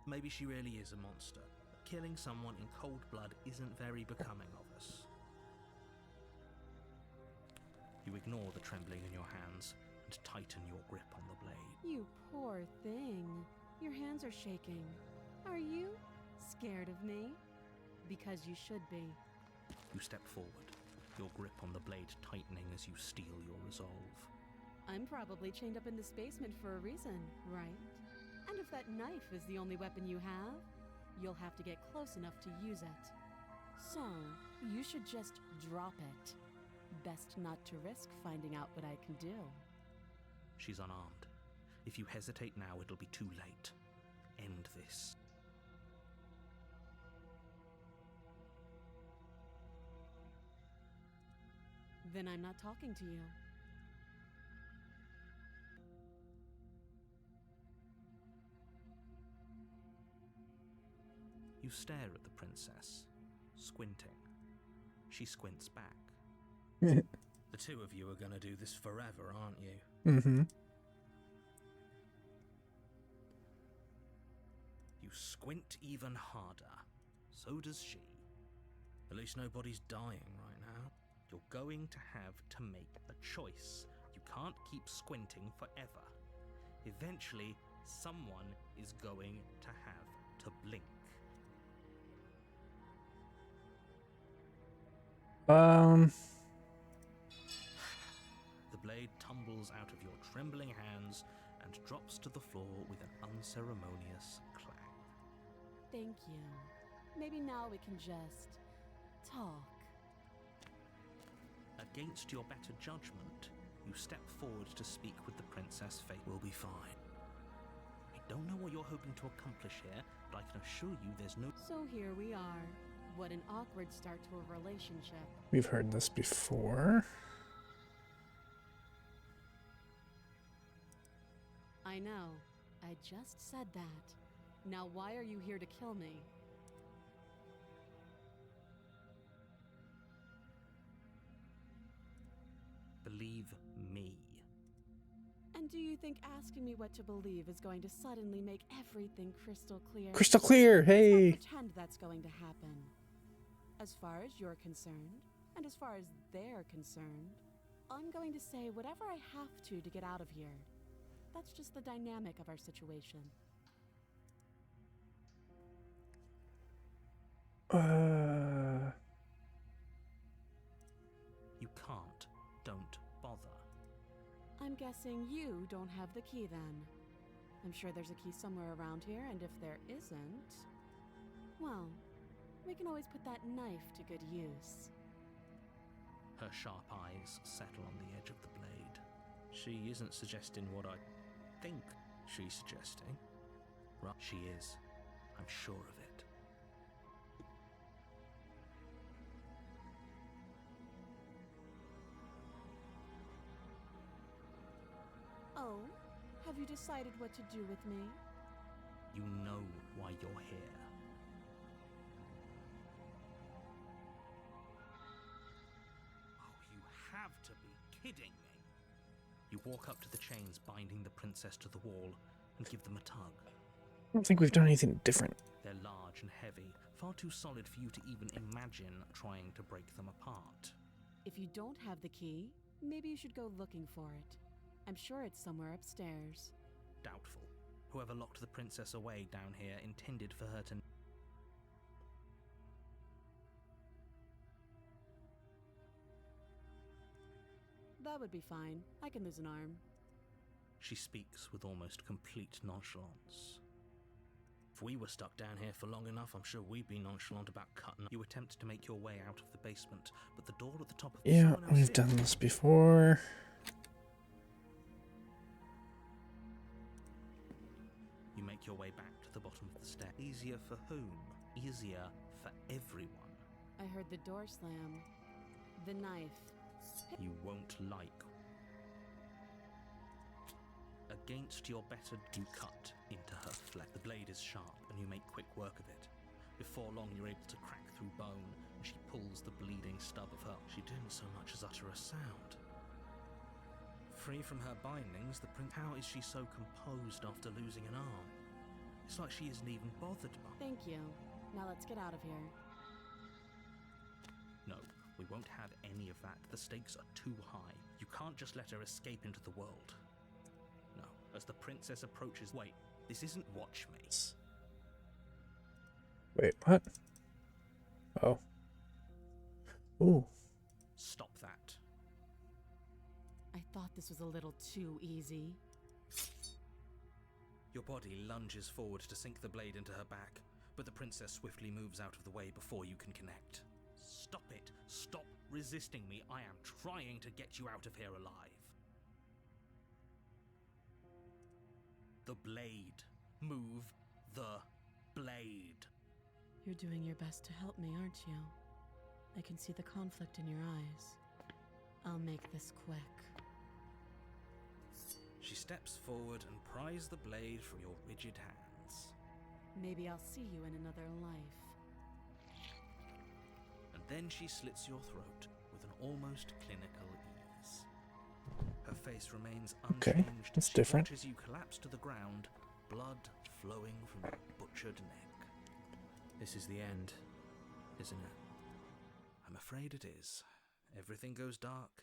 Maybe she really is a monster. killing someone in cold blood isn't very becoming of us. You ignore the trembling in your hands and tighten your grip on the blade. You poor thing. Your hands are shaking. Are you scared of me? Because you should be. You step forward, your grip on the blade tightening as you steel your resolve. I'm probably chained up in this basement for a reason, right? And if that knife is the only weapon you have, you'll have to get close enough to use it. So, you should just drop it. Best not to risk finding out what I can do. She's unarmed. If you hesitate now, it'll be too late. End this. Then I'm not talking to you. You stare at the princess, squinting. She squints back. The two of you are gonna do this forever, aren't you? Mm-hmm. You squint even harder. So does she. At least nobody's dying right now. You're going to have to make a choice. You can't keep squinting forever. Eventually, someone is going to have to blink. The blade tumbles out of your trembling hands and drops to the floor with an unceremonious clang. Thank you. Maybe now we can just talk. Against your better judgment, you step forward to speak with the princess. Fate will be fine. I don't know what you're hoping to accomplish here, but I can assure you there's no... So here we are. What an awkward start to a relationship. We've heard this before. I know. I just said that. Now why are you here to kill me? Believe me. And do you think asking me what to believe is going to suddenly make everything crystal clear? Crystal clear, Let's not hey! pretend that's going to happen. As far as you're concerned, and as far as they're concerned, I'm going to say whatever I have to get out of here. That's just the dynamic of our situation. You can't. Don't bother. I'm guessing you don't have the key then. I'm sure there's a key somewhere around here, and if there isn't, well, we can always put that knife to good use. Her sharp eyes settle on the edge of the blade. She isn't suggesting what I think she's suggesting. Right, she is. I'm sure of it. Oh, have you decided what to do with me? You know why you're here. Oh, you have to be kidding me. You walk up to the chains binding the princess to the wall and give them a tug. I don't think we've done anything different. They're large and heavy, far too solid for you to even imagine trying to break them apart. If you don't have the key, maybe you should go looking for it. I'm sure it's somewhere upstairs. Doubtful. Whoever locked the princess away down here intended for her to... That would be fine. I can lose an arm. She speaks with almost complete nonchalance. If we were stuck down here for long enough, I'm sure we'd be nonchalant about cutting. You attempt to make your way out of the basement, but the door at the top of Yeah, someone else we've is. done this before. You make your way back to the bottom of the stair. Easier for whom? Easier for everyone. I heard the door slam. The knife. You won't like. Against your better, you cut into her flesh. The blade is sharp, and you make quick work of it. Before long, you're able to crack through bone, and she pulls the bleeding stub of her. She didn't so much as utter a sound. Free from her bindings, the prince. How is she so composed after losing an arm? It's like she isn't even bothered by. Thank you. Now let's get out of here. No, we won't have any of that. The stakes are too high. You can't just let her escape into the world. No, as the princess approaches... Wait, this isn't Watch Me. Wait, what? Oh. Ooh. Stop that. I thought this was a little too easy. Your body lunges forward to sink the blade into her back, but the princess swiftly moves out of the way before you can connect. Stop it. Stop resisting me. I am trying to get you out of here alive. The blade. Move the blade. You're doing your best to help me, aren't you? I can see the conflict in your eyes. I'll make this quick. She steps forward and pries the blade from your rigid hands. Maybe I'll see you in another life. And then she slits your throat with an almost clinical ease. Her face remains Okay, unchanged that's as she different. watches you collapse to the ground, blood flowing from your butchered neck. This is the end, isn't it? I'm afraid it is. Everything goes dark,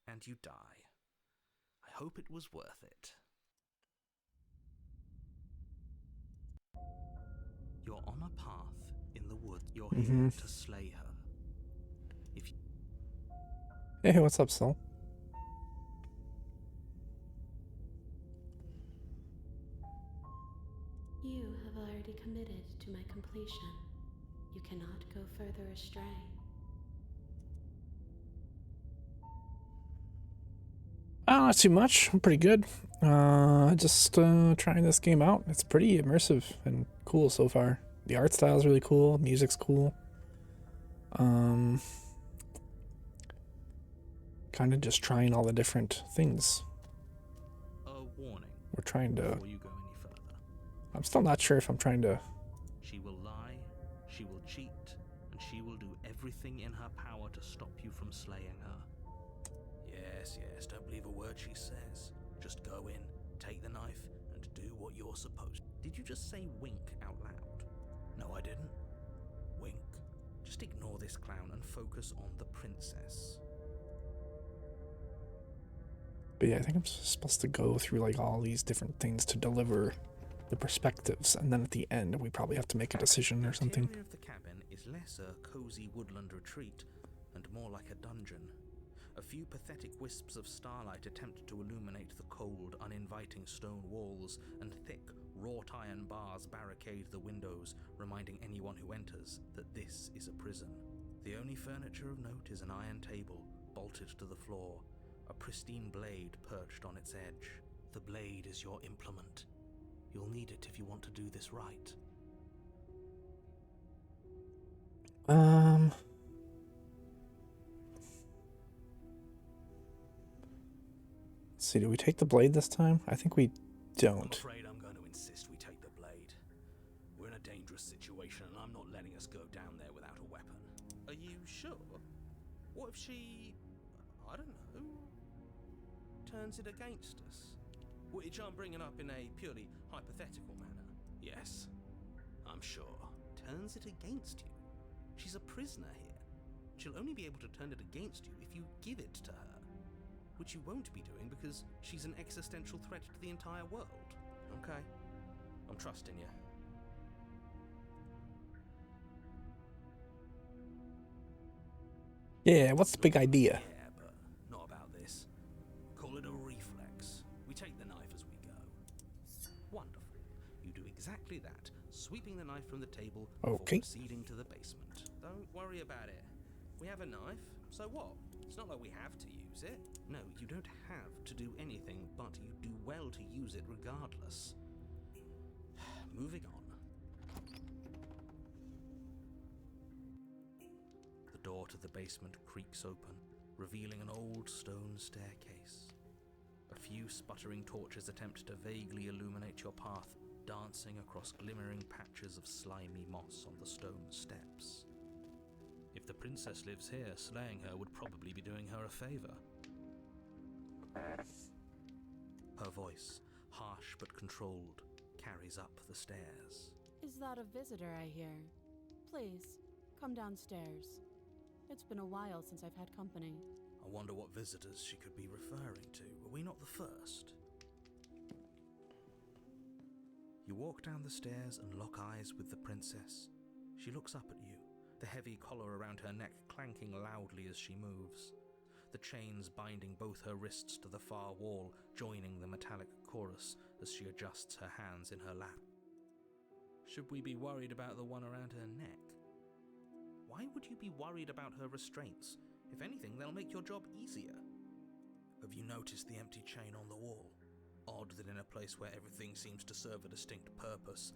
and you die. I hope it was worth it. You're on a path in the woods. You're Mm-hmm. here to slay her. If you... Hey, what's up, Soul? You have already committed to my completion. You cannot go further astray. Not too much. I'm pretty good. Just trying this game out. It's pretty immersive and cool so far. The art style is really cool. Music's cool. Kind of just trying all the different things. A warning We're trying to. before you go any further. I'm still not sure if I'm trying to. She will lie, she will cheat, and she will do everything in her power to stop you from slaying her. Yes, don't believe a word she says. Just go in, take the knife, and do what you're supposed to. Did you just say wink out loud? No, I didn't. Wink. Just ignore this clown and focus on the princess. But yeah, I think I'm supposed to go through like all these different things to deliver the perspectives, and then at the end we probably have to make a decision or something. The interior of the cabin is less a cozy woodland retreat and more like a dungeon. A few pathetic wisps of starlight attempt to illuminate the cold, uninviting stone walls, and thick, wrought iron bars barricade the windows, reminding anyone who enters that this is a prison. The only furniture of note is an iron table, bolted to the floor, a pristine blade perched on its edge. The blade is your implement. You'll need it if you want to do this right. Let's see, do we take the blade this time? I think we I'm don't. afraid I'm going to insist we take the blade. We're in a dangerous situation and I'm not letting us go down there without a weapon. Are you sure? What if she... I don't know... turns it against us? Which I'm bringing up in a purely hypothetical manner. Yes, I'm sure. Turns it against you? She's a prisoner here. She'll only be able to turn it against you if you give it to her. Which you won't be doing because she's an existential threat to the entire world. Okay, I'm trusting you. Yeah, what's the big idea? Yeah, but not about this. Call it a reflex. We take the knife as we go. Wonderful. You do exactly that, sweeping the knife from the table Okay. before proceeding to the basement. Don't worry about it. We have a knife, so what? It's not like we have to use it. No, you don't have to do anything, but you do well to use it regardless. Moving on. The door to the basement creaks open, revealing an old stone staircase. A few sputtering torches attempt to vaguely illuminate your path, dancing across glimmering patches of slimy moss on the stone steps. If the princess lives here, slaying her would probably be doing her a favor. Her voice, harsh but controlled, carries up the stairs. Is that a visitor I hear? Please, come downstairs. It's been a while since I've had company. I wonder what visitors she could be referring to. Were we not the first? You walk down the stairs and lock eyes with the princess. She looks up at you, the heavy collar around her neck clanking loudly as she moves, the chains binding both her wrists to the far wall, joining the metallic chorus as she adjusts her hands in her lap. Should we be worried about the one around her neck? Why would you be worried about her restraints? If anything, they'll make your job easier. Have you noticed the empty chain on the wall? Odd that in a place where everything seems to serve a distinct purpose,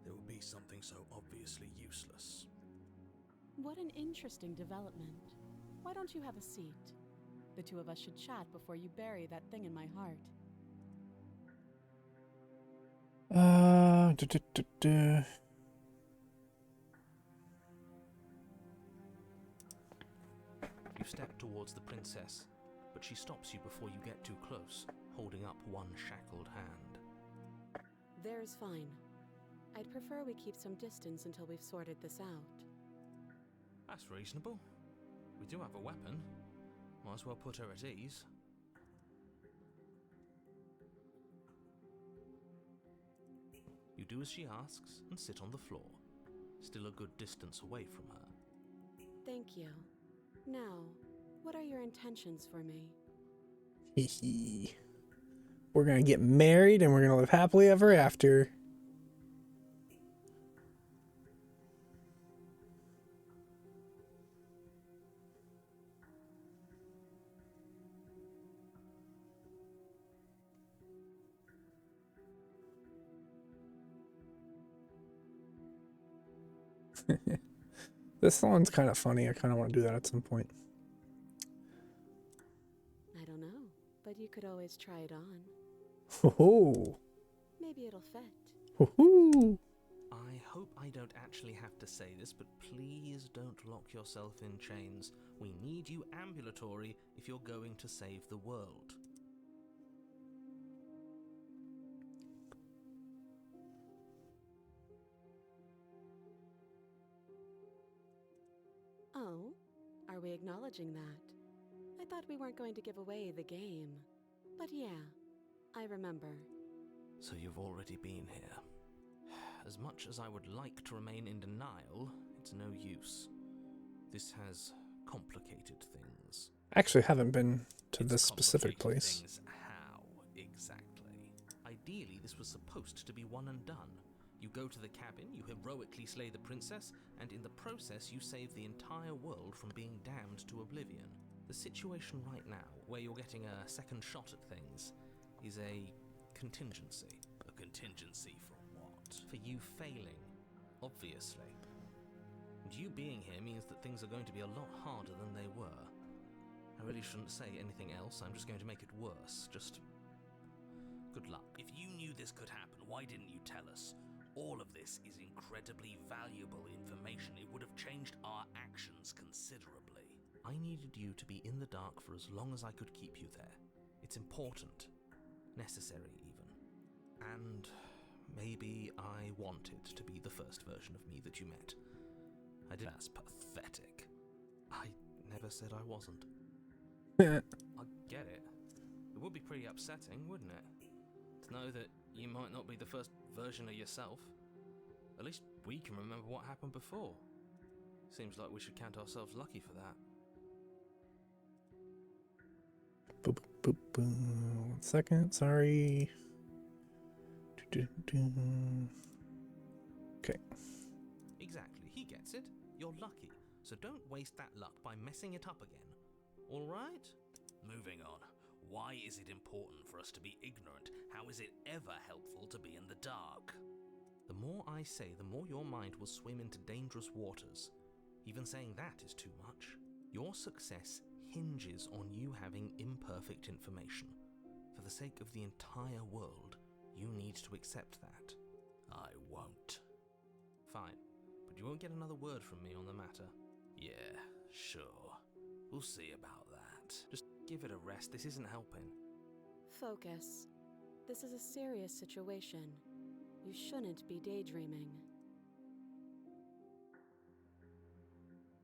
there will be something so obviously useless. What an interesting development. Why don't you have a seat? The two of us should chat before you bury that thing in my heart. You step towards the princess, but she stops you before you get too close, holding up one shackled hand. There's fine. I'd prefer we keep some distance until we've sorted this out. That's reasonable. We do have a weapon. Might as well put her at ease. You do as she asks and sit on the floor, still a good distance away from her. Thank you. Now, what are your intentions for me? We're gonna get married and we're gonna live happily ever after. This one's kind of funny. I kind of want to do that at some point. I don't know, but you could always try it on. Ho-ho! Maybe it'll fit. Ho-ho! I hope I don't actually have to say this, but please don't lock yourself in chains. We need you ambulatory if you're going to save the world. Oh, are we acknowledging that? I thought we weren't going to give away the game. But yeah, I remember. So you've already been here. As much as I would like to remain in denial, it's no use. This has complicated things. I actually haven't been to It's this specific complicated place. Things how, exactly? Ideally, this was supposed to be one and done. You go to the cabin, you heroically slay the princess, and in the process you save the entire world from being damned to oblivion. The situation right now, where you're getting a second shot at things, is a contingency. A contingency for what? For you failing, obviously. And you being here means that things are going to be a lot harder than they were. I really shouldn't say anything else, I'm just going to make it worse. Just good luck. If you knew this could happen, why didn't you tell us? All of this is incredibly valuable information. It would have changed our actions considerably. I needed you to be in the dark for as long as I could keep you there. It's important. Necessary, even. And maybe I wanted to be the first version of me that you met. I did. That's pathetic. I never said I wasn't. I get it. It would be pretty upsetting, wouldn't it? To know that you might not be the first version of yourself. At least we can remember what happened before. Seems like we should count ourselves lucky for that. Boop, boop, boop. 1 second, sorry. Okay. Exactly, he gets it. You're lucky, so don't waste that luck by messing it up again. Alright? Moving on. Why is it important for us to be ignorant? How is it ever helpful to be in the dark? The more I say, the more your mind will swim into dangerous waters. Even saying that is too much. Your success hinges on you having imperfect information. For the sake of the entire world, you need to accept that. I won't. Fine, but you won't get another word from me on the matter. Yeah, sure. We'll see about that. Just give it a rest, this isn't helping. Focus. This is a serious situation. You shouldn't be daydreaming.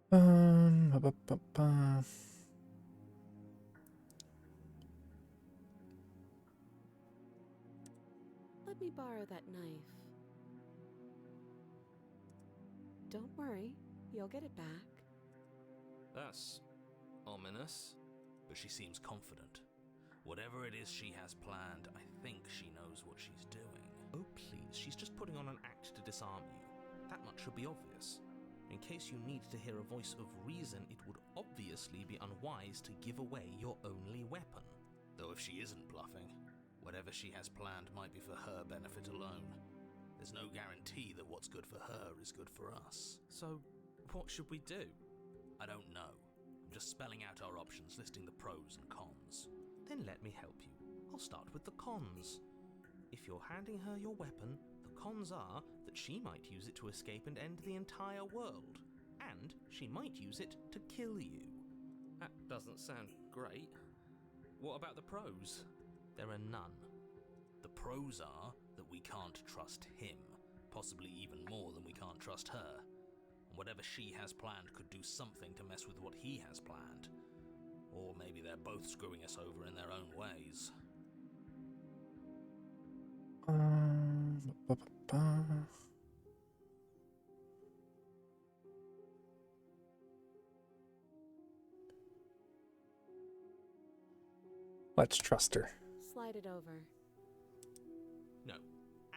Ba, ba, ba, ba. Let me borrow that knife. Don't worry, you'll get it back. That's ominous. But she seems confident. Whatever it is she has planned, I think she knows what she's doing. Oh, please, she's just putting on an act to disarm you. That much should be obvious. In case you need to hear a voice of reason, it would obviously be unwise to give away your only weapon. Though if she isn't bluffing, whatever she has planned might be for her benefit alone. There's no guarantee that what's good for her is good for us. So, what should we do? I don't know. I'm just spelling out our options, listing the pros and cons. Then let me help you. I'll start with the cons. If you're handing her your weapon, the cons are that she might use it to escape and end the entire world. And she might use it to kill you. That doesn't sound great. What about the pros? There are none. The pros are that we can't trust him, possibly even more than we can't trust her. And whatever she has planned could do something to mess with what he has planned. Or maybe they're both screwing us over in their own ways. Ba, ba, ba. Let's trust her. Slide it over. No,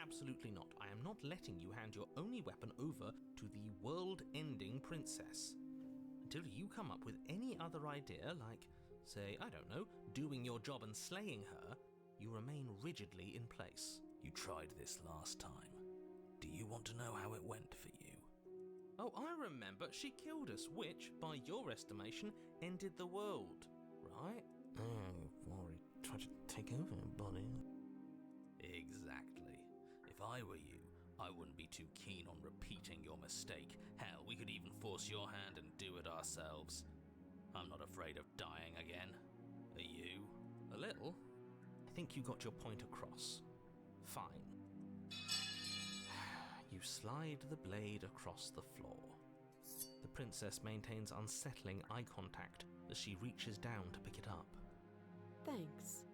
absolutely not. I am not letting you hand your only weapon over to the world-ending princess. Until you come up with any other idea, like, say, I don't know, doing your job and slaying her, you remain rigidly in place. You tried this last time. Do you want to know how it went for you? Oh, I remember. She killed us, which, by your estimation, ended the world, right? Oh, Rory tried to take over everybody. Exactly. If I were you, I wouldn't be too keen on repeating your mistake. Hell, we could even force your hand and do it ourselves. I'm not afraid of dying again. Are you? A little. I think you got your point across. Fine. You slide the blade across the floor. The princess maintains unsettling eye contact as she reaches down to pick it up. Thanks.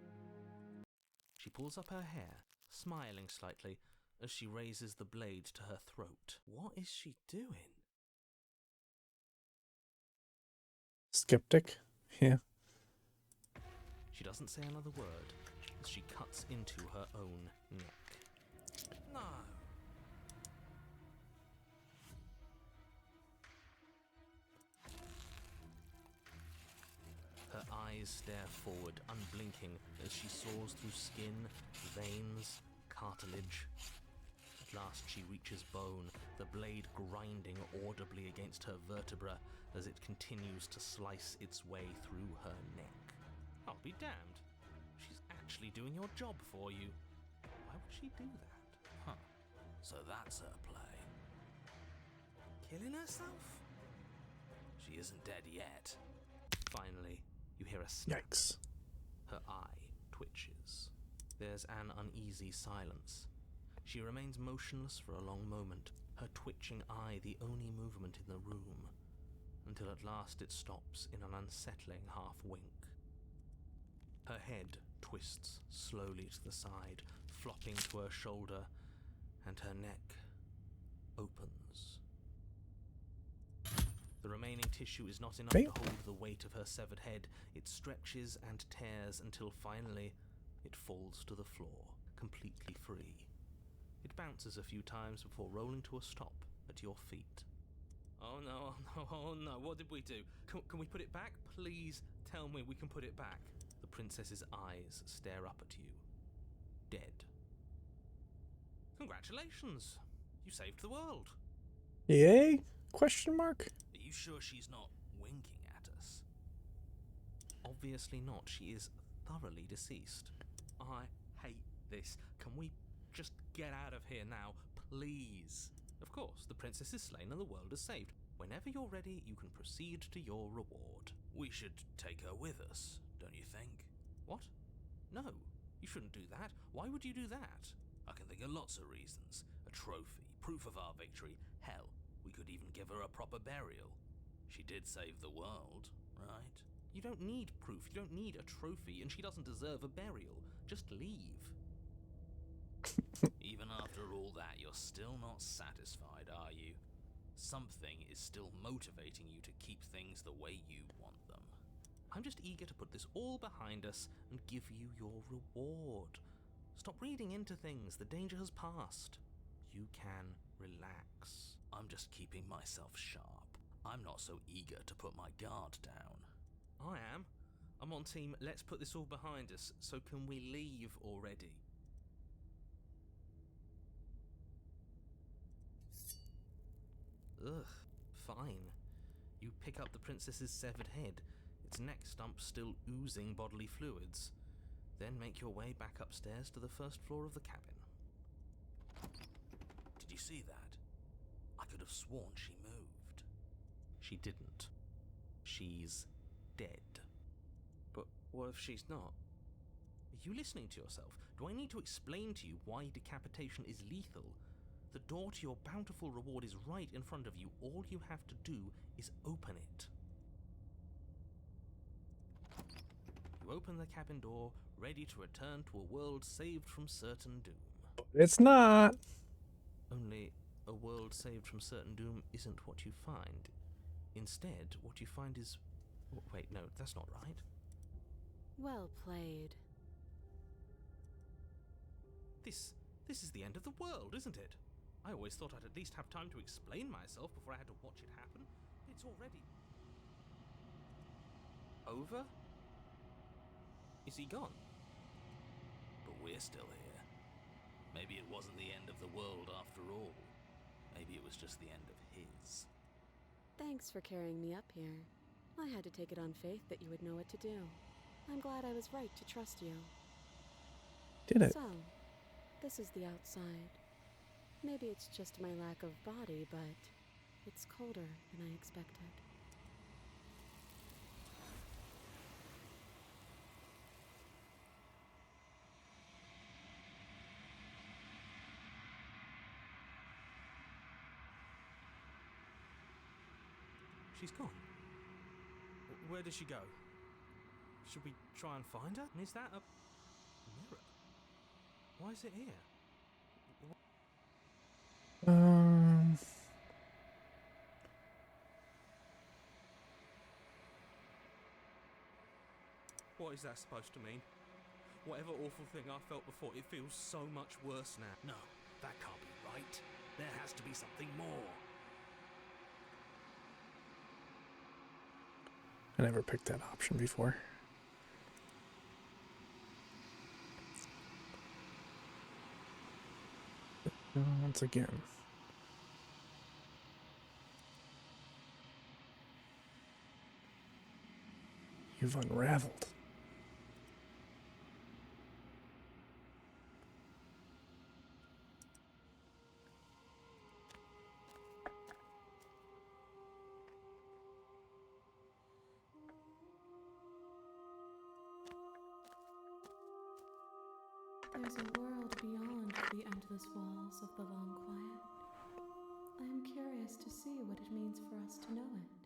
She pulls up her hair, smiling slightly as she raises the blade to her throat. What is she doing? Skeptic? Yeah. She doesn't say another word as she cuts into her own neck. No. Her eyes stare forward, unblinking, as she saws through skin, veins, cartilage. At last she reaches bone, the blade grinding audibly against her vertebra as it continues to slice its way through her neck. I'll be damned. She's actually doing your job for you. Why would she do that? Huh. So that's her play. Killing herself? She isn't dead yet. Finally, you hear a snap. Yikes. Her eye twitches. There's an uneasy silence. She remains motionless for a long moment, her twitching eye the only movement in the room, until at last it stops in an unsettling half-wink. Her head twists slowly to the side, flopping to her shoulder, and her neck opens. The remaining tissue is not enough to hold the weight of her severed head. It stretches and tears until finally it falls to the floor, completely free. It bounces a few times before rolling to a stop at your feet. Oh no, oh no, what did we do? Can we put it back? Please tell me we can put it back. The princess's eyes stare up at you. Dead. Congratulations! You saved the world. Yay? Question mark? Are you sure she's not winking at us? Obviously not. She is thoroughly deceased. I hate this. Can we just get out of here now, please? Of course, the princess is slain and the world is saved. Whenever you're ready, you can proceed to your reward. We should take her with us, don't you think? What? No, you shouldn't do that. Why would you do that? I can think of lots of reasons. A trophy, proof of our victory. Hell, we could even give her a proper burial. She did save the world, right? You don't need proof, you don't need a trophy, and she doesn't deserve a burial. Just leave. Even after all that, you're still not satisfied, are you? Something is still motivating you to keep things the way you want them. I'm just eager to put this all behind us and give you your reward. Stop reading into things, the danger has passed. You can relax. I'm just keeping myself sharp. I'm not so eager to put my guard down. I am. I'm on team, let's put this all behind us, so can we leave already? Ugh, fine. You pick up the princess's severed head, its neck stump still oozing bodily fluids. Then make your way back upstairs to the first floor of the cabin. Did you see that? I could have sworn she moved. She didn't. She's dead. But what if she's not? Are you listening to yourself? Do I need to explain to you why decapitation is lethal? The door to your bountiful reward is right in front of you. All you have to do is open it. You open the cabin door, ready to return to a world saved from certain doom. It's not. Only a world saved from certain doom isn't what you find. Instead, what you find is... Wait, no, that's not right. Well played. This is the end of the world, isn't it? I always thought I'd at least have time to explain myself before I had to watch it happen. It's already... over? Is he gone? But we're still here. Maybe it wasn't the end of the world after all. Maybe it was just the end of his. Thanks for carrying me up here. I had to take it on faith that you would know what to do. I'm glad I was right to trust you. Did it? So, this is the outside. Maybe it's just my lack of body, but it's colder than I expected. She's gone. Where did she go? Should we try and find her? And is that a mirror? Why is it here? What is that supposed to mean? Whatever awful thing I felt before, it feels so much worse now. No, that can't be right. There has to be something more. I never picked that option before. Once again. You've unraveled. There's a world beyond the endless walls of the long quiet. I am curious to see what it means for us to know it.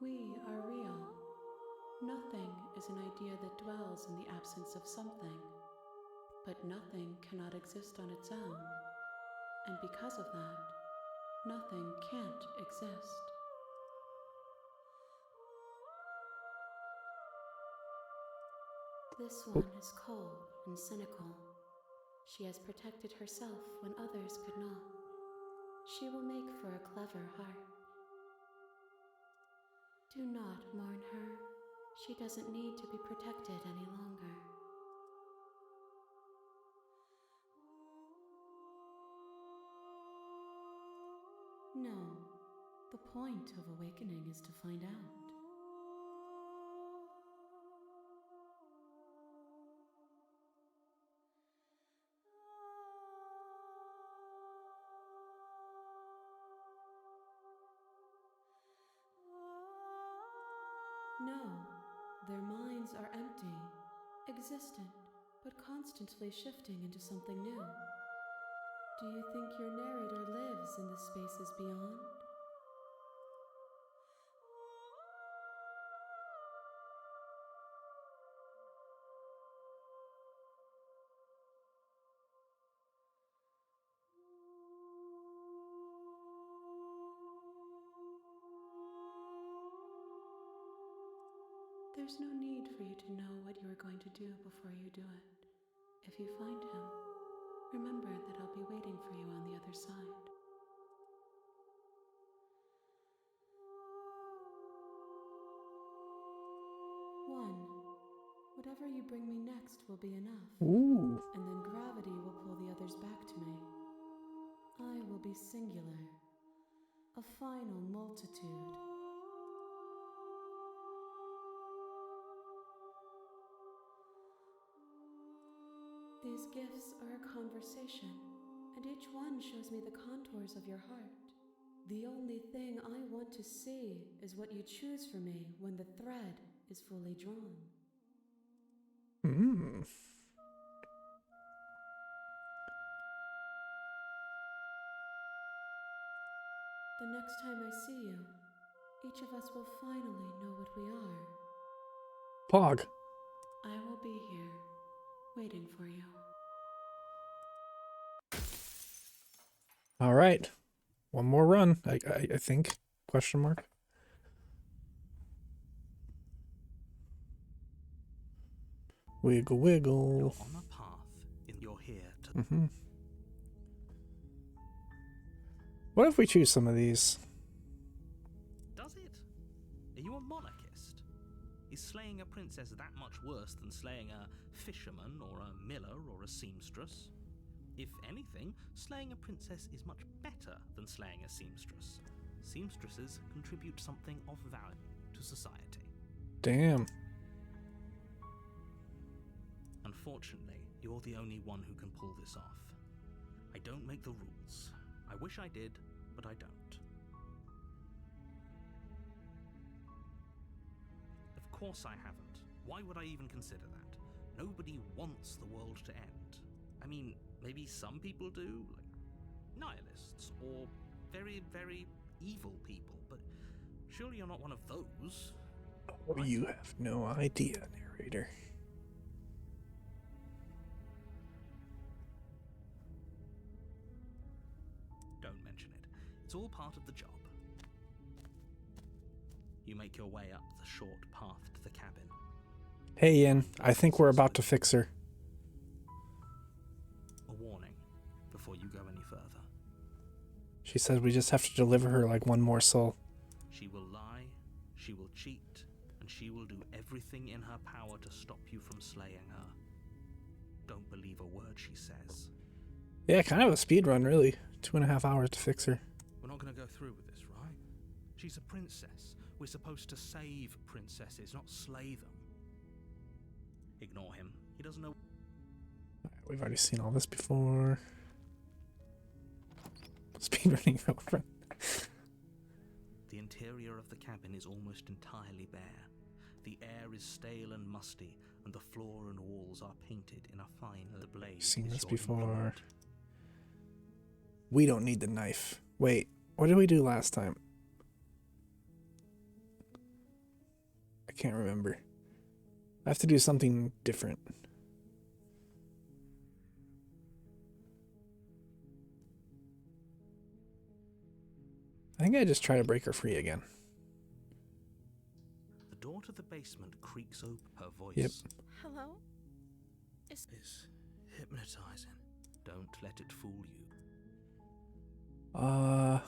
We are real. Nothing is an idea that dwells in the absence of something. But nothing cannot exist on its own. And because of that, nothing can't exist. This one is cold and cynical. She has protected herself when others could not. She will make for a clever heart. Do not mourn her. She doesn't need to be protected any longer. No, the point of awakening is to find out. No, their minds are empty, existent, but constantly shifting into something new. Do you think your narrator lives in the spaces beyond? There's no need for you to know what you are going to do before you do it. If you find him, remember that I'll be waiting for you on the other side. One, whatever you bring me next will be enough. Ooh. And then gravity will pull the others back to me. I will be singular, a final multitude. These gifts are a conversation, and each one shows me the contours of your heart. The only thing I want to see is what you choose for me when the thread is fully drawn. Hmm. The next time I see you, each of us will finally know what we are. Pog. I will be here, waiting for you. All right. One more run, I think. Question mark. Wiggle, wiggle. You're on a path, and you're here to... Mm-hmm. What if we choose some of these? Does it? Are you a monarchist? Is slaying a princess that much worse than slaying a fisherman or a miller or a seamstress? If anything, slaying a princess is much better than slaying a seamstress. Seamstresses contribute something of value to society. Damn. Unfortunately, you're the only one who can pull this off. I don't make the rules. I wish I did, but I don't. Of course I haven't. Why would I even consider that? Nobody wants the world to end. I mean, maybe some people do, like nihilists, or very, very evil people, but surely you're not one of those. Oh, you have no idea, narrator. Don't mention it. It's all part of the job. You make your way up the short path to the cabin. Hey, Ian. I think we're about to fix her. A warning before you go any further. She said we just have to deliver her like one more soul. She will lie, she will cheat, and she will do everything in her power to stop you from slaying her. Don't believe a word she says. Yeah, kind of a speed run, really. 2.5 hours to fix her. We're not going to go through with this, right? She's a princess. We're supposed to save princesses, not slay them. Ignore him. He doesn't know. Alright, we've already seen all this before. Speedrunning girlfriend. The interior of the cabin is almost entirely bare. The air is stale and musty, and the floor and walls are painted in a fine blaze. Seen this your before. implement. We don't need the knife. Wait, what did we do last time? I can't remember. I have to do something different. I think I just try to break her free again. The door to the basement creaks open. Her voice. Yep. Hello? It's hypnotizing. Don't let it fool you. Uh,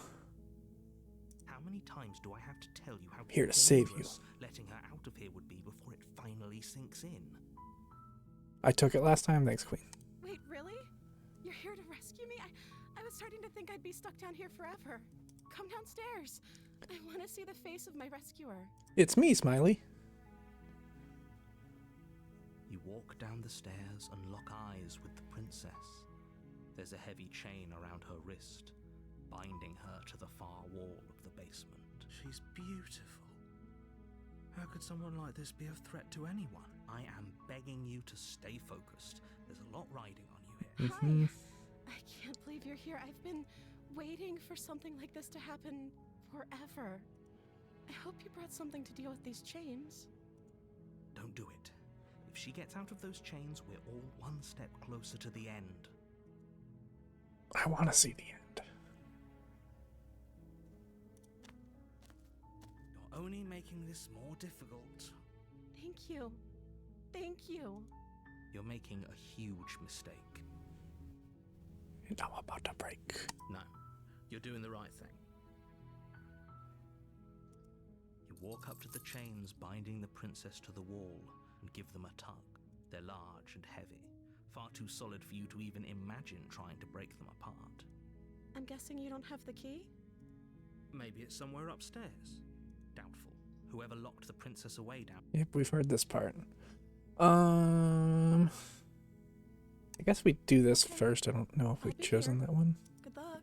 How many times do I have to tell you how Here to save you. dangerous letting her out of here would be before it finally sinks in? I took it last time. Thanks, Queen. Wait, really? You're here to rescue me? I was starting to think I'd be stuck down here forever. Come downstairs. I want to see the face of my rescuer. It's me, Smiley. You walk down the stairs and lock eyes with the princess. There's a heavy chain around her wrist, binding her to the far wall of the basement. She's beautiful. How could someone like this be a threat to anyone? I am begging you to stay focused. There's a lot riding on you here. Mhm. Hi. I can't believe you're here. I've been waiting for something like this to happen forever. I hope you brought something to deal with these chains. Don't do it. If she gets out of those chains, we're all one step closer to the end. I want to see the end. You're only making this more difficult. Thank you. Thank you. You're making a huge mistake. And I'm about to break. No, you're doing the right thing. You walk up to the chains binding the princess to the wall and give them a tug. They're large and heavy, far too solid for you to even imagine trying to break them apart. I'm guessing you don't have the key? Maybe it's somewhere upstairs. Doubtful. Whoever locked the princess away down. Yep, we've heard this part. I guess we do this first. I don't know if I'll we've be chosen here. that one. Good luck.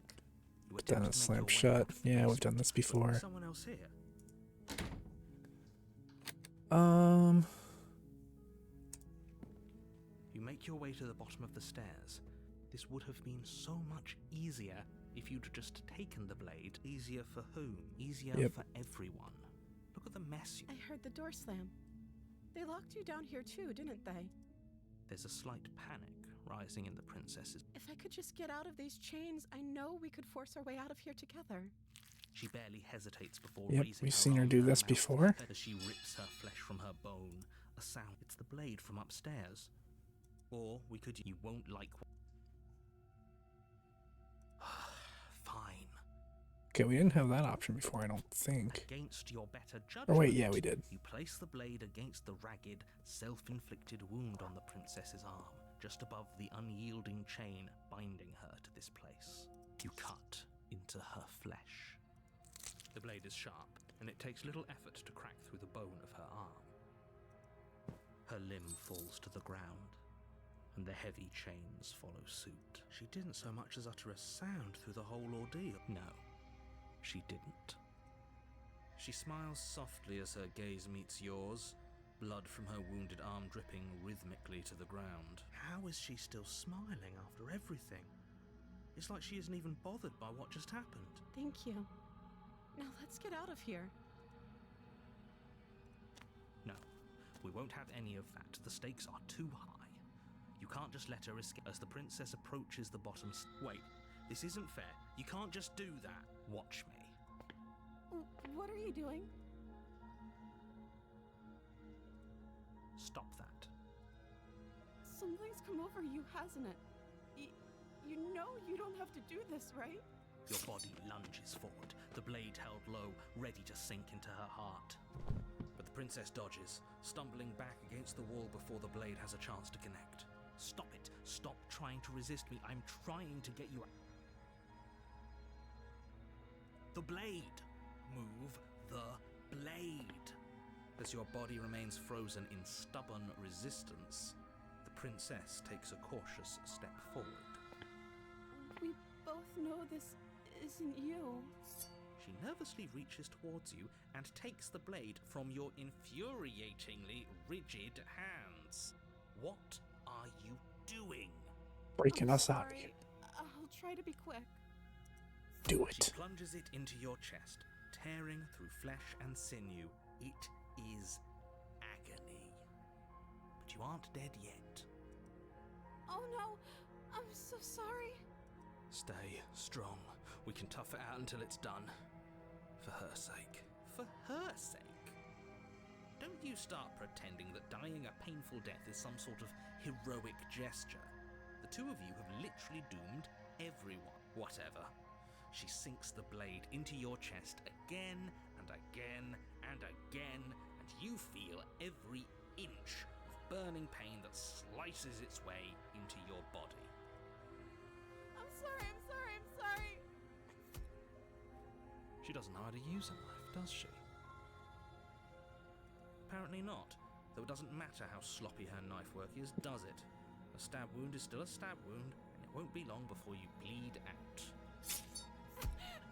You Then attempt it's to make slam your way shut. out Yeah, first, we've done this but there's before. someone else here. You make your way to the bottom of the stairs. This would have been so much easier if you'd just taken the blade. Easier for whom? Easier Yep. for everyone. Look at the mess you... I heard the door slam. They locked you down here too, didn't they? There's a slight panic rising in the princess's... If I could just get out of these chains, I know we could force our way out of here together. She barely hesitates before Yep, raising we've her seen her arm do to this mouth before. as she rips her flesh from her bone. A sound. It's the blade from upstairs. Or we could... You won't like... Fine. Okay, we didn't have that option before, I don't think. Against your better judgment. Or wait, yeah, we did. You place the blade against the ragged, self-inflicted wound on the princess's arm, just above the unyielding chain binding her to this place. You cut into her flesh. The blade is sharp, and it takes little effort to crack through the bone of her arm. Her limb falls to the ground, and the heavy chains follow suit. She didn't so much as utter a sound through the whole ordeal. No, she didn't. She smiles softly as her gaze meets yours, blood from her wounded arm dripping rhythmically to the ground. How is she still smiling after everything? It's like she isn't even bothered by what just happened. Thank you. Now let's get out of here. No, we won't have any of that. The stakes are too high. You can't just let her escape. As the princess approaches the bottom... Wait, this isn't fair. You can't just do that. Watch me. What are you doing? Stop that. Something's come over you, hasn't it? You know you don't have to do this, right? Your body lunges forward, the blade held low, ready to sink into her heart. But the princess dodges, stumbling back against the wall before the blade has a chance to connect. Stop it. Stop trying to resist me. I'm trying to get you out. The blade. Move the blade. As your body remains frozen in stubborn resistance, the princess takes a cautious step forward. We both know this isn't you. She nervously reaches towards you and takes the blade from your infuriatingly rigid hands. What are you doing? Breaking I'm us out of sorry. here. I'll try to be quick. Do She it. plunges it into your chest, tearing through flesh and sinew. It is agony. But you aren't dead yet. Oh no, I'm so sorry. Stay strong. We can tough it out until it's done. For her sake. For her sake? Don't you start pretending that dying a painful death is some sort of heroic gesture. The two of you have literally doomed everyone. Whatever. She sinks the blade into your chest again and again and again, and you feel every inch of burning pain that slices its way into your body. I'm sorry. She doesn't know how to use a knife, does she? Apparently not, though it doesn't matter how sloppy her knife work is, does it? A stab wound is still a stab wound, and it won't be long before you bleed out.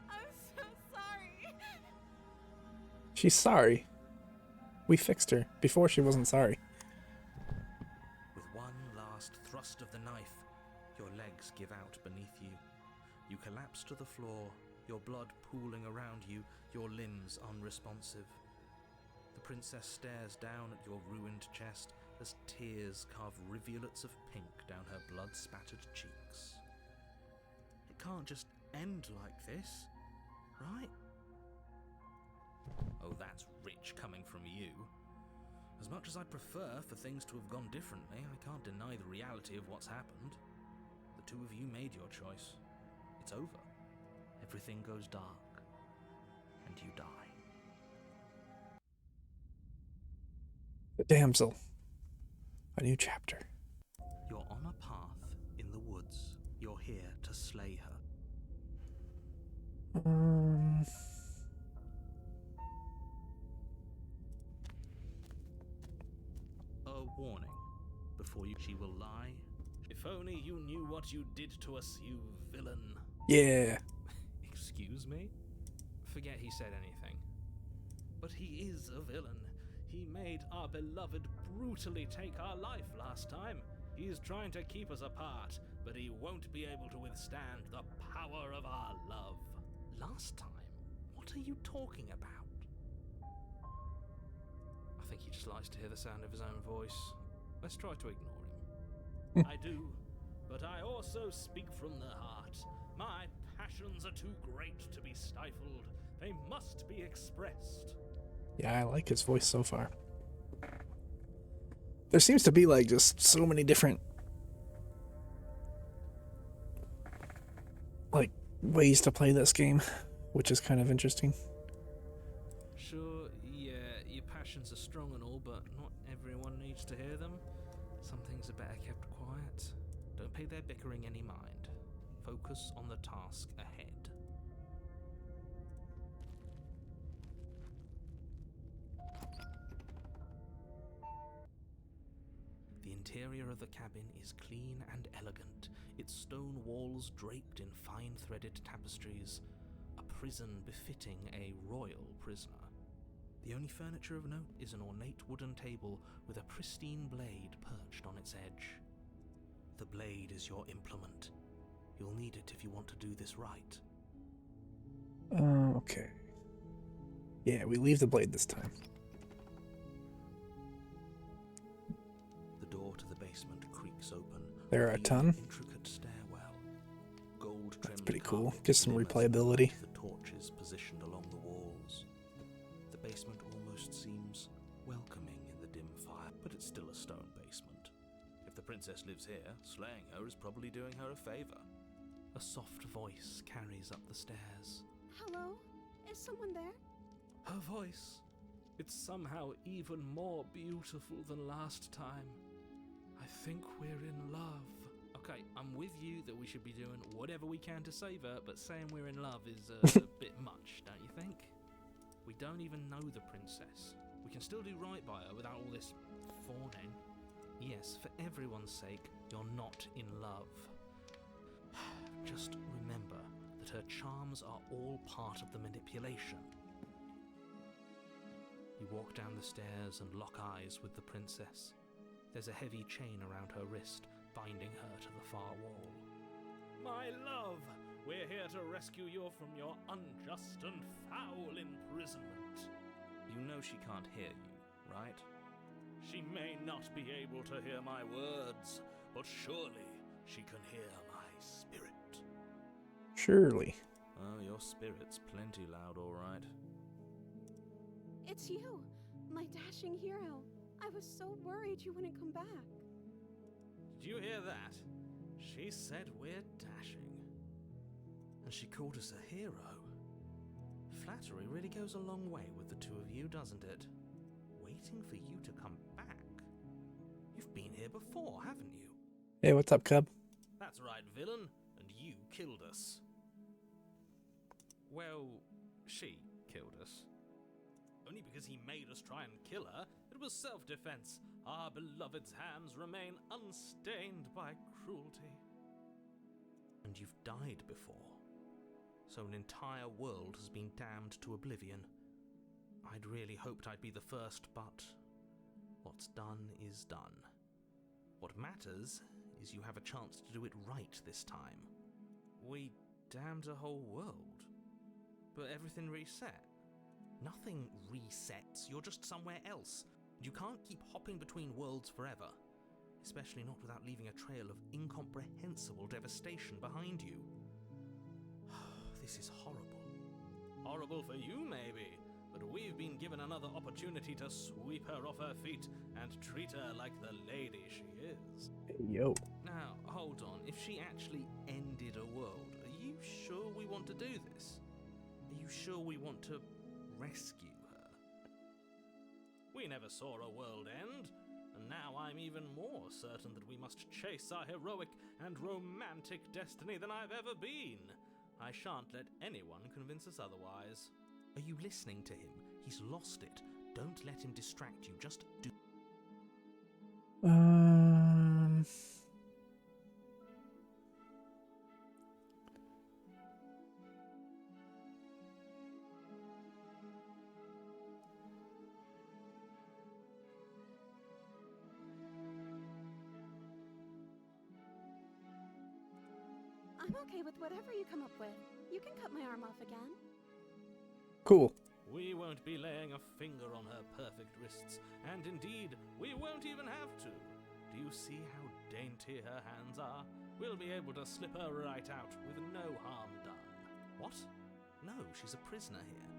I'm so sorry. She's sorry. We fixed her. Before she wasn't sorry. thrust of the knife, your legs give out beneath you. You collapse to the floor, your blood pooling around you, your limbs unresponsive. The princess stares down at your ruined chest as tears carve rivulets of pink down her blood-spattered cheeks. It can't just end like this, right? Oh, that's rich coming from you. As much as I'd prefer for things to have gone differently, I can't deny the reality of what's happened. The two of you made your choice. It's over. Everything goes dark, and you die. The Damsel. A new chapter. You're on a path in the woods. You're here to slay her. A warning. Before you, she will lie. If only you knew what you did to us, you villain. Yeah. Excuse me? Forget he said anything. But he is a villain. He made our beloved brutally take our life last time. He's trying to keep us apart, but he won't be able to withstand the power of our love. Last time? What are you talking about? I think he just likes to hear the sound of his own voice. Let's try to ignore him. I do, but I also speak from the heart. My passions are too great to be stifled. They must be expressed. Yeah, I like his voice so far. There seems to be like just so many different like ways to play this game, which is kind of interesting. Sure, yeah, your passions are strong and all, but not everyone needs to hear them. Some things are better kept quiet. Don't pay their bickering any mind. Focus on the task ahead. The interior of the cabin is clean and elegant, its stone walls draped in fine-threaded tapestries, a prison befitting a royal prisoner. The only furniture of note is an ornate wooden table with a pristine blade perched on its edge. The blade is your implement. You'll need it if you want to do this right. Okay. Yeah, we leave the blade this time. The door to the basement creaks open. There are a ton. Intricate stairwell. Gold-trimmed That's pretty cool. carpet Gives some glimmers replayability. beneath the torches positioned along the walls. The basement almost seems welcoming in the dim fire, but it's still a stone basement. If the princess lives here, slaying her is probably doing her a favor. A soft voice carries up the stairs. Hello? Is someone there? Her voice. It's somehow even more beautiful than last time. I think we're in love. Okay, I'm with you that we should be doing whatever we can to save her, but saying we're in love is a bit much, don't you think? We don't even know the princess. We can still do right by her without all this fawning. Yes, for everyone's sake, you're not in love. Just remember that her charms are all part of the manipulation. You walk down the stairs and lock eyes with the princess. There's a heavy chain around her wrist, binding her to the far wall. My love, we're here to rescue you from your unjust and foul imprisonment. You know she can't hear you, right? She may not be able to hear my words, but surely she can hear my spirit. Surely. Oh, your spirit's plenty loud, all right. It's you, my dashing hero. I was so worried you wouldn't come back. Did you hear that? She said we're dashing. And she called us a hero. Flattery really goes a long way with the two of you, doesn't it? Waiting for you to come back. You've been here before, haven't you? Hey, what's up, Cub? That's right, villain, and you killed us. Well, she killed us. Only because he made us try and kill her. It was self-defense. Our beloved's hands remain unstained by cruelty. And you've died before. So an entire world has been damned to oblivion. I'd really hoped I'd be the first, but what's done is done. What matters is you have a chance to do it right this time. We damned a whole world. But everything reset. Nothing resets, you're just somewhere else. You can't keep hopping between worlds forever. Especially not without leaving a trail of incomprehensible devastation behind you. This is horrible. Horrible for you, maybe, but we've been given another opportunity to sweep her off her feet and treat her like the lady she is. Yo. Now, hold on. If she actually ended a world, are you sure we want to do this? Are you sure we want to rescue her? We never saw a world end, and now I'm even more certain that we must chase our heroic and romantic destiny than I've ever been. I shan't let anyone convince us otherwise. Are you listening to him? He's lost it. Don't let him distract you. Just do. I'm okay with whatever you come up with. You can cut my arm off again. Cool. We won't be laying a finger on her perfect wrists, and indeed, we won't even have to. Do you see how dainty her hands are? We'll be able to slip her right out with no harm done. What? No, she's a prisoner here.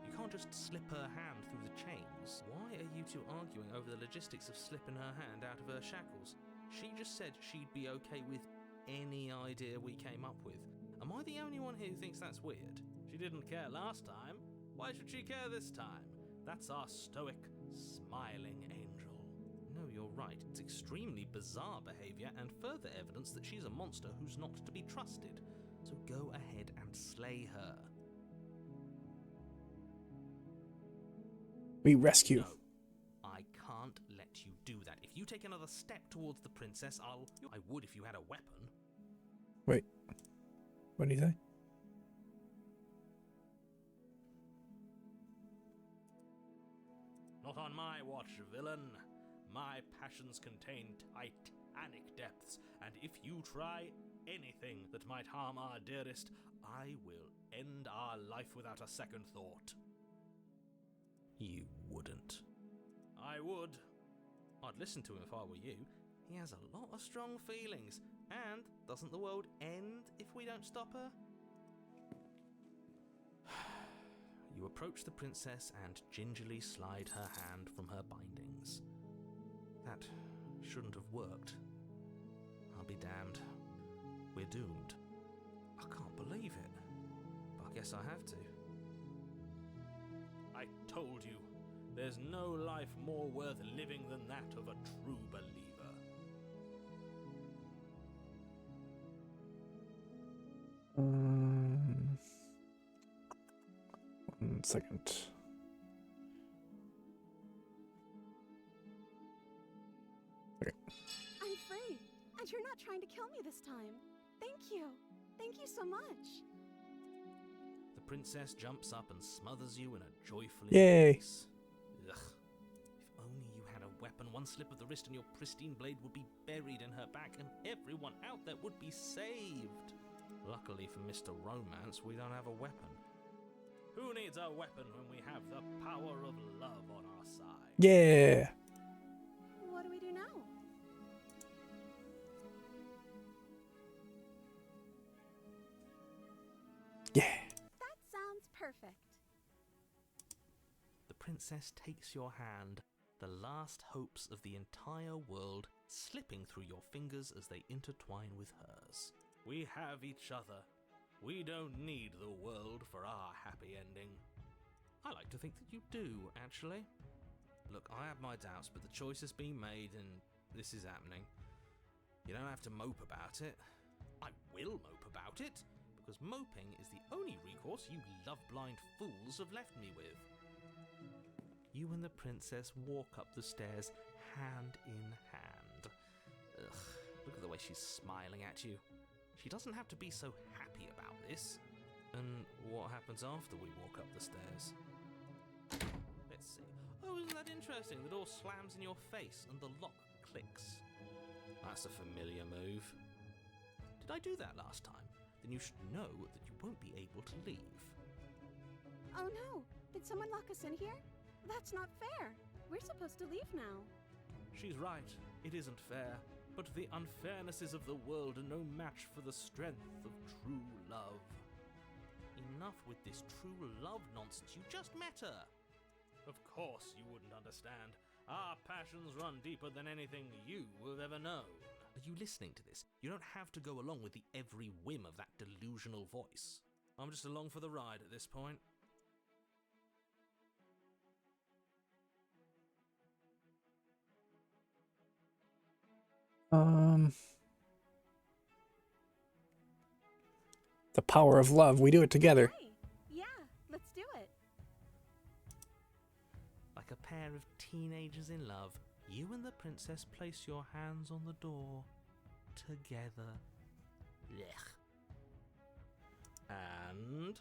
You can't just slip her hand through the chains. Why are you two arguing over the logistics of slipping her hand out of her shackles? She just said she'd be okay with any idea we came up with. Am I the only one here who thinks that's weird? She didn't care last time. Why should she care this time? That's our stoic, smiling angel. No, you're right. It's extremely bizarre behavior and further evidence that she's a monster who's not to be trusted. So go ahead and slay her. We rescue. No, I can't let you do that. If you take another step towards the princess, I would if you had a weapon. Wait. What do you say? Not on my watch, villain. My passions contain titanic depths, and if you try anything that might harm our dearest, I will end our life without a second thought. You wouldn't. I would. I'd listen to him if I were you. He has a lot of strong feelings, and doesn't the world end if we don't stop her? You approach the princess and gingerly slide her hand from her bindings. That shouldn't have worked. I'll be damned. We're doomed. I can't believe it. But I guess I have to. I told you, there's no life more worth living than that of a true believer. 1 second. Okay. I'm free, and you're not trying to kill me this time. Thank you. Thank you so much. The princess jumps up and smothers you in a joyful Yay. embrace. Ugh. If only you had a weapon, one slip of the wrist and your pristine blade would be buried in her back, and everyone out there would be saved. Luckily for Mr. Romance, we don't have a weapon. Who needs a weapon when we have the power of love on our side? Yeah. What do we do now? Yeah. That sounds perfect. The princess takes your hand, the last hopes of the entire world slipping through your fingers as they intertwine with hers. We have each other. We don't need the world for our happy ending. I like to think that you do, actually. Look, I have my doubts, but the choice has been made and this is happening. You don't have to mope about it. I will mope about it, because moping is the only recourse you love-blind fools have left me with. You and the princess walk up the stairs hand in hand. Ugh, look at the way she's smiling at you. She doesn't have to be so happy about this. And what happens after we walk up the stairs? Let's see. Oh, isn't that interesting? The door slams in your face and the lock clicks. That's a familiar move. Did I do that last time? Then you should know that you won't be able to leave. Oh no! Did someone lock us in here? That's not fair! We're supposed to leave now. She's right. It isn't fair. But the unfairnesses of the world are no match for the strength of true love. Enough with this true love nonsense. You just met her. Of course you wouldn't understand. Our passions run deeper than anything you have ever known. Are you listening to this? You don't have to go along with the every whim of that delusional voice. I'm just along for the ride at this point. The power of love. We do it together. Hey, yeah, let's do it. Like a pair of teenagers in love, you and the princess place your hands on the door together. Blech. And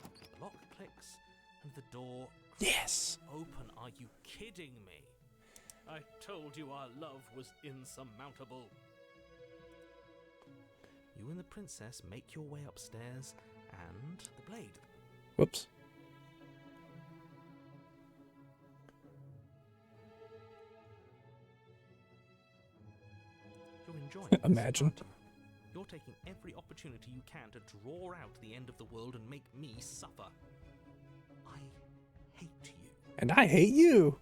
the lock clicks and the door Yes. open. Are you kidding me? I told you our love was insurmountable. You and the princess make your way upstairs and the blade. Whoops. You're enjoying this, Imagine. aren't you? You're taking every opportunity you can to draw out the end of the world and make me suffer. I hate you. And I hate you.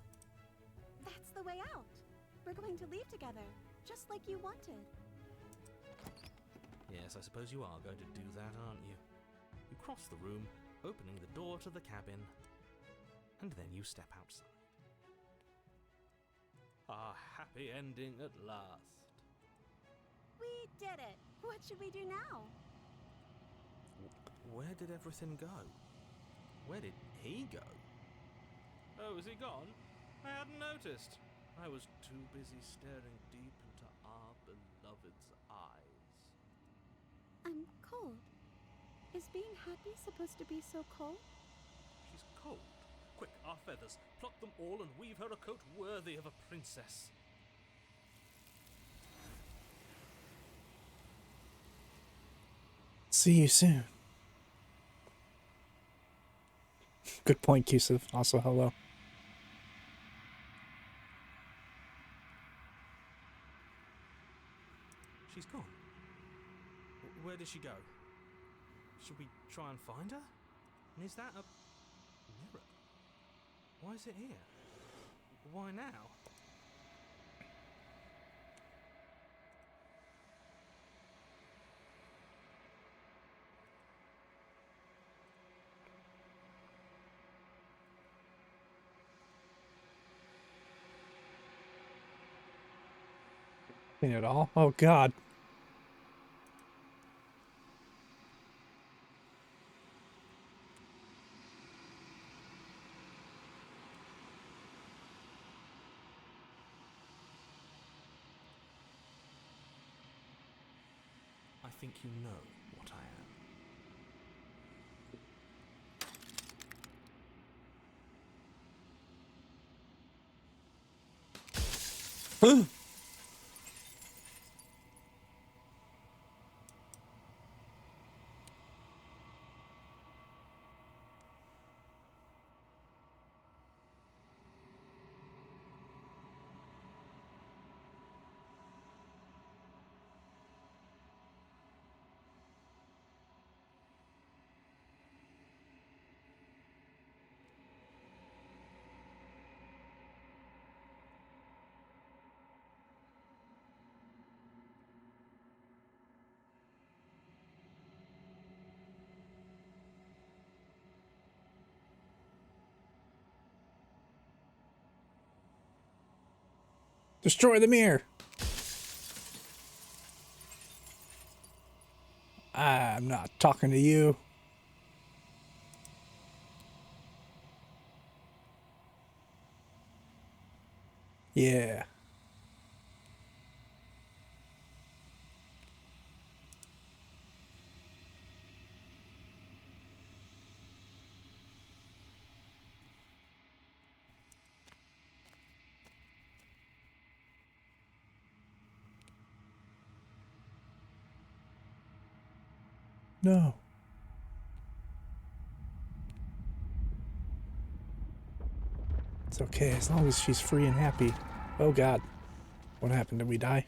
That's the way out. We're going to leave together, just like you wanted. Yes, I suppose you are going to do that, aren't you? You cross the room, opening the door to the cabin, and then you step outside. A happy ending at last. We did it! What should we do now? Where did everything go? Where did he go? Oh, is he gone? I hadn't noticed. I was too busy staring deep into our beloved's eyes. I'm cold. Is being happy supposed to be so cold? She's cold. Quick, our feathers. Pluck them all and weave her a coat worthy of a princess. See you soon. Good point, Kyusuf. Also, hello. She's gone. Where did she go? Should we try and find her? And is that a mirror? Why is it here? Why now? Seen it all? Oh, God. I think you know what I am. Destroy the mirror. I'm not talking to you. Yeah. No. It's okay, as long as she's free and happy. Oh god. What happened? Did we die?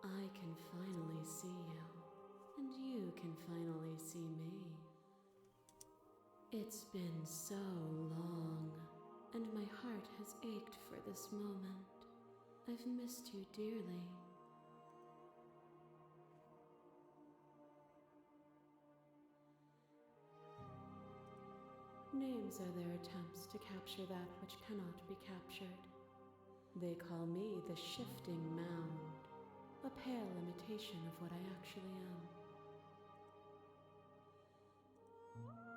I can finally see you, and you can finally see me. It's been so long, and my heart has ached for this moment. I've missed you dearly. Names are their attempts to capture that which cannot be captured. They call me the Shifting Mound, a pale imitation of what I actually am.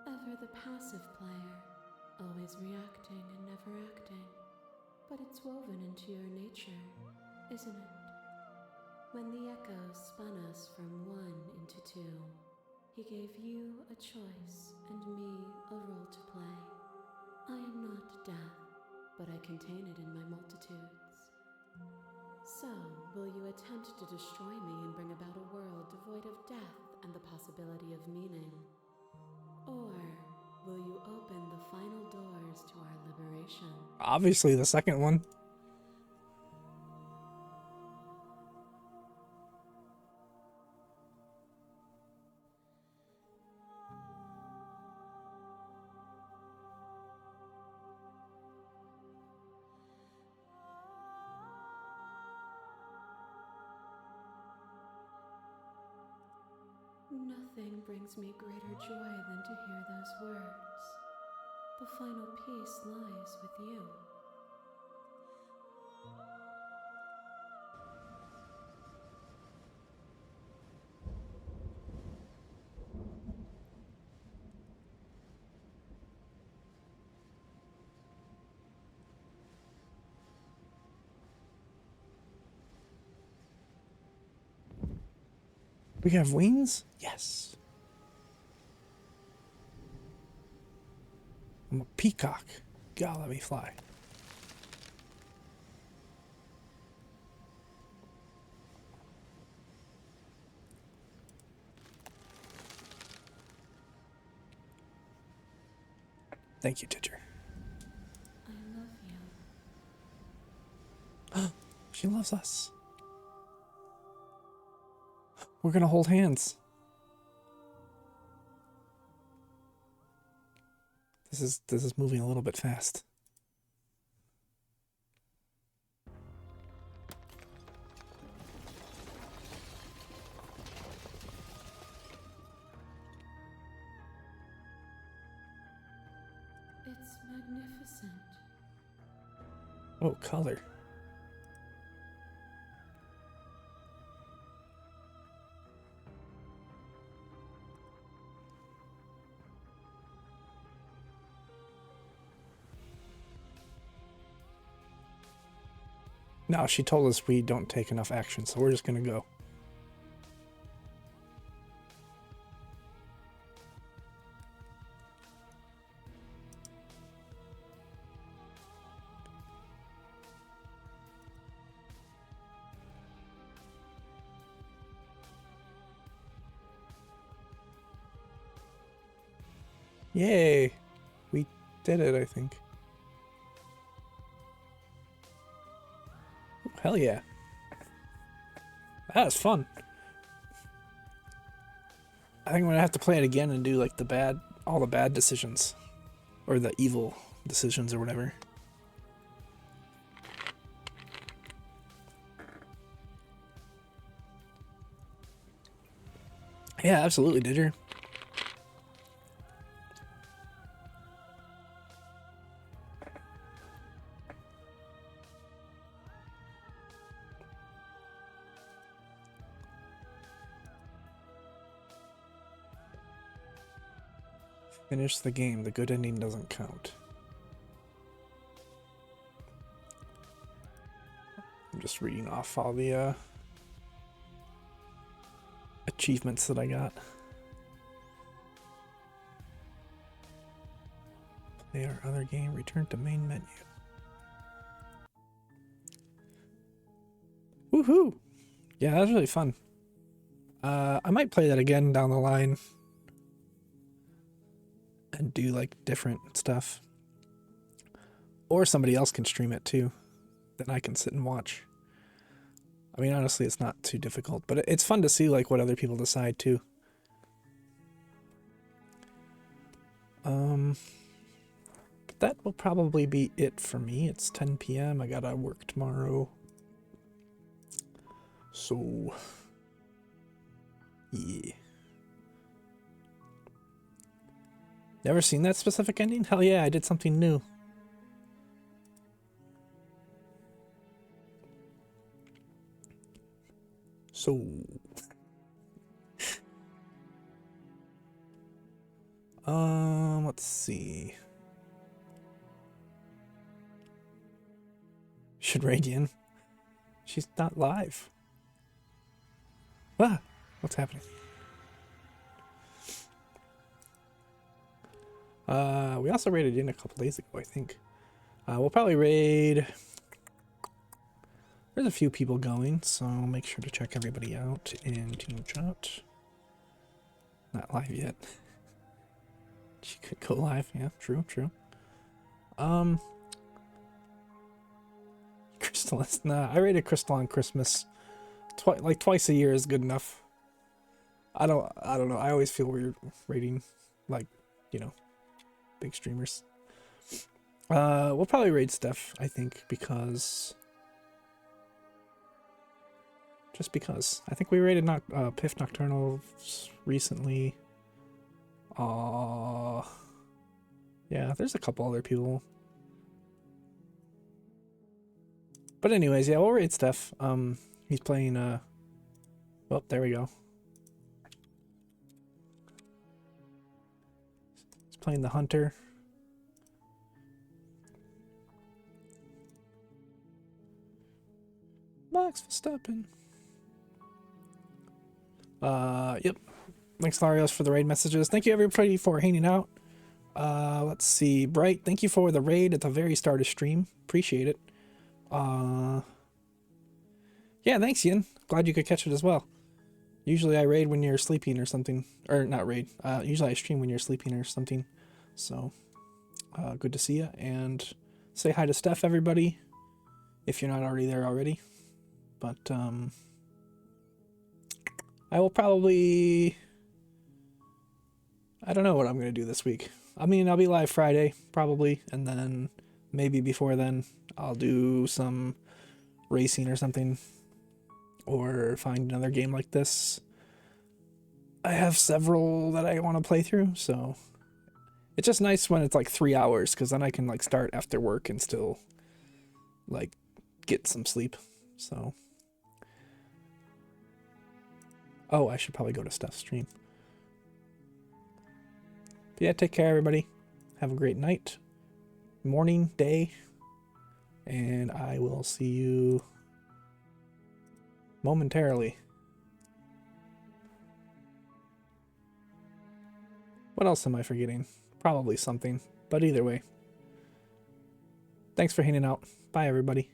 Ever the passive player, always reacting and never acting. But it's woven into your nature, isn't it? When the echo spun us from one into two, he gave you a choice and me a role to play. I am not death, but I contain it in my multitudes. So, will you attempt to destroy me and bring about a world devoid of death and the possibility of meaning? Or will you open the final doors to our liberation? Obviously the second one. Nothing brings me greater joy than to hear those words. The final peace lies with you. We have wings? Yes. I'm a peacock. God, let me fly. Thank you, Ginger. I love you. She loves us. We're gonna hold hands. This is moving a little bit fast. It's magnificent. Oh, color. No, she told us we don't take enough action, so we're just gonna go. Yay! We did it, I think. Oh, hell yeah. That was fun. I think I'm gonna have to play it again and do like all the bad decisions. Or the evil decisions or whatever. Yeah, absolutely, did you? Finish the game. The good ending doesn't count. I'm just reading off all the achievements that I got. Play our other game. Return to main menu. Woohoo! Yeah, that was really fun. I might play that again down the line and do like different stuff. Or somebody else can stream it too. Then I can sit and watch. I mean, honestly, it's not too difficult, but it's fun to see like what other people decide too. But that will probably be it for me. It's 10 p.m. I gotta work tomorrow. So, yeah. Never seen that specific ending? Hell yeah, I did something new. So, let's see. Should Radian? She's not live. Ah, what's happening? We also raided in a couple days ago, I think. We'll probably raid. There's a few people going, so make sure to check everybody out in Team Chat. Not live yet. She could go live, yeah, true. Crystallis, nah, I raided Crystal on Christmas. Like twice a year is good enough. I don't know. I always feel weird raiding, like, you know, big streamers. We'll probably raid Steph, I think, because. Just because. I think we raided Piff Nocturnal recently. Yeah, there's a couple other people. But anyways, yeah, we'll raid Steph. He's playing, oh, there we go. He's playing the Hunter. Max Verstappen. Yep. Thanks, Larios, for the raid messages. Thank you, everybody, for hanging out. Let's see. Bright, thank you for the raid at the very start of stream. Appreciate it. Yeah, thanks, Yin. Glad you could catch it as well. Usually I raid when you're sleeping or something. Or not raid. Usually I stream when you're sleeping or something. So, good to see you. And say hi to Steph, everybody. If you're not already there already. But, I will probably... I don't know what I'm going to do this week. I mean, I'll be live Friday, probably. And then maybe before then, I'll do some racing or something. Or find another game like this. I have several that I want to play through, so... It's just nice when it's like 3 hours, because then I can like start after work and still like get some sleep, so... Oh, I should probably go to Steph's stream. But yeah, take care, everybody. Have a great night, morning, day, and I will see you momentarily. What else am I forgetting? Probably something, but either way. Thanks for hanging out. Bye, everybody.